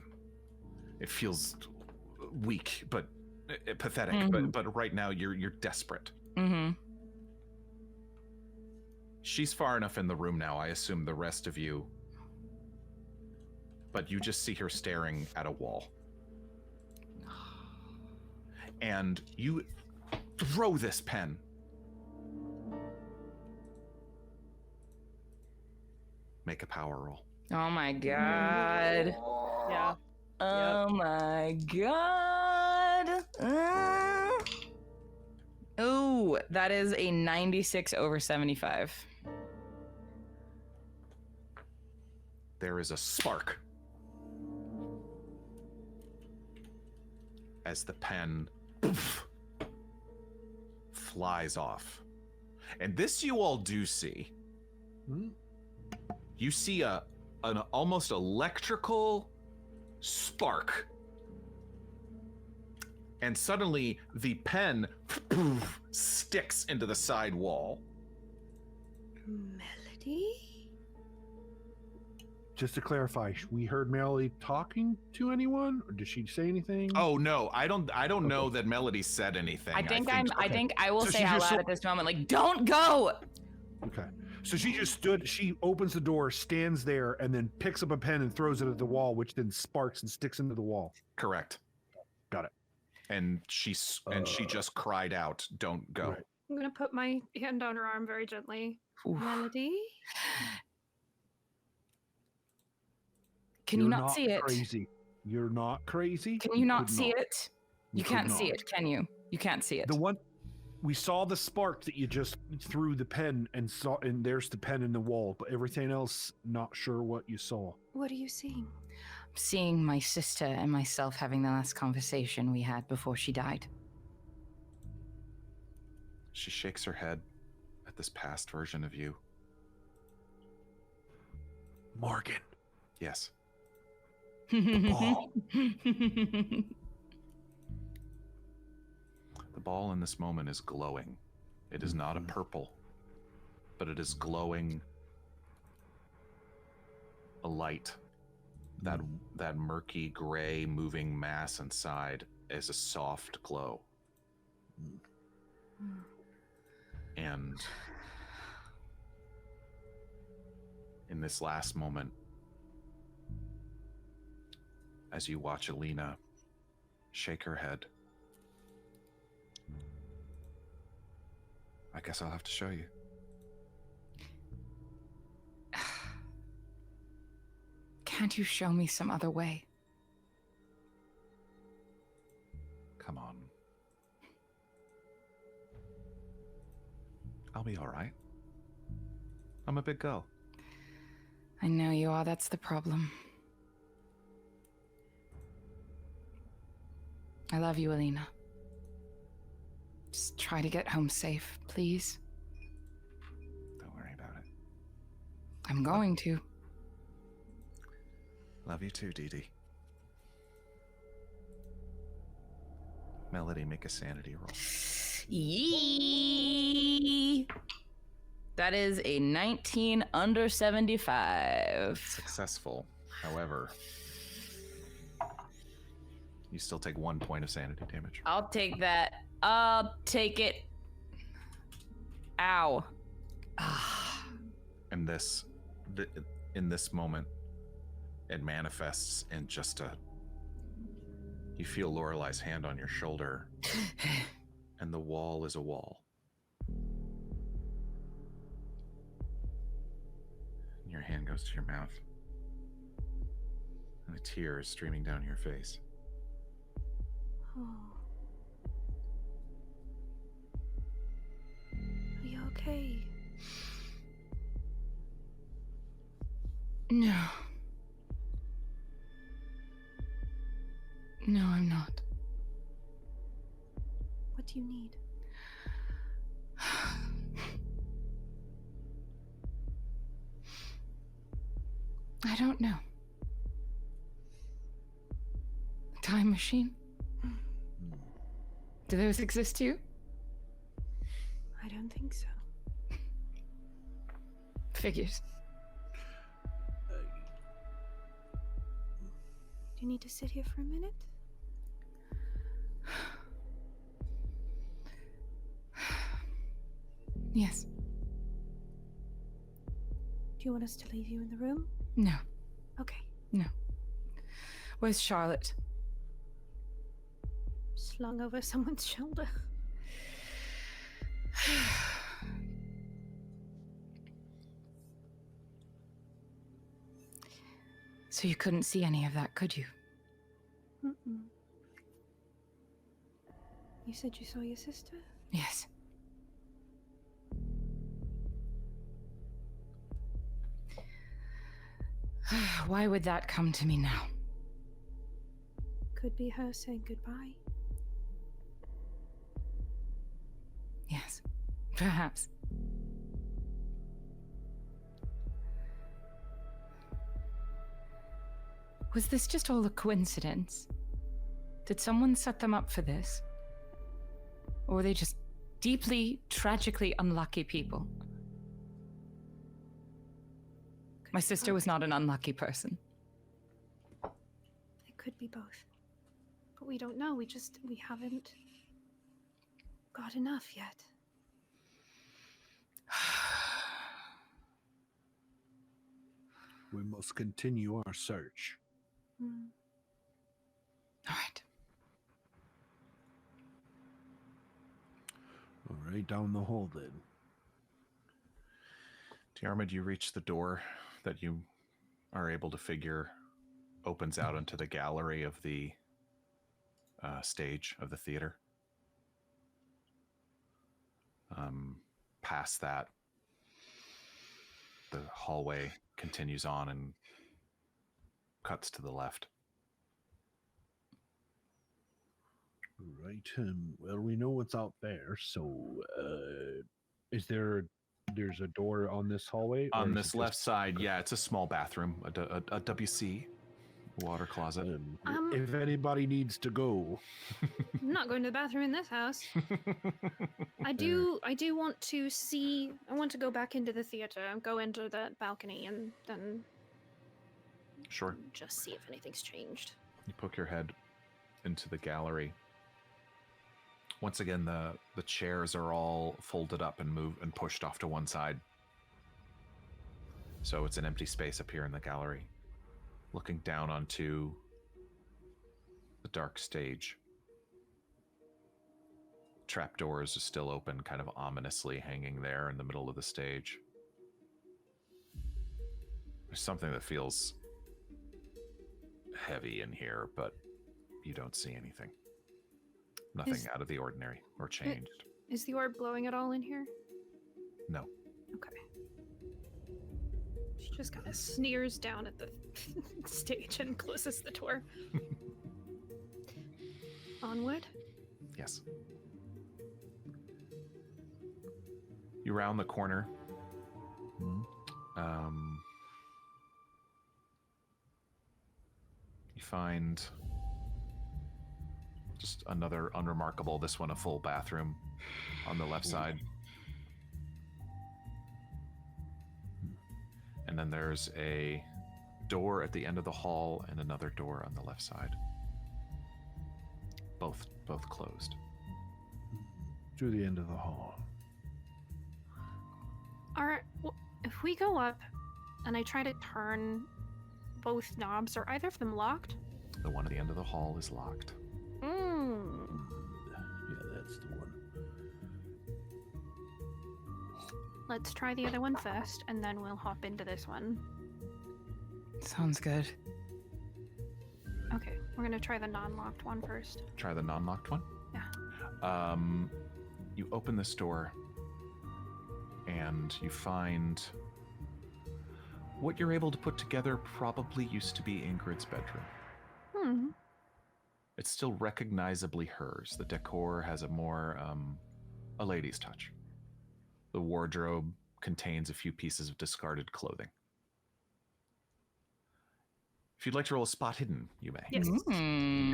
it feels weak, but pathetic. But right now you're desperate. Mm-hmm. She's far enough in the room now, I assume the rest of you, but you just see her staring at a wall. And you throw this pen. Make a power roll. Oh my god. Yeah. Oh my god. Oh, that is a 96 over 75. There is a spark as the pen flies off. And this you all do see. You see an almost electrical spark. And suddenly the pen sticks into the side wall. Melody? Just to clarify, we heard Melody talking to anyone, or did she say anything? Oh no, I don't know that Melody said anything. I think I will So say she out just loud at this moment, like, don't go! Okay. So she just stood, she opens the door, stands there, and then picks up a pen and throws it at the wall, which then sparks and sticks into the wall. Correct. Got it. And she just cried out, "Don't go." Right. I'm gonna put my hand on her arm very gently. Oof. Melody? Can you not see it? Crazy. You're not crazy? Can you not see it? You could can't see not. it, can you? You can't see it. The one we saw the spark that you just threw the pen and saw, and there's the pen in the wall, but everything else, not sure what you saw. What are you seeing? I'm seeing my sister and myself having the last conversation we had before she died. She shakes her head at this past version of you. Morgan. Yes. Ball. The ball in this moment is glowing. It is not a purple, but it is glowing a light. That murky gray moving mass inside is a soft glow. And in this last moment, as you watch Alina shake her head, I guess I'll have to show you. Can't you show me some other way? Come on. I'll be all right. I'm a big girl. I know you are, that's the problem. I love you, Alina. Just try to get home safe, please. Don't worry about it. I'm going to. Love you too, Dee Dee. Melody, make a sanity roll. Yee! That is a 19 under 75. Successful. However, you still take 1 point of sanity damage. I'll take that. I'll take it. Ow. And in this moment, it manifests in just you feel Lorelei's hand on your shoulder, and the wall is a wall. And your hand goes to your mouth, and a tear is streaming down your face. Oh. Are you okay? No. No, I'm not. What do you need? I don't know. A time machine? Do those exist too? I don't think so. Figures. Do you need to sit here for a minute? Yes. Do you want us to leave you in the room? No. Okay. No. Where's Charlotte? Slung over someone's shoulder. So you couldn't see any of that, could you? Mm-mm. You said you saw your sister? Yes. Why would that come to me now? Could be her saying goodbye. Yes. Perhaps. Was this just all a coincidence? Did someone set them up for this? Or were they just deeply, tragically unlucky people? My sister was not an unlucky person. It could be both. But we don't know. We haven't got enough yet. We must continue our search. All right. All right, down the hall then. Diarmuid, you reach the door that you are able to figure opens out into the gallery of the stage of the theater. Past that, the hallway continues on and cuts to the left. Right. Well, we know what's out there. So, there's a door on this hallway? On this left side, yeah, it's a small bathroom, a WC, water closet. If anybody needs to go. I'm not going to the bathroom in this house. I do want to see. I want to go back into the theater and go into that balcony and then. Sure. Just see if anything's changed. You poke your head into the gallery. Once again, the chairs are all folded up and moved and pushed off to one side. So it's an empty space up here in the gallery. Looking down onto the dark stage. Trapdoors are still open, kind of ominously hanging there in the middle of the stage. There's something that feels heavy in here, but you don't see anything. Nothing out of the ordinary or changed. Is the orb glowing at all in here? No. Okay. She just kind of sneers down at the stage and closes the door. Onward? Yes. You round the corner. You find just another unremarkable, this one a full bathroom on the left side. And then there's a door at the end of the hall and another door on the left side. Both closed. To the end of the hall. If we go up and I try to turn both knobs, are either of them locked? The one at the end of the hall is locked. Yeah, that's the one. Let's try the other one first, and then we'll hop into this one. Sounds good. Okay, We're gonna try the non-locked one first. Try the non-locked one? Yeah. You open this door and you find what you're able to put together probably used to be Ingrid's bedroom. It's still recognizably hers. The decor has a more, a lady's touch. The wardrobe contains a few pieces of discarded clothing. If you'd like to roll a spot hidden, you may. Yes.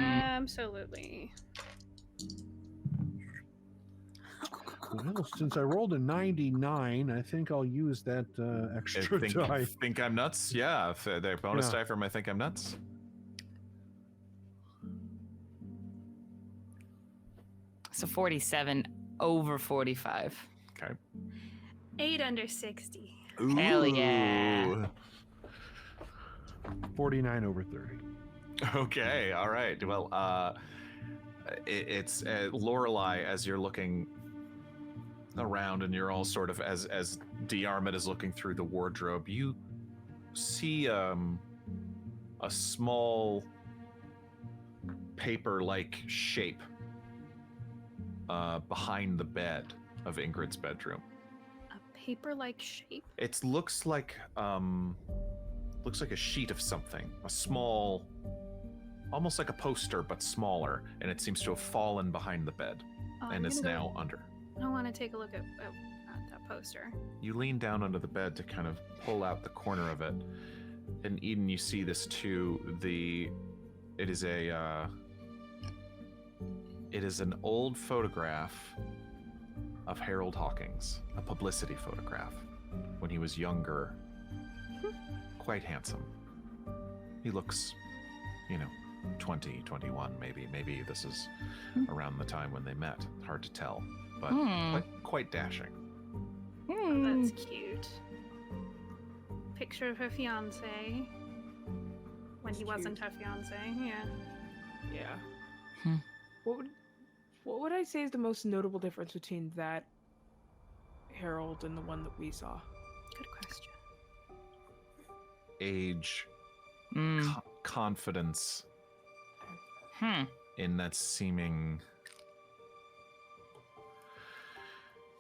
Absolutely. Well, since I rolled a 99, I think I'll use that extra die. Think I'm nuts? Yeah, if they're bonus die from I think I'm nuts. So 47 over 45. Okay. 8 under 60. Hell yeah. 49 over 30. Okay, all right. Well, it's Lorelei, as you're looking around and you're all sort of, as Diarmuid is looking through the wardrobe, you see a small paper-like shape behind the bed of Ingrid's bedroom. A paper-like shape? It looks like a sheet of something, a small, almost like a poster but smaller, and it seems to have fallen behind the bed and is now under. I want to take a look at that poster. You lean down under the bed to kind of pull out the corner of it, and Eden, you see this too. It is an old photograph of Harold Hawkins, a publicity photograph when he was younger. Quite handsome. He looks, 20, 21, maybe. Maybe this is around the time when they met. Hard to tell, but quite dashing. Oh, that's cute. Picture of her fiance when he wasn't her fiance. Yeah. What would I say is the most notable difference between that Harold and the one that we saw? Good question. Age, confidence in that seeming.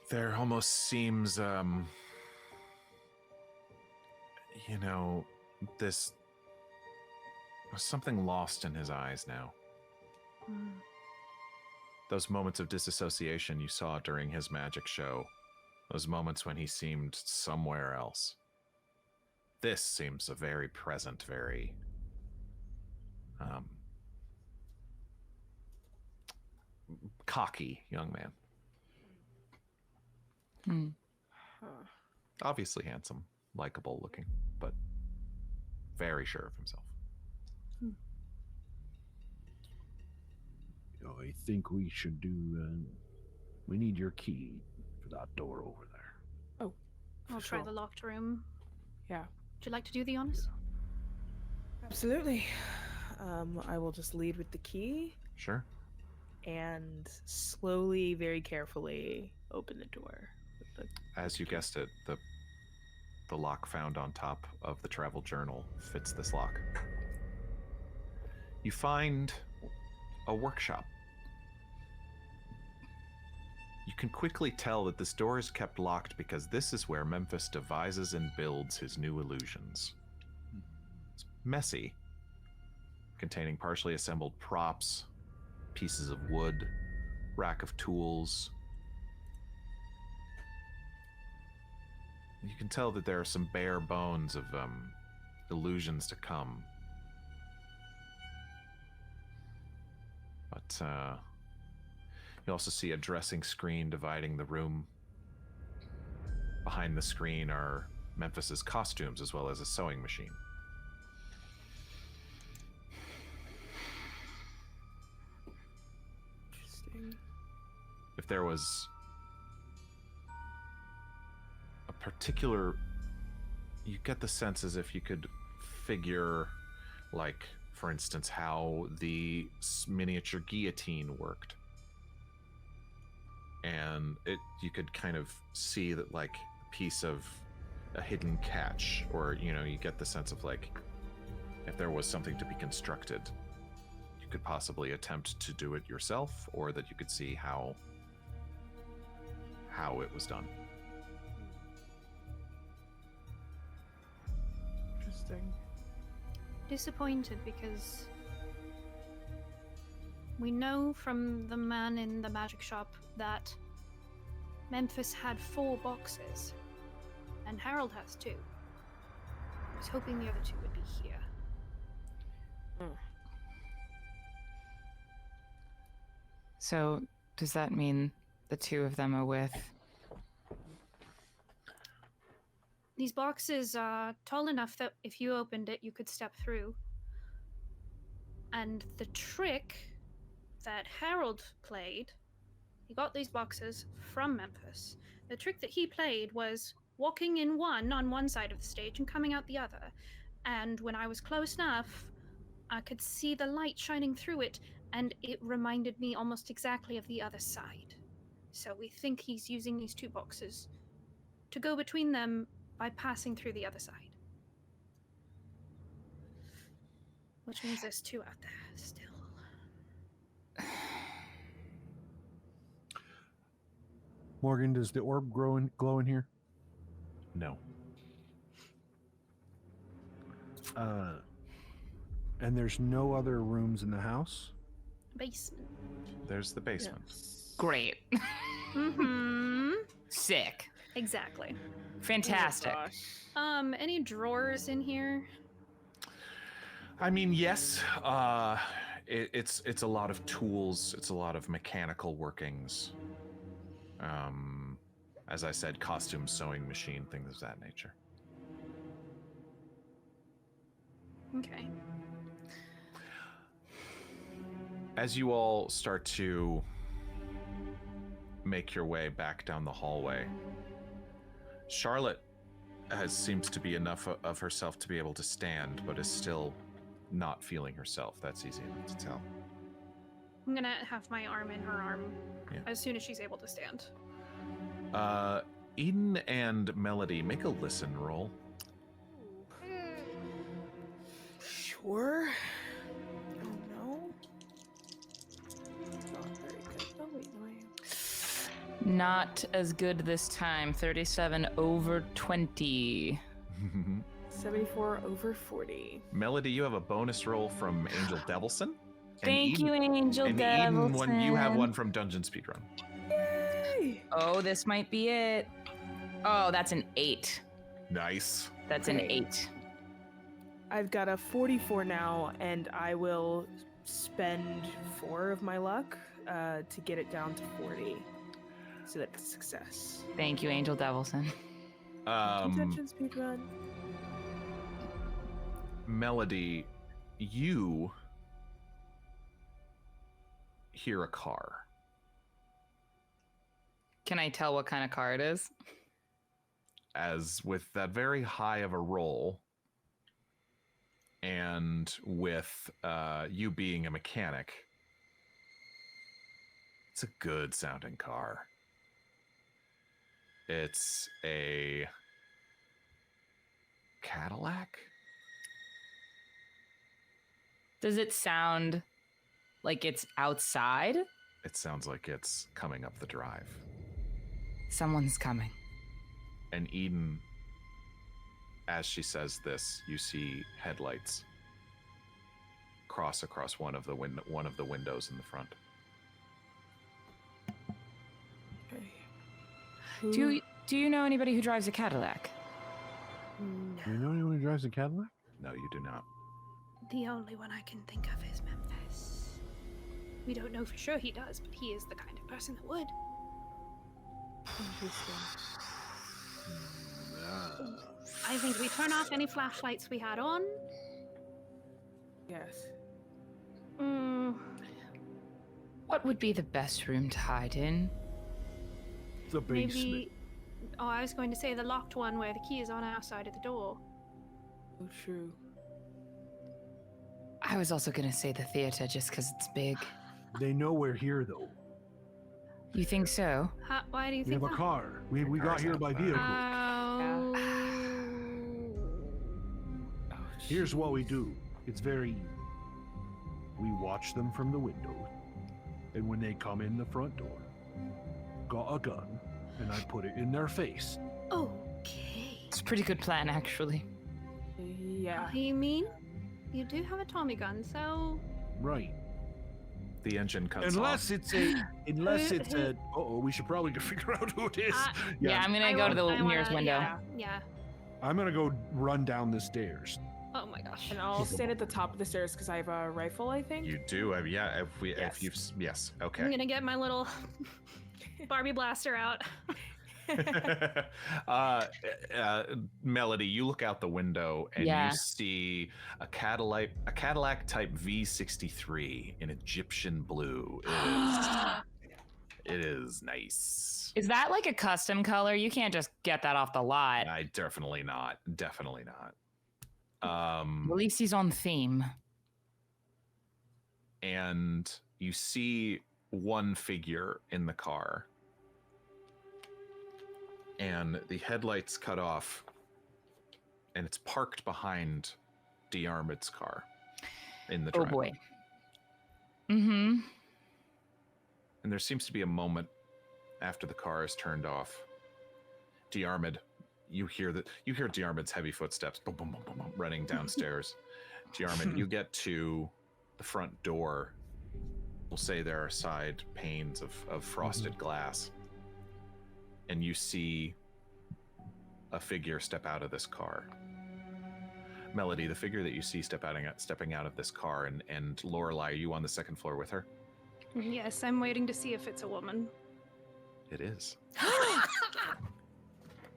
There almost seems, there's something lost in his eyes now. Those moments of disassociation you saw during his magic show, those moments when he seemed somewhere else. This seems a very present, very cocky young man. Obviously handsome, likable looking, but very sure of himself. I think we should do. We need your key for that door over there. Oh, I'll try the locked room. Yeah. Would you like to do the honors? Absolutely. I will just lead with the key. Sure. And slowly, very carefully open the door. As you guessed it, the lock found on top of the travel journal fits this lock. You find a workshop. You can quickly tell that this door is kept locked because this is where Memphis devises and builds his new illusions. It's messy, containing partially assembled props, pieces of wood, rack of tools. You can tell that there are some bare bones of illusions to come. But you also see a dressing screen dividing the room. Behind the screen are Memphis's costumes as well as a sewing machine. Interesting. If there was a particular, you get the sense as if you could figure, like, for instance, how the miniature guillotine worked. And you could kind of see that, like, a piece of a hidden catch, or, you get the sense of, like, if there was something to be constructed, you you could possibly attempt to do it yourself, or that you could see how it was done. Interesting. Disappointed because we know from the man in the magic shop that Memphis had 4 boxes, and Harold has 2. I was hoping the other 2 would be here. So, does that mean the 2 of them are with? These boxes are tall enough that if you opened it, you could step through. And the trick that Harold played, he got these boxes from Memphis. The trick that he played was walking in one on one side of the stage and coming out the other. And when I was close enough, I could see the light shining through it, and it reminded me almost exactly of the other side. So we think he's using these 2 boxes to go between them by passing through the other side. Which means there's 2 out there still. Morgan, does the orb glow in here? No. And there's no other rooms in the house? Basement. There's the basement. Great. Mm-hmm. Sick. Exactly. Fantastic. Any drawers in here? I mean, yes. It's a lot of tools. It's a lot of mechanical workings. As I said, costume, sewing machine, things of that nature. Okay. As you all start to make your way back down the hallway, Charlotte seems to be enough of herself to be able to stand, but is still not feeling herself. That's easy enough to tell. I'm gonna have my arm in her arm Yeah. as soon as she's able to stand. Eden and Melody, make a listen roll. Sure. Oh no. Not very good. Oh wait, no, I am. Not as good this time. 37 over 20. 74 over 40. Melody, you have a bonus roll from Angel Devilson. Thank you, Angel and Devilson. You have one from Dungeon Speedrun. Yay! Oh, this might be it. Oh, that's an 8. Nice. That's an 8. I've got a 44 now, and I will spend 4 of my luck to get it down to 40. So that's a success. Thank you, Angel Devilson. Dungeon speedrun. Melody, you hear a car. Can I tell what kind of car it is? As with that very high of a roll, and with you being a mechanic, it's a good sounding car. It's a Cadillac? Does it sound like it's outside? It sounds like it's coming up the drive. Someone's coming. And Eden, as she says this, you see headlights cross across one of the windows in the front. Okay. Do you know anybody who drives a Cadillac? Do you know anyone who drives a Cadillac? No, you do not. The only one I can think of is Memphis. We don't know for sure he does, but he is the kind of person that would. Interesting. I think we turn off any flashlights we had on. Yes. What would be the best room to hide in? The basement. Maybe. Oh, I was going to say the locked one where the key is on our side of the door. Oh, true. I was also going to say the theater just because it's big. They know we're here, though. You think so? Why do you We think have a that? car. We got here by vehicle. Oh. Here's what we do. It's very we watch them from the window, and when they come in the front door, got a gun, and I put it in their face. Okay. It's a pretty good plan, actually. Yeah. I mean, you do have a Tommy gun, so Right. The engine cuts Unless off. it's a. Uh-oh, we should probably figure out who it is. Yeah, I'm gonna go to the nearest window. Yeah. I'm gonna go run down the stairs. Oh my gosh. And I'll stand at the top of the stairs because I have a rifle, I think. You do? Yeah. If you've yes. Okay. I'm gonna get my little Barbie blaster out. Melody, you look out the window and Yeah. you see a Cadillac Type V63 in Egyptian blue. It is nice. Is that like a custom color? You can't just get that off the lot. Definitely not. Definitely not. At least he's on theme. And you see one figure in the car. And the headlights cut off, and it's parked behind Diarmuid's car in the driveway. Oh boy. Mm-hmm. And there seems to be a moment after the car is turned off. Diarmuid, you hear Diarmuid's heavy footsteps, boom, boom, boom, boom, boom, running downstairs. Diarmuid, you get to the front door. We'll say there are side panes of frosted glass. And you see a figure step out of this car. Melody, the figure that you see stepping out of this car, and Lorelei, are you on the second floor with her? Yes, I'm waiting to see if it's a woman. It is.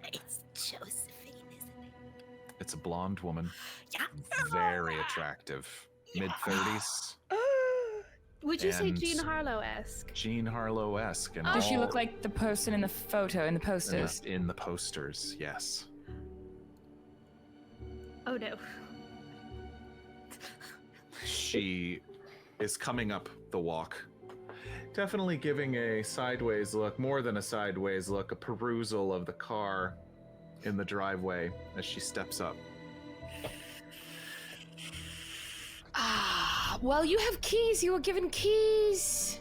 It's Josephine, isn't it? It's a blonde woman. Yeah. Very attractive. Mid-30s. Would you say And- Jean Harlow-esque? Jean Harlow-esque. And Does she all look like the person in the photo, in the posters? in the posters, yes. Oh no. She is coming up the walk. Definitely giving a sideways look, more than a sideways look, a perusal of the car in the driveway as she steps up. Well, you have keys. You were given keys.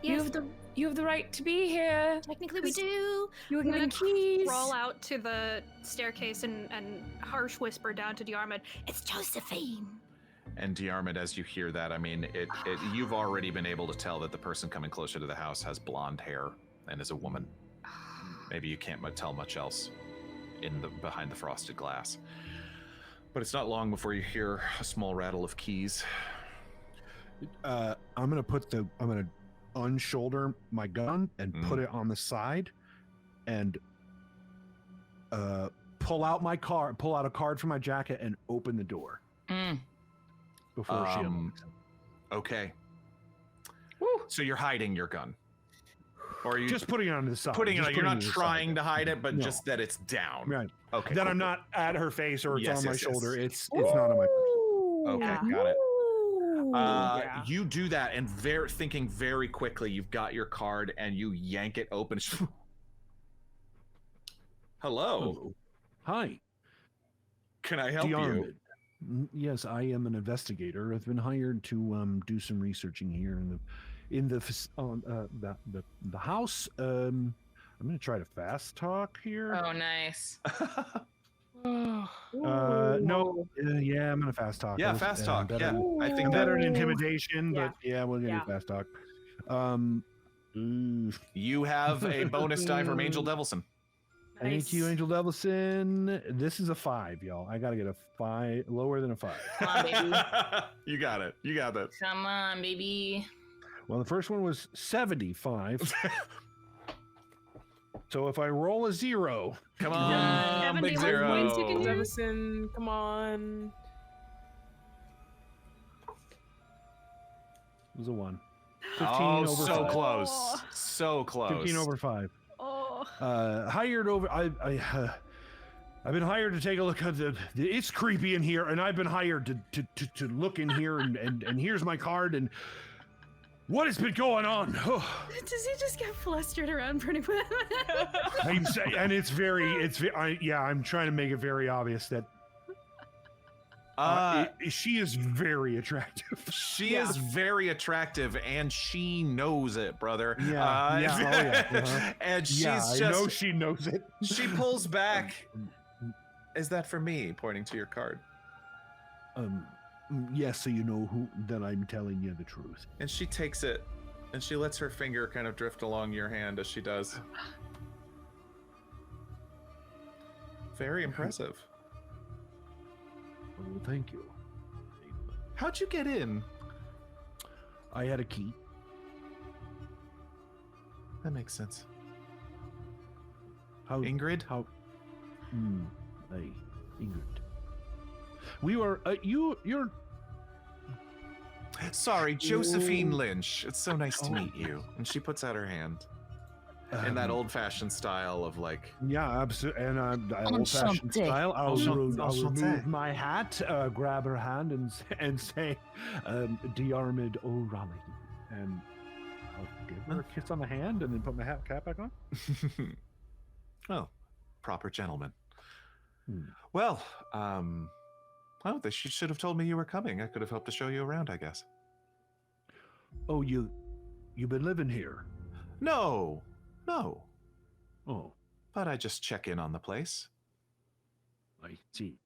Yes, You have the right to be here. technically we do. You were I'm given gonna keys. crawl out to the staircase and harsh whisper down to Diarmuid, "It's Josephine." And Diarmuid, as you hear that, I mean, you've already been able to tell that the person coming closer to the house has blonde hair and is a woman. Maybe you can't tell much else behind the frosted glass. But it's not long before you hear a small rattle of keys. I'm gonna unshoulder my gun and put it on the side, and pull out a card from my jacket and open the door before she unlocks it. Okay. So you're hiding your gun, or are you Just putting it on the side. You're not trying to hide it, but No. just that it's down. Right. Okay. That cool, I'm cool. not at her face or it's Yes, on my yes, shoulder. yes. It's not on my person. Okay, Yeah. got it. Yeah. You do that, and thinking very quickly, you've got your card, and you yank it open. Hello. Hi. Can I help you? Diarmuid. Yes, I am an investigator. I've been hired to do some researching here in the house. I'm going to try to fast talk here. Oh, nice. No. Yeah, I'm going to fast talk. Yeah, fast talk. Yeah, I think I'm that better at intimidation, Yeah. but yeah, we're going to Yeah. do fast talk. you have a bonus die from Angel Devilson. Thank you, Angel Devilson. This is a 5, y'all. I got to get a 5, lower than a 5. Come on, baby. You got it. You got that. Come on, baby. Well, the first one was 75. So if I roll a 0, Come on, big 71 points you zero. can do. Jefferson, come on. it was a 1. 15 Oh, over so 5. close. So close. 15 over 5. Oh. Hired over. I've been hired to take a look at it's creepy in here, and I've been hired to look in here, and here's my card, and what has been going on? Oh, Does he just get flustered around pretty much? I'm saying, and I'm trying to make it very obvious that She is very attractive. She is very attractive, and she knows it, brother. And she's just. I know she knows it. She pulls back. Is that for me? Pointing to your card. Yes, so you know that I'm telling you the truth. And she takes it, and she lets her finger kind of drift along your hand as she does. Very impressive. Well, thank you. How'd you get in? I had a key. That makes sense. How Ingrid? How? Hey, Ingrid. We were. You're. Sorry, Josephine Lynch. It's so nice to meet you. And she puts out her hand. In that old-fashioned style of like... Yeah, absolutely. And old-fashioned style. I'll remove my hat, grab her hand, and say, Diarmuid O'Reilly. And I'll give her a kiss on the hand and then put my cap back on. Oh, proper gentleman. Well, she should have told me you were coming. I could have helped to show you around, I guess. Oh, you've been living here? No. Oh. But I just check in on the place. I see.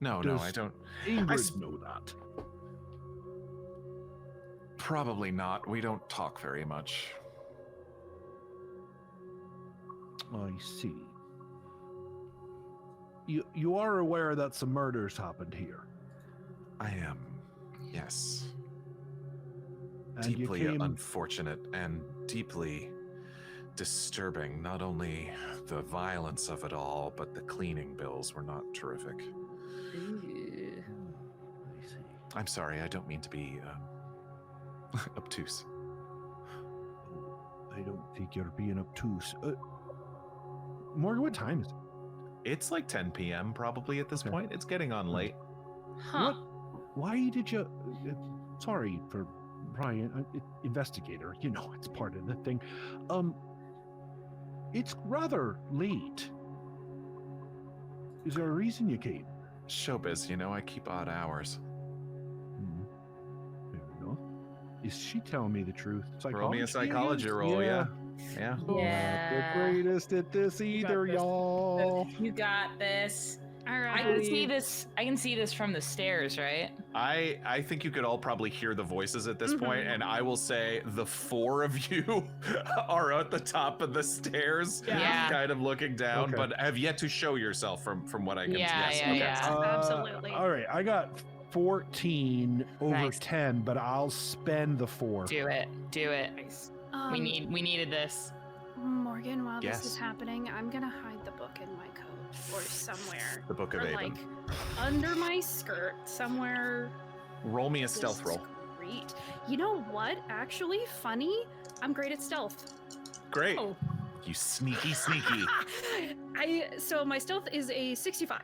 No, I don't. Ingrid know that. Probably not. We don't talk very much. I see. You are aware that some murders happened here? I am, yes. And deeply unfortunate and deeply disturbing. Not only the violence of it all, but the cleaning bills were not terrific. Ooh. I see. I'm sorry, I don't mean to be obtuse. I don't think you're being obtuse. Morgan, what time is it? It's like 10 p.m. probably at this point. It's getting on late. Huh. Why did you... sorry for Brian, investigator. You know, it's part of the thing. It's rather late. Is there a reason you came? Showbiz, I keep odd hours. Fair enough. Is she telling me the truth? Roll me a psychology roll, yeah. Not the greatest at this either, y'all. You got this. All right. I can see this from the stairs, right? I think you could all probably hear the voices at this point, and I will say the four of you are at the top of the stairs, kind of looking down, but have yet to show yourself from what I can see. Absolutely. All right, I got 14 over 10, but I'll spend the 4. Do it. Nice. We needed this. Morgan, while this is happening, I'm gonna hide the book in my coat or somewhere. The Book of or Eibon. like under my skirt somewhere. Roll me a stealth roll. Great. You know what? Actually, funny. I'm great at stealth. Great. Oh. You sneaky. So my stealth is a 65,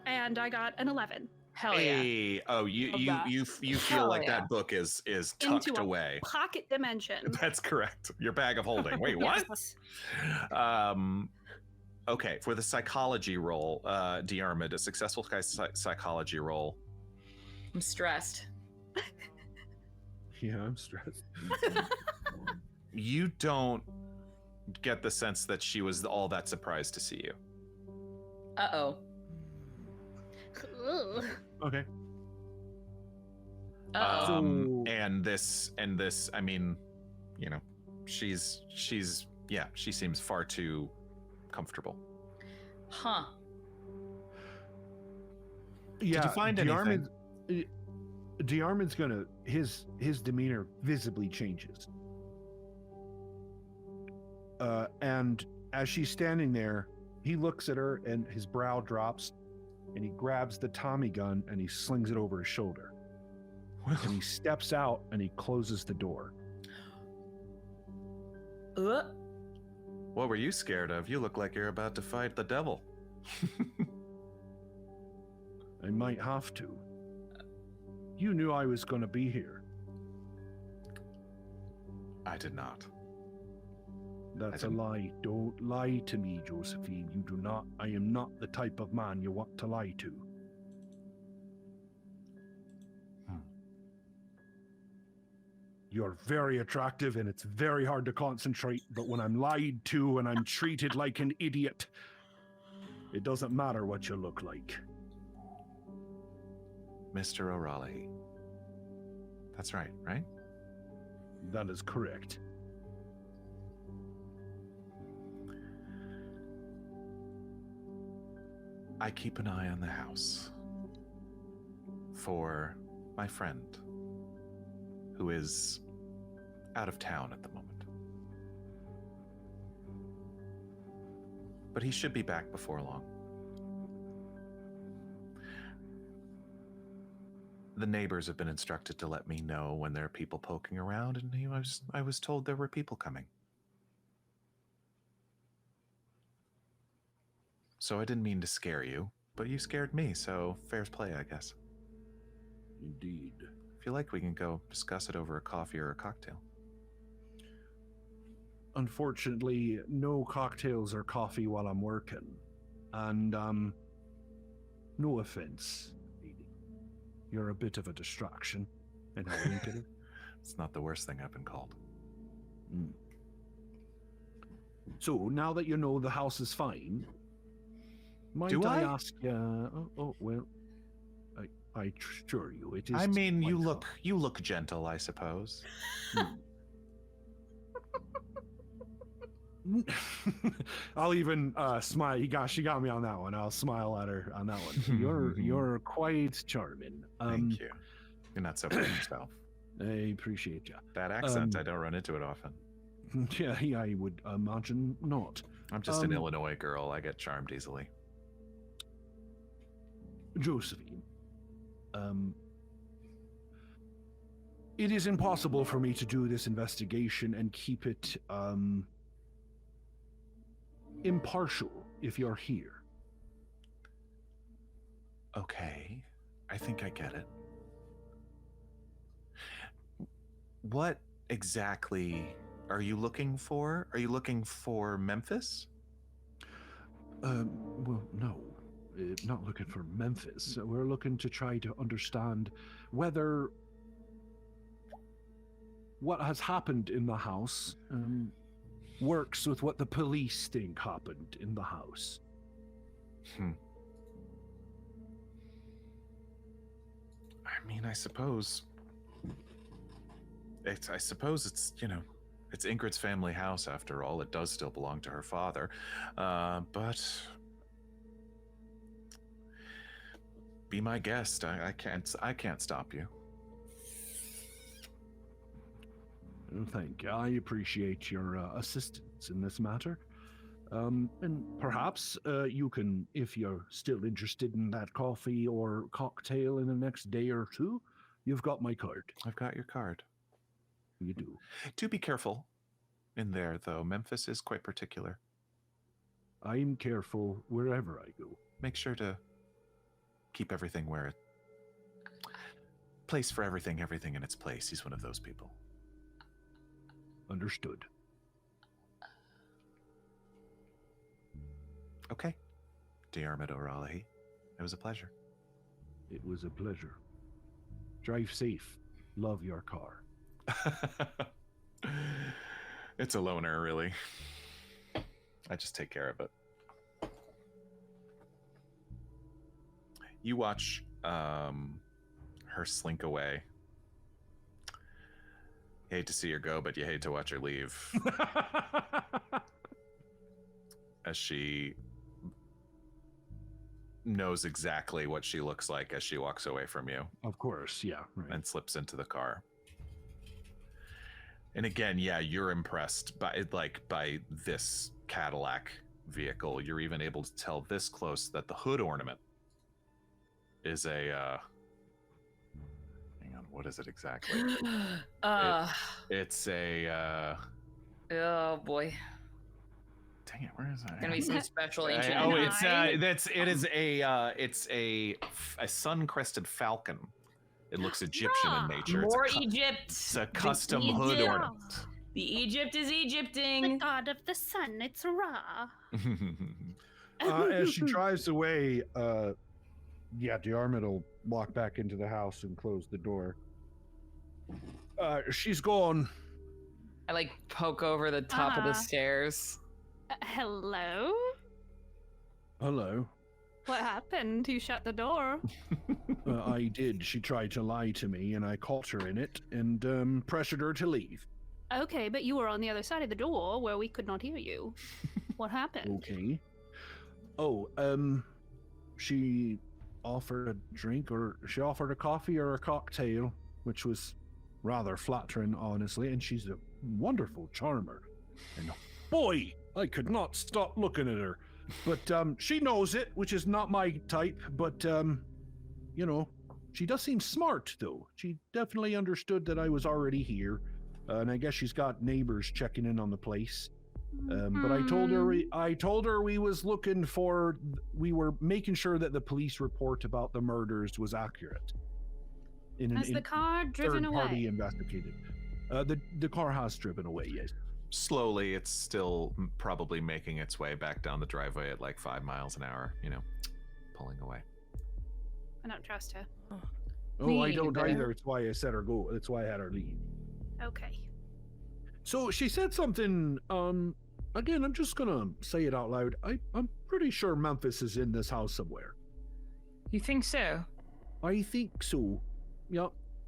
and I got an 11. Hell yeah. Hey, oh, you feel like that book is tucked into away. Pocket dimension. That's correct. Your bag of holding. Wait, what? Yes. Okay, for the psychology roll, Diarmuid, a successful psychology roll. I'm stressed. Yeah, I'm stressed. You don't get the sense that she was all that surprised to see you. Uh-oh. Okay. And this, I mean, she seems far too comfortable. Huh. Yeah, Did you find anything? Diarmuid's gonna, his demeanor visibly changes. And as she's standing there, he looks at her and his brow drops, and he grabs the Tommy gun and he slings it over his shoulder. And he steps out and he closes the door. What were you scared of? You look like you're about to fight the devil. I might have to. You knew I was going to be here. I did not. That's a lie. Don't lie to me, Josephine. You do not. I am not the type of man you want to lie to. You're very attractive and it's very hard to concentrate, but when I'm lied to and I'm treated like an idiot, it doesn't matter what you look like. Mr. O'Raleigh. That's right, right? That is correct. I keep an eye on the house for my friend, who is out of town at the moment. But he should be back before long. The neighbors have been instructed to let me know when there are people poking around, and I was told there were people coming. So I didn't mean to scare you, but you scared me, so fair's play, I guess. Indeed. If you like, we can go discuss it over a coffee or a cocktail. Unfortunately, no cocktails or coffee while I'm working. And, no offense, lady. You're a bit of a distraction. And I wink at her. It's not the worst thing I've been called. So, now that you know the house is fine, might I ask you... well, I assure you, it is... I mean, you look gentle, I suppose. I'll even smile. She got me on that one. I'll smile at her on that one. You're quite charming. Thank you. You're not so bad yourself. I appreciate you. That accent, I don't run into it often. Yeah, I would imagine not. I'm just an Illinois girl. I get charmed easily. Josephine, it is impossible for me to do this investigation and keep it impartial if you're here. Okay, I think I get it. What exactly are you looking for? Are you looking for Memphis? Well, no. Not looking for Memphis. We're looking to try to understand whether what has happened in the house works with what the police think happened in the house. I mean, I suppose it's it's Ingrid's family house after all. It does still belong to her father, but be my guest. I can't stop you. Thank you. I appreciate your assistance in this matter. And perhaps you can, if you're still interested in that coffee or cocktail in the next day or two, you've got my card. I've got your card. You do. Do be careful in there, though. Memphis is quite particular. I'm careful wherever I go. Make sure to keep everything where it... Place for everything in its place. He's one of those people. Understood. Okay. Diarmuid O'Raleigh, it was a pleasure. It was a pleasure. Drive safe. Love your car. It's a loaner, really. I just take care of it. You watch her slink away. You hate to see her go, but you hate to watch her leave. As she knows exactly what she looks like as she walks away from you. Of course, yeah. Right. And slips into the car. And again, yeah, you're impressed by this Cadillac vehicle. You're even able to tell this close that the hood ornament is a hang on, what is it exactly? It's a oh boy. Dang it, where is that? Gonna be some special ancient. It's a sun-crested falcon. It looks Egyptian in nature. More Egypt. It's a custom hood ornament. The Egypt is Egypting. The god of the sun, it's Ra. As she drives away, Diarmuid will walk back into the house and close the door. She's gone. I like poke over the top of the stairs. Hello? Hello. What happened? You shut the door. I did. She tried to lie to me, and I caught her in it and pressured her to leave. Okay, but you were on the other side of the door where we could not hear you. What happened? Okay. Oh, she offered a drink, or she offered a coffee or a cocktail, which was rather flattering, honestly, and she's a wonderful charmer. And boy, I could not stop looking at her. But she knows it, which is not my type, but you know, she does seem smart, though. She definitely understood that I was already here, and I guess she's got neighbors checking in on the place. But I told her we were making sure that the police report about the murders was accurate. Has the car driven away? Third-party investigated. The car has driven away, yes. Slowly, it's still probably making its way back down the driveway at like 5 miles an hour, you know, pulling away. I don't trust her. Oh, I don't either. It's why I said her go. That's why I had her leave. Okay. So she said something, again, I'm just gonna say it out loud. I'm pretty sure Memphis is in this house somewhere. You think so? I think so. Yeah.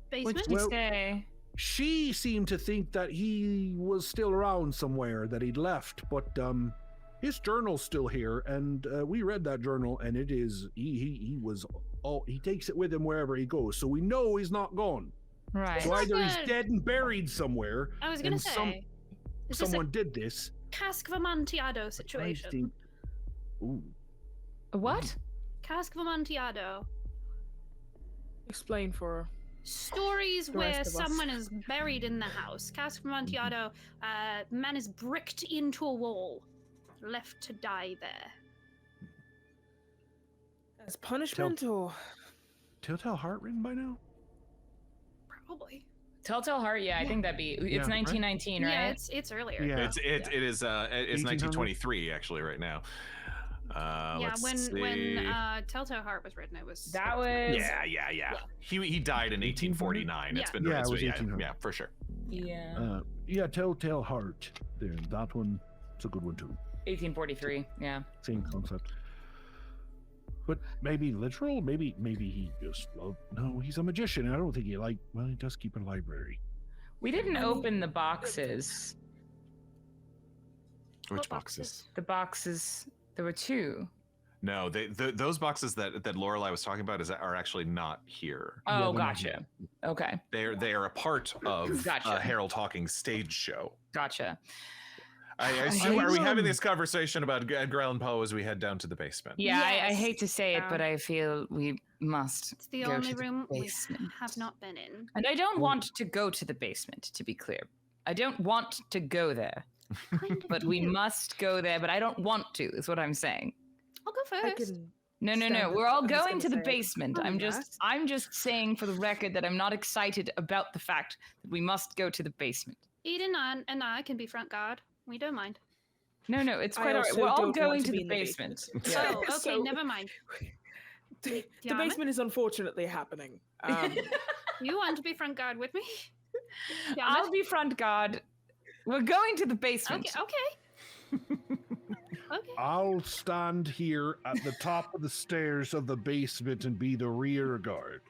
Basement? Well, Say. she seemed to think that he was still around somewhere, that he'd left, but his journal's still here, and we read that journal, and it is he takes it with him wherever he goes, so we know he's not gone. Right. So either he's dead and buried somewhere. I was gonna say, someone did this. Cask of Amontillado situation. Ooh. A what? Cask of Amontillado. Explain for Stories the where rest of us. someone is buried in the house. Cask of Amontillado, man is bricked into a wall, left to die there. as punishment or Telltale Heart written by now? Probably. Telltale Heart, yeah, I think that'd be. It's 1919, right? Yeah, it's earlier. Yeah. It is 1923 actually right now. Yeah, let's when see. Telltale Heart was written, it was. That was. Yeah. He died in 1849. It's Yeah. been Yeah, it was yeah, 1800. yeah, for sure. Yeah. Yeah, Telltale Heart. There, that one. It's a good one too. 1843. Yeah. Same concept. But maybe literal. Maybe he just. Well, no, he's a magician. I don't think he Well, he does keep a library. We didn't open the boxes. Which What boxes? The boxes. There were two. No, those boxes that Lorelei was talking about are actually not here. Oh, they're not gotcha. Okay. They are a part of Gotcha. Harold Hawking's stage show. Gotcha. I assume, are we having this conversation about Edgar Allan Poe as we head down to the basement? Yeah, I Yes. hate to say it, but I feel we must. It's the go only to the room we basement. have not been in. And I don't want to go to the basement, to be clear. I don't want to go there. But we must go there, but I don't want to, is what I'm saying. I'll go I first. can No. stand We're it. all I was going gonna to the say, basement. I'll I'm do just saying for the record that I'm not excited about the fact that we must go to the basement. Eden and I can be front guard. We don't mind. No, it's I quite all right. also We're all don't want going to to be the in the basement. Oh, okay, So- never mind. the Diarmuid? basement is unfortunately happening. You want to be front guard with me? I'll be front guard. We're going to the basement. Okay. Okay. I'll stand here at the top of the stairs of the basement and be the rear guard.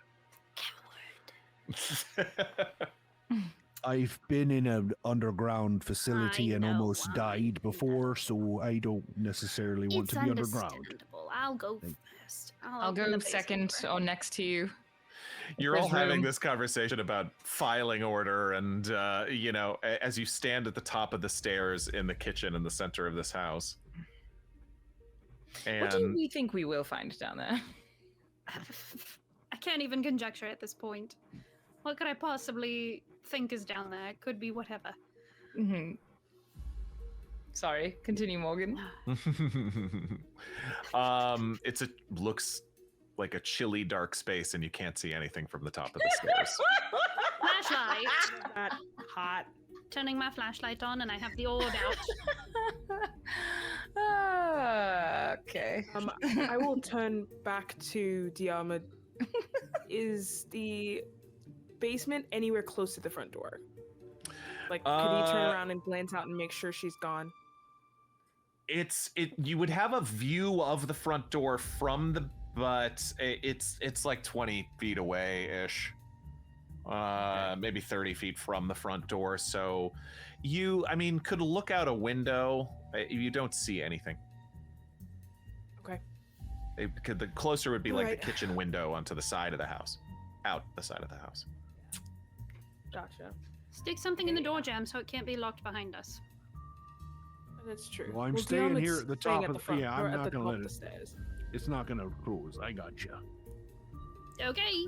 I've been in an underground facility I and know, almost I died know. before, so I don't necessarily want It's to be underground. understandable. I'll go first. I'll open go the basement second door. or next to you. You're all There's having room. this conversation about filing order, and as you stand at the top of the stairs in the kitchen in the center of this house. What do And we think we will find down there? I can't even conjecture at this point. What could I possibly think is down there? It could be whatever. Mm-hmm. Sorry, continue, Morgan. looks like a chilly, dark space, and you can't see anything from the top of the stairs. Flashlight. that hot. Turning my flashlight on, and I have the orb out. Okay. I will turn back to Diarmuid. Is the basement anywhere close to the front door? Like, could he turn around and glance out and make sure she's gone? You would have a view of the front door from the, but it's like 20 feet away ish. Maybe 30 feet from the front door. So you, I mean, could look out a window. You don't see anything. Okay. The closer would be like Right. the kitchen window onto the side of the house, out the side of the house. Gotcha. Stick something in the door jam so it can't be locked behind us. That's true. Well, I'm Dion staying is here at the staying top of the front, yeah. or I'm at not the gonna top let of the it. stairs. It's not gonna close. I gotcha. Okay.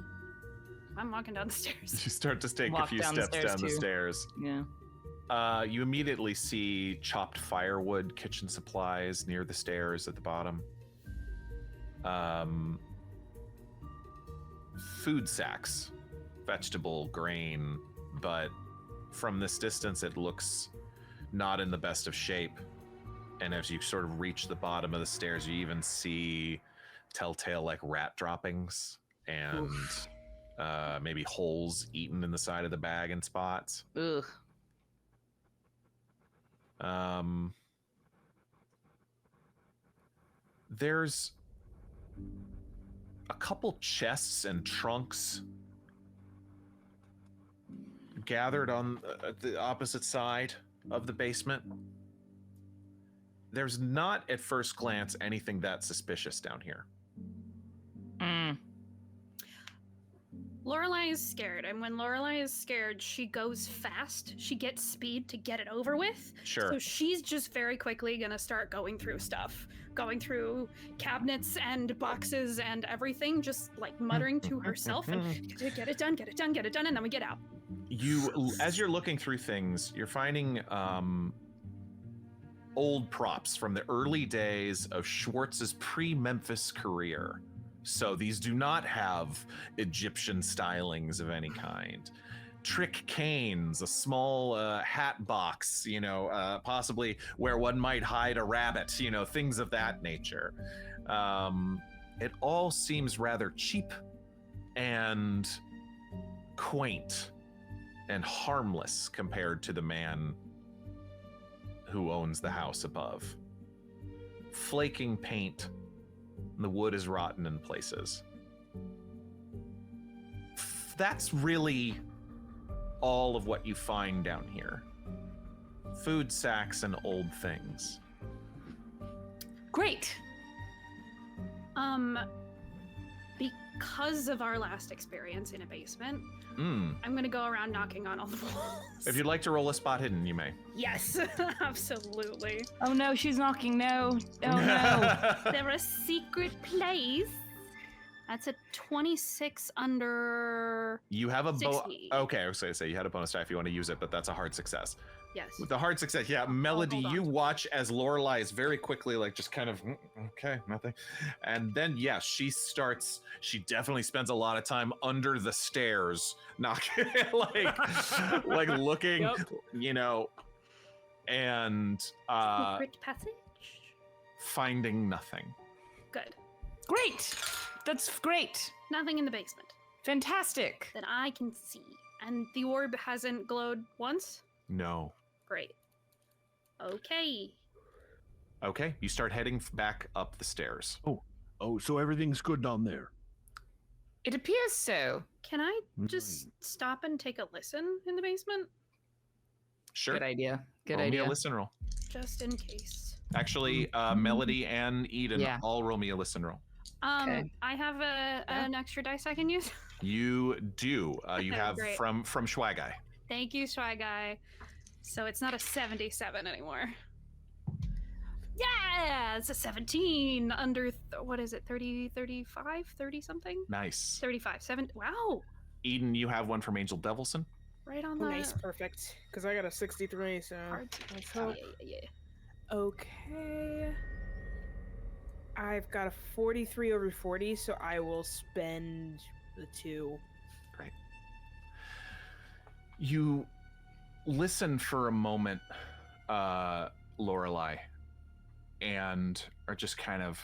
I'm walking down the stairs. You start to take a Walk few down the steps stairs, down the too. stairs. Yeah. You immediately see chopped firewood, kitchen supplies near the stairs at the bottom. Food sacks, vegetable, grain, but from this distance it looks not in the best of shape. And as you sort of reach the bottom of the stairs, you even see telltale like rat droppings and maybe holes eaten in the side of the bag in spots. Ugh. There's a couple chests and trunks gathered on the opposite side of the basement. There's not at first glance anything that suspicious down here. Lorelei is scared, and when Lorelei is scared, she goes fast. She gets speed to get it over with. Sure. So she's just very quickly gonna start going through stuff, going through cabinets and boxes and everything, just like muttering to herself and get it done, get it done, get it done, and then we get out. You, as you're looking through things, you're finding old props from the early days of Schwartz's pre-Memphis career. So these do not have Egyptian stylings of any kind. Trick canes, a small hat box, you know, possibly where one might hide a rabbit, you know, things of that nature. It all seems rather cheap and quaint and harmless compared to the man who owns the house above. Flaking paint, and the wood is rotten in places. That's really all of what you find down here. Food sacks and old things. Great. Because of our last experience in a basement, Mm. I'm gonna go around knocking on all the walls. If you'd like to roll a spot hidden, you may. Yes, absolutely. Oh no, she's knocking. No. Oh no. They're a secret place. That's a 26 under. You have a 60. Okay, I was going to say you had a bonus die if you want to use it, but that's a hard success. Yes. With the hard success, yeah, Melody, hold on. you watch as Lorelei is very quickly like just kind of okay, nothing, and then yeah, she definitely spends a lot of time under the stairs, knocking, like looking, Yep. you know, and Secret passage. finding nothing. Good. Great. That's great. Nothing in the basement Fantastic. that I can see, and the orb hasn't glowed once. No. Great. Okay. Okay, you start heading back up the stairs. Oh, so everything's good down there. It appears so. Can I just stop and take a listen in the basement, Sure. Good idea. Good roll idea. me a listen roll. just in case? Actually, Melody and Eden, Yeah. all roll me a listen roll. Okay. I have an extra dice I can use. You do. You have Great. from Schwagai. Thank you, Shy Guy. So it's not a 77 anymore. Yeah, it's a 17 under, what is it, 30, 35, 30 something? Nice. 35, 7. Wow, Eden, you have one from Angel Devilson. right on the Nice, perfect. Because I got a 63, so hard to let's tell. hope. Yeah. Okay. I've got a 43 over 40, so I will spend the 2. Great. You listen for a moment, Lorelei, and are just kind of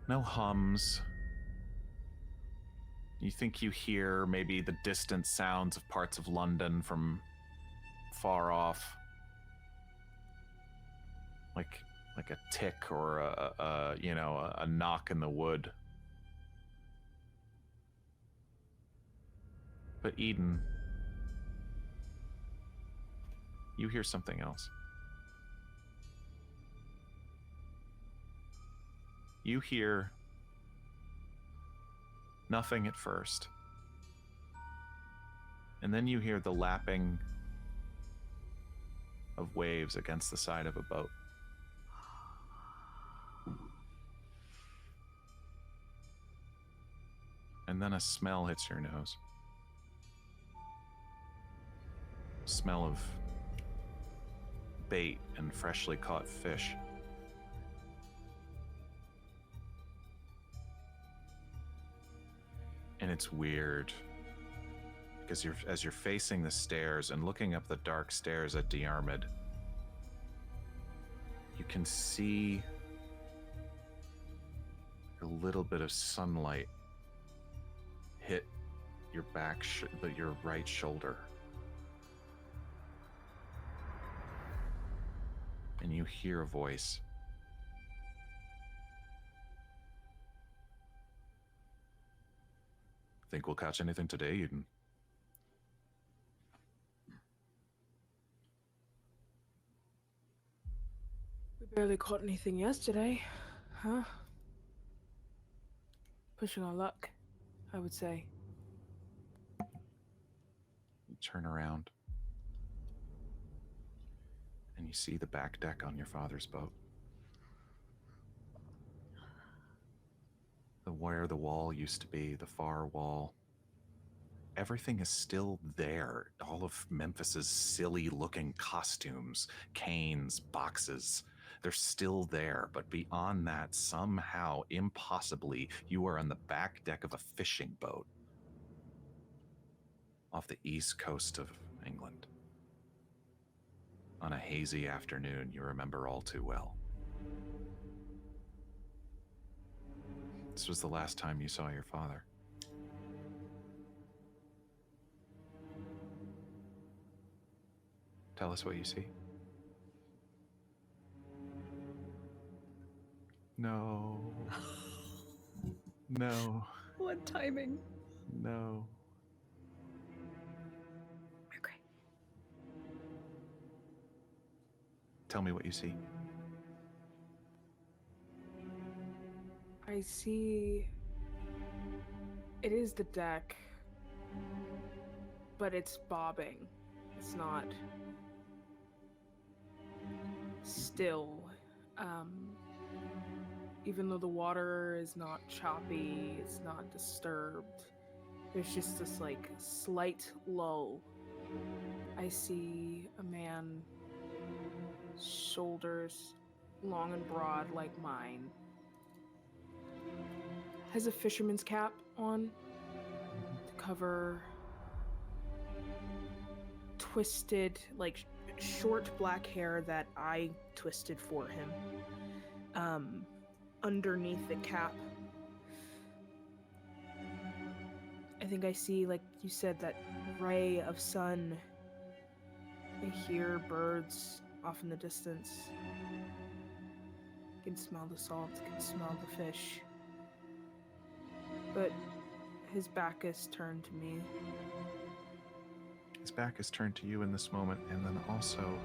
no hums, You think you hear maybe the distant sounds of parts of London from far off. Like a tick or a knock in the wood. But Eden, you hear something else. You hear nothing at first. And then you hear the lapping of waves against the side of a boat. And then a smell hits your nose. Smell of bait and freshly caught fish. And it's weird because as you're facing the stairs and looking up the dark stairs at Diarmuid, you can see a little bit of sunlight hit your your right shoulder. And you hear a voice. Think we'll catch anything today, Eden? We barely caught anything yesterday, huh? Pushing our luck, I would say. You turn around and you see the back deck on your father's boat. Where the wall used to be, the far wall. Everything is still there. All of Memphis's silly looking costumes, canes, boxes, they're still there. But beyond that, somehow, impossibly, you are on the back deck of a fishing boat off the east coast of England. On a hazy afternoon you remember all too well. This was the last time you saw your father. Tell us what you see. No. No. What timing? No. Okay. Tell me what you see. I see. It is the deck, but it's bobbing. It's not still. Even though the water is not choppy, it's not disturbed. There's just this like slight lull. I see a man, shoulders long and broad like mine. Has a fisherman's cap on to cover twisted, like short black hair that I twisted for him. Underneath the cap, I think I see, like you said, that ray of sun. I hear birds off in the distance. I can smell the salt, I can smell the fish. But his back is turned to me. His back is turned to you in this moment, and then also,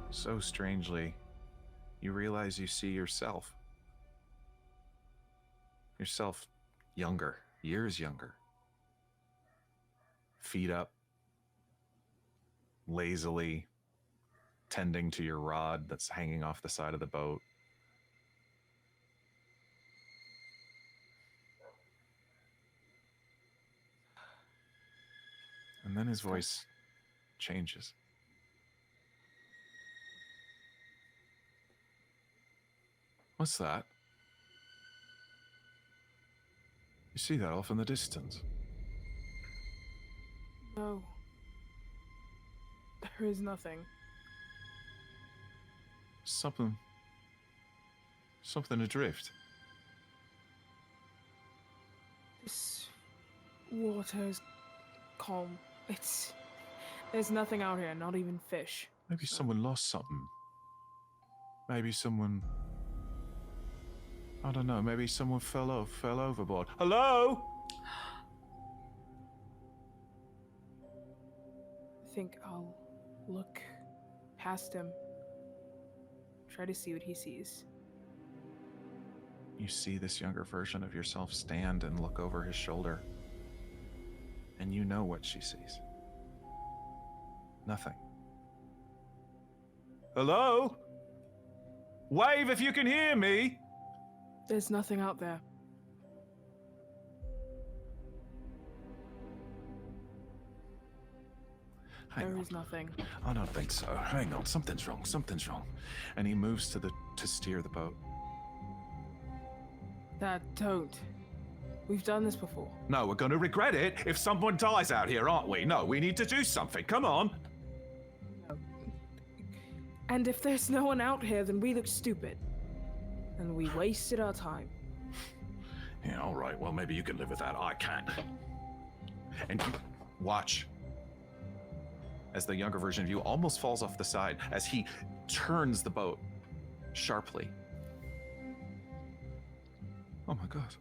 so strangely, you realize you see yourself. Yourself younger, years younger. Feet up, lazily tending to your rod that's hanging off the side of the boat. And then his voice changes. What's that? You see that off in the distance? No. There is nothing. Something adrift. This water's calm. There's nothing out here, not even fish. Maybe someone lost something. Maybe someone... I don't know, maybe someone fell overboard. Hello? I think I'll look past him. Try to see what he sees. You see this younger version of yourself stand and look over his shoulder. And you know what she sees. Nothing. Hello? Wave if you can hear me! There's nothing out there. There is nothing. I don't think so. Hang on, something's wrong, something's wrong. And he moves to steer the boat. Don't. We've done this before. No, we're gonna regret it if someone dies out here, aren't we? No, we need to do something. Come on. And if there's no one out here, then we look stupid. And we wasted our time. Yeah, all right. Well, maybe you can live with that. I can't. And you watch as the younger version of you almost falls off the side as he turns the boat sharply. Oh my God.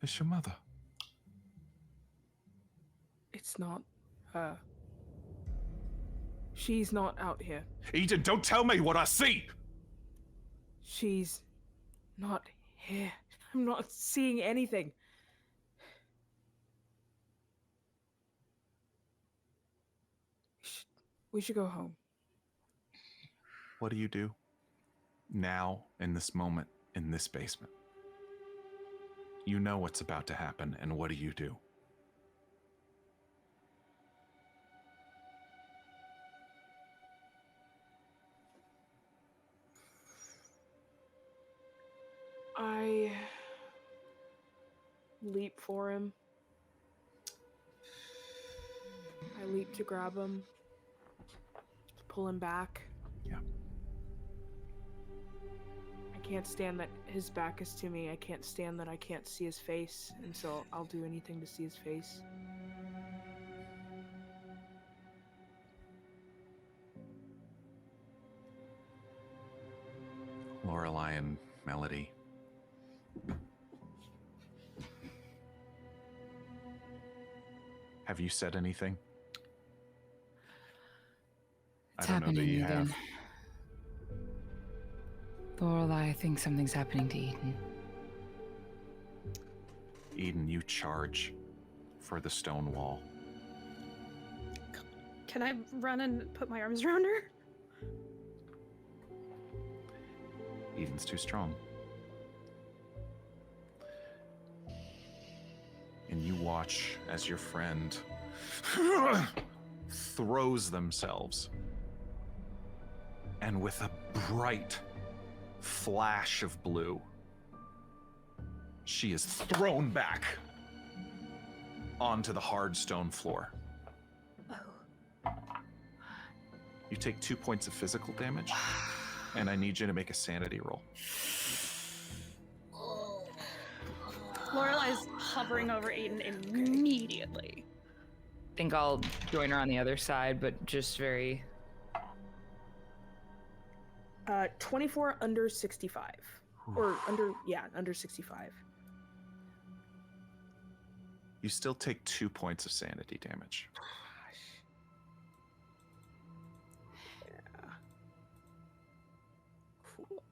It's your mother. It's not her. She's not out here. Eden, don't tell me what I see! She's not here. I'm not seeing anything. We should go home. What do you do now, in this moment, in this basement? You know what's about to happen, and what do you do? I leap for him. I leap to grab him, pull him back. Yeah. I can't stand that his back is to me. I can't stand that I can't see his face, and so I'll do anything to see his face. Lorelei and Melody. Have you said anything? It's I don't know that happening, you Eden. have. Lorelei, I think something's happening to Eden. Eden, you charge for the stone wall. Can I run and put my arms around her? Eden's too strong. And you watch as your friend throws themselves. And with a bright flash of blue, she is thrown back onto the hard stone floor. Oh. You take 2 points of physical damage, and I need you to make a sanity roll. Lorelei's hovering over Aiden immediately. I think I'll join her on the other side, but just very... 24 under 65. Or under 65. You still take 2 points of sanity damage. Yeah. Cool.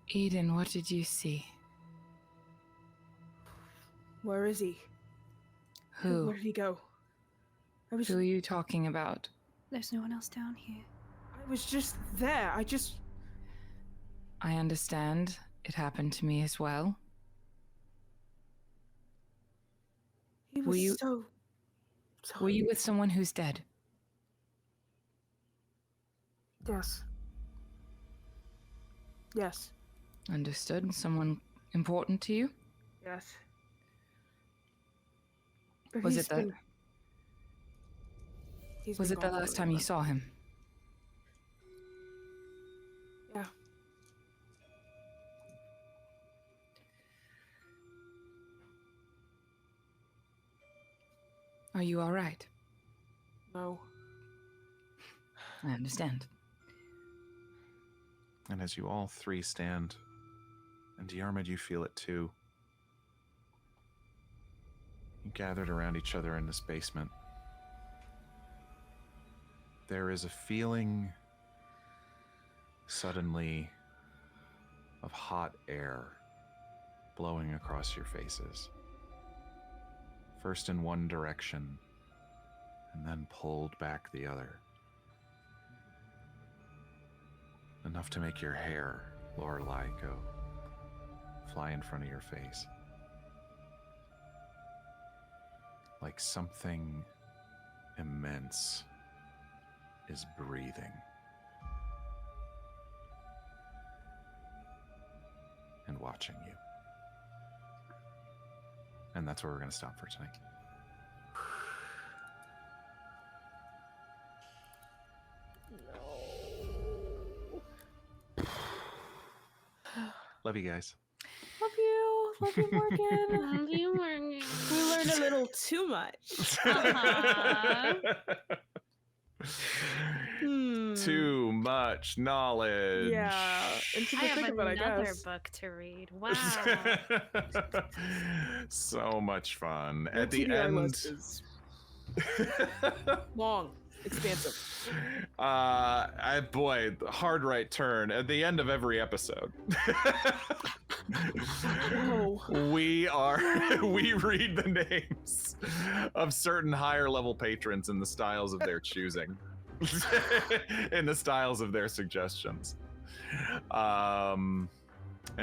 Eden, what did you see? Where is he? Who? Where did he go? Who are you talking about? There's no one else down here. I was just there. I understand. It happened to me as well. He was Were you- so... Were you with someone who's dead? Yes. Yes. Understood. Someone important to you? Yes. But Was he's it the- been- he's Was been it the gone last for time a you month. saw him? Yeah. Are you all right? No. I understand. And as you all three stand, and Diarmuid, you feel it too. You gathered around each other in this basement. There is a feeling suddenly of hot air blowing across your faces. First in one direction, and then pulled back the other. Enough to make your hair, Lorelei, go fly in front of your face. Like something immense is breathing. And watching you. And that's where we're going to stop for tonight. Love you guys. Love you. Love you, Morgan. Love you, Morgan. We learned a little too much. Too much knowledge. Yeah. And to I have think about, another I guess. book to read. Wow. So much fun. Your At the TBR end. list is long, expansive. Boy, hard right turn at the end of every episode. we read the names of certain higher level patrons in the styles of their choosing. In the styles of their suggestions. And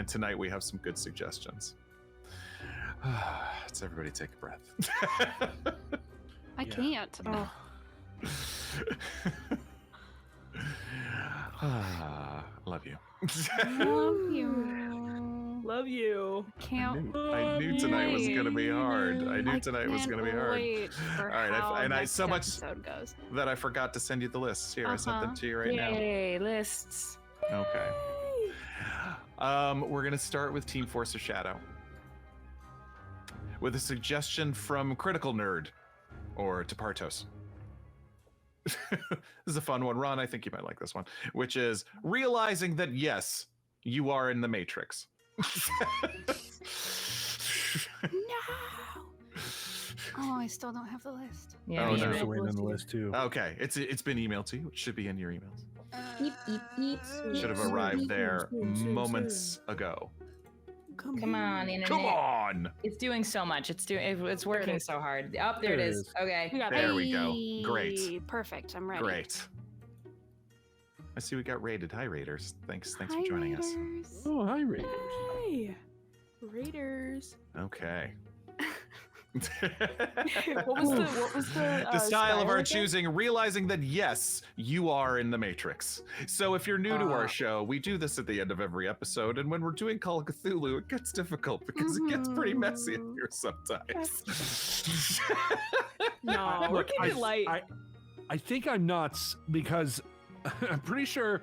tonight we have some good suggestions. Let's everybody take a breath. I can't. Oh. Love you. Love you. Love you. Can't. I knew tonight was gonna be hard. I knew tonight was gonna be hard. Wait for All right, how I next so much episode goes. that I forgot to send you the lists. Here, I sent them to you right now. Yay, lists. Okay. We're gonna start with Team Force of Shadow with a suggestion from Critical Nerd or Tapartos. This is a fun one, Ron. I think you might like this one, which is realizing that yes, you are in the Matrix. No. Oh, I still don't have the list. Yeah, Oh, It's no. also waiting on the list too. Okay, it's been emailed to you. It should be in your emails. Eep, eep, eep. Should have arrived there moments ago. Come on, internet. Come on! It's doing so much. It's working so hard. Up there it There it is. is. Okay. We got There we go. Hey, Great. Perfect. I'm ready. Great. I see we got raided. Hi, Raiders. Thanks Hi, for joining us. Raiders. Oh, hi, Raiders. Hey, Raiders. Okay. What was the The style of our again? choosing, realizing that yes, you are in the Matrix. So if you're new to our show, we do this at the end of every episode, and when we're doing Call of Cthulhu, it gets difficult because it gets pretty messy in here sometimes. No, we're keeping it light. I think I'm nuts because I'm pretty sure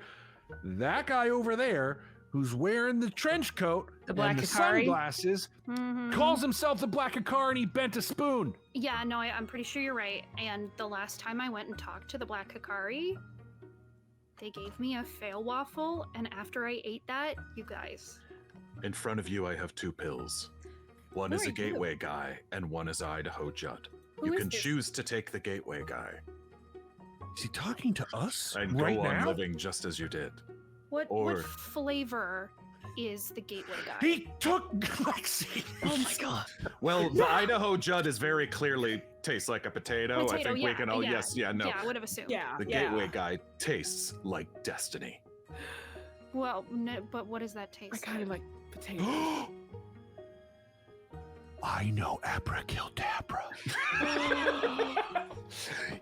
that guy over there who's wearing the trench coat The Black and the Hikari? sunglasses Mhm. calls himself the Black Hikari and he bent a spoon. Yeah, no, I'm pretty sure you're right. And the last time I went and talked to the Black Hikari, they gave me a fail waffle, and after I ate that, you guys. In front of you, I have two pills. One Who is are a you? gateway guy, and one is Idaho Judd. Who You is can this? choose to take the gateway guy Is he talking to us and right go on now? living just as you did. What Or- flavor is the gateway guy? He took Lexi. Oh my god. Well, the Idaho Judd is very clearly tastes like a potato. I Potato, think we yeah, can all yeah. no. Yeah, I would have assumed. Yeah. The gateway guy tastes like destiny. Well, no, but what does that I taste kind of like? like potatoes. I know abracadabra.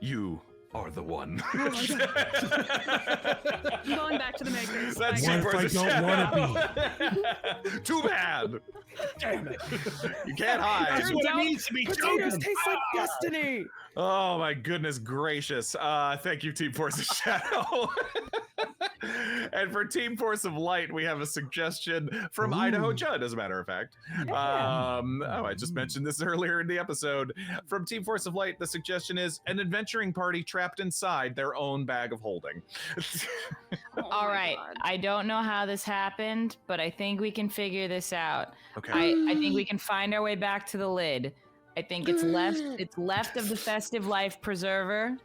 You are the one. I'm going back to the makers. That's What Team if I Force of don't wanna Shadow. Too bad. Damn it. You can't hide. That's what it means to be Potatoes chosen. taste like destiny. Oh my goodness gracious. Thank you, Team Force of Shadow. And for Team Force of Light, we have a suggestion from Idaho Judd, as a matter of fact. I just mentioned this earlier in the episode. From Team Force of Light, the suggestion is an adventuring party trapped inside their own bag of holding. All right. I don't know how this happened, but I think we can figure this out. Okay. I think we can find our way back to the lid. I think it's left of the Festive Life Preserver.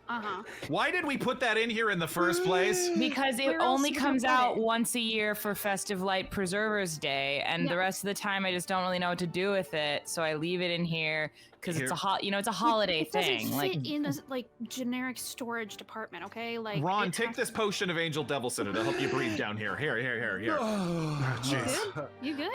Why did we put that in here in the first place? Because it only comes out once a year for Festive Light Preservers Day, and the rest of the time I just don't really know what to do with it, so I leave it in here because it's a holiday thing. It doesn't fit in a generic storage department, okay? Like Ron, take this potion of Angel Devil Cinnamon to help you breathe down here. Here. Jeez. You good?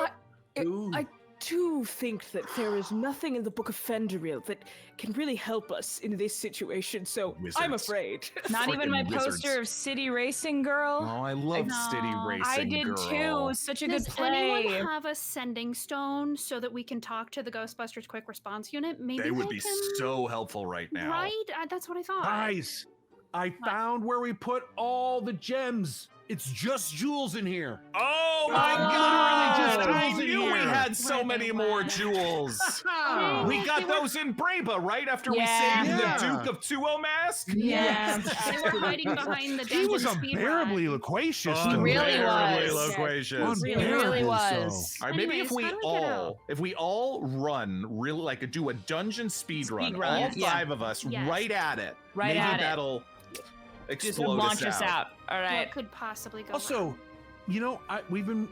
I do think that there is nothing in the Book of Fenderil that can really help us in this situation, so I'm afraid. Not even my poster of City Racing Girl. Oh, I love City Racing I did Girl. too. Such a Does good play. anyone have a sending stone so that we can talk to the Ghostbusters Quick Response Unit? Maybe They would be can... so helpful right now. Right? That's what I thought. Guys, I found where we put all the gems. It's just jewels in here. Oh my God! I knew we had so many more jewels. We got those in Braba right after we saved the Duke of Tuo mask. Yeah. They were hiding behind the dungeon He was speed unbearably loquacious. He though. really was. Loquacious. He really was. All right, maybe Anyways, if we all run really like do a dungeon speed run, run, all five of us right at it. Right maybe at it. that'll Just explode launch us out. All right. What could possibly go Also, wrong? you know, we've been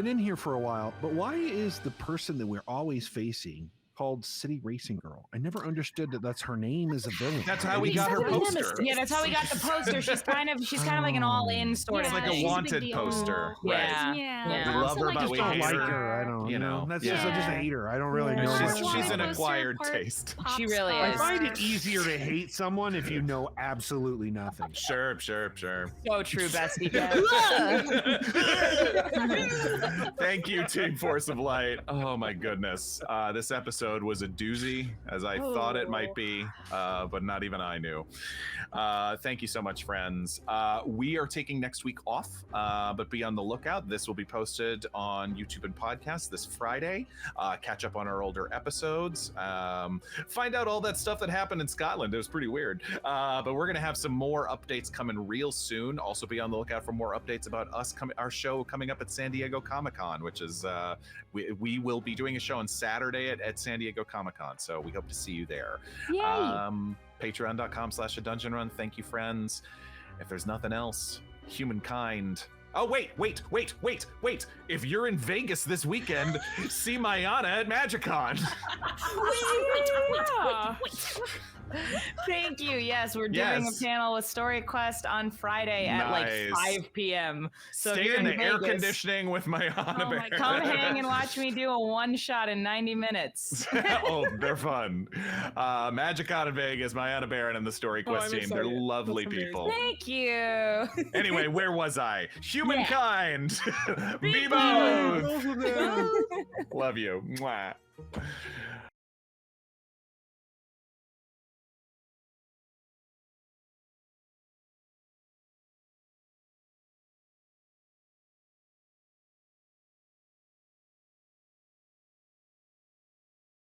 in here for a while, but why is the person that we're always facing called City Racing Girl? I never understood that that's her name as a villain. That's how we got her poster. Yeah, that's how we got the poster. She's kind of like an all-in sort It's of. like a thing. wanted poster. Yeah. We love her, but we don't hate like her. her. I don't, You know, that's just I just hate her. I don't really know. She's an acquired taste. She really I is. find it easier to hate someone if you know absolutely nothing. Sure. So true, bestie. Thank you, Team Force of Light. Oh my goodness. This episode was a doozy, as I thought it might be, but not even I knew. Thank you so much, friends. We are taking next week off, but be on the lookout. This will be posted on YouTube and podcast this Friday. Catch up on our older episodes. Find out all that stuff that happened in Scotland. It was pretty weird. But we're going to have some more updates coming real soon. Also be on the lookout for more updates about our show coming up at San Diego Comic-Con, which is we will be doing a show on Saturday at San Diego Comic-Con. So we hope to see you there. Patreon.com/adungeonrun. Thank you, friends. If there's nothing else, humankind. Oh, wait. If you're in Vegas this weekend, see Mayanna at MagicCon. Thank you. Yes, we're doing a panel with Story Quest on Friday at like 5 p.m. So stay if you're in the Vegas, air conditioning with Mayanna Berrin. come hang and watch me do a one-shot in 90 minutes. Oh, they're fun. MagicCon in Vegas, Mayanna Berrin and the Story Quest team. They're lovely people. Thank you. Anyway, where was I? Humankind. Be both. Love you. Mwah.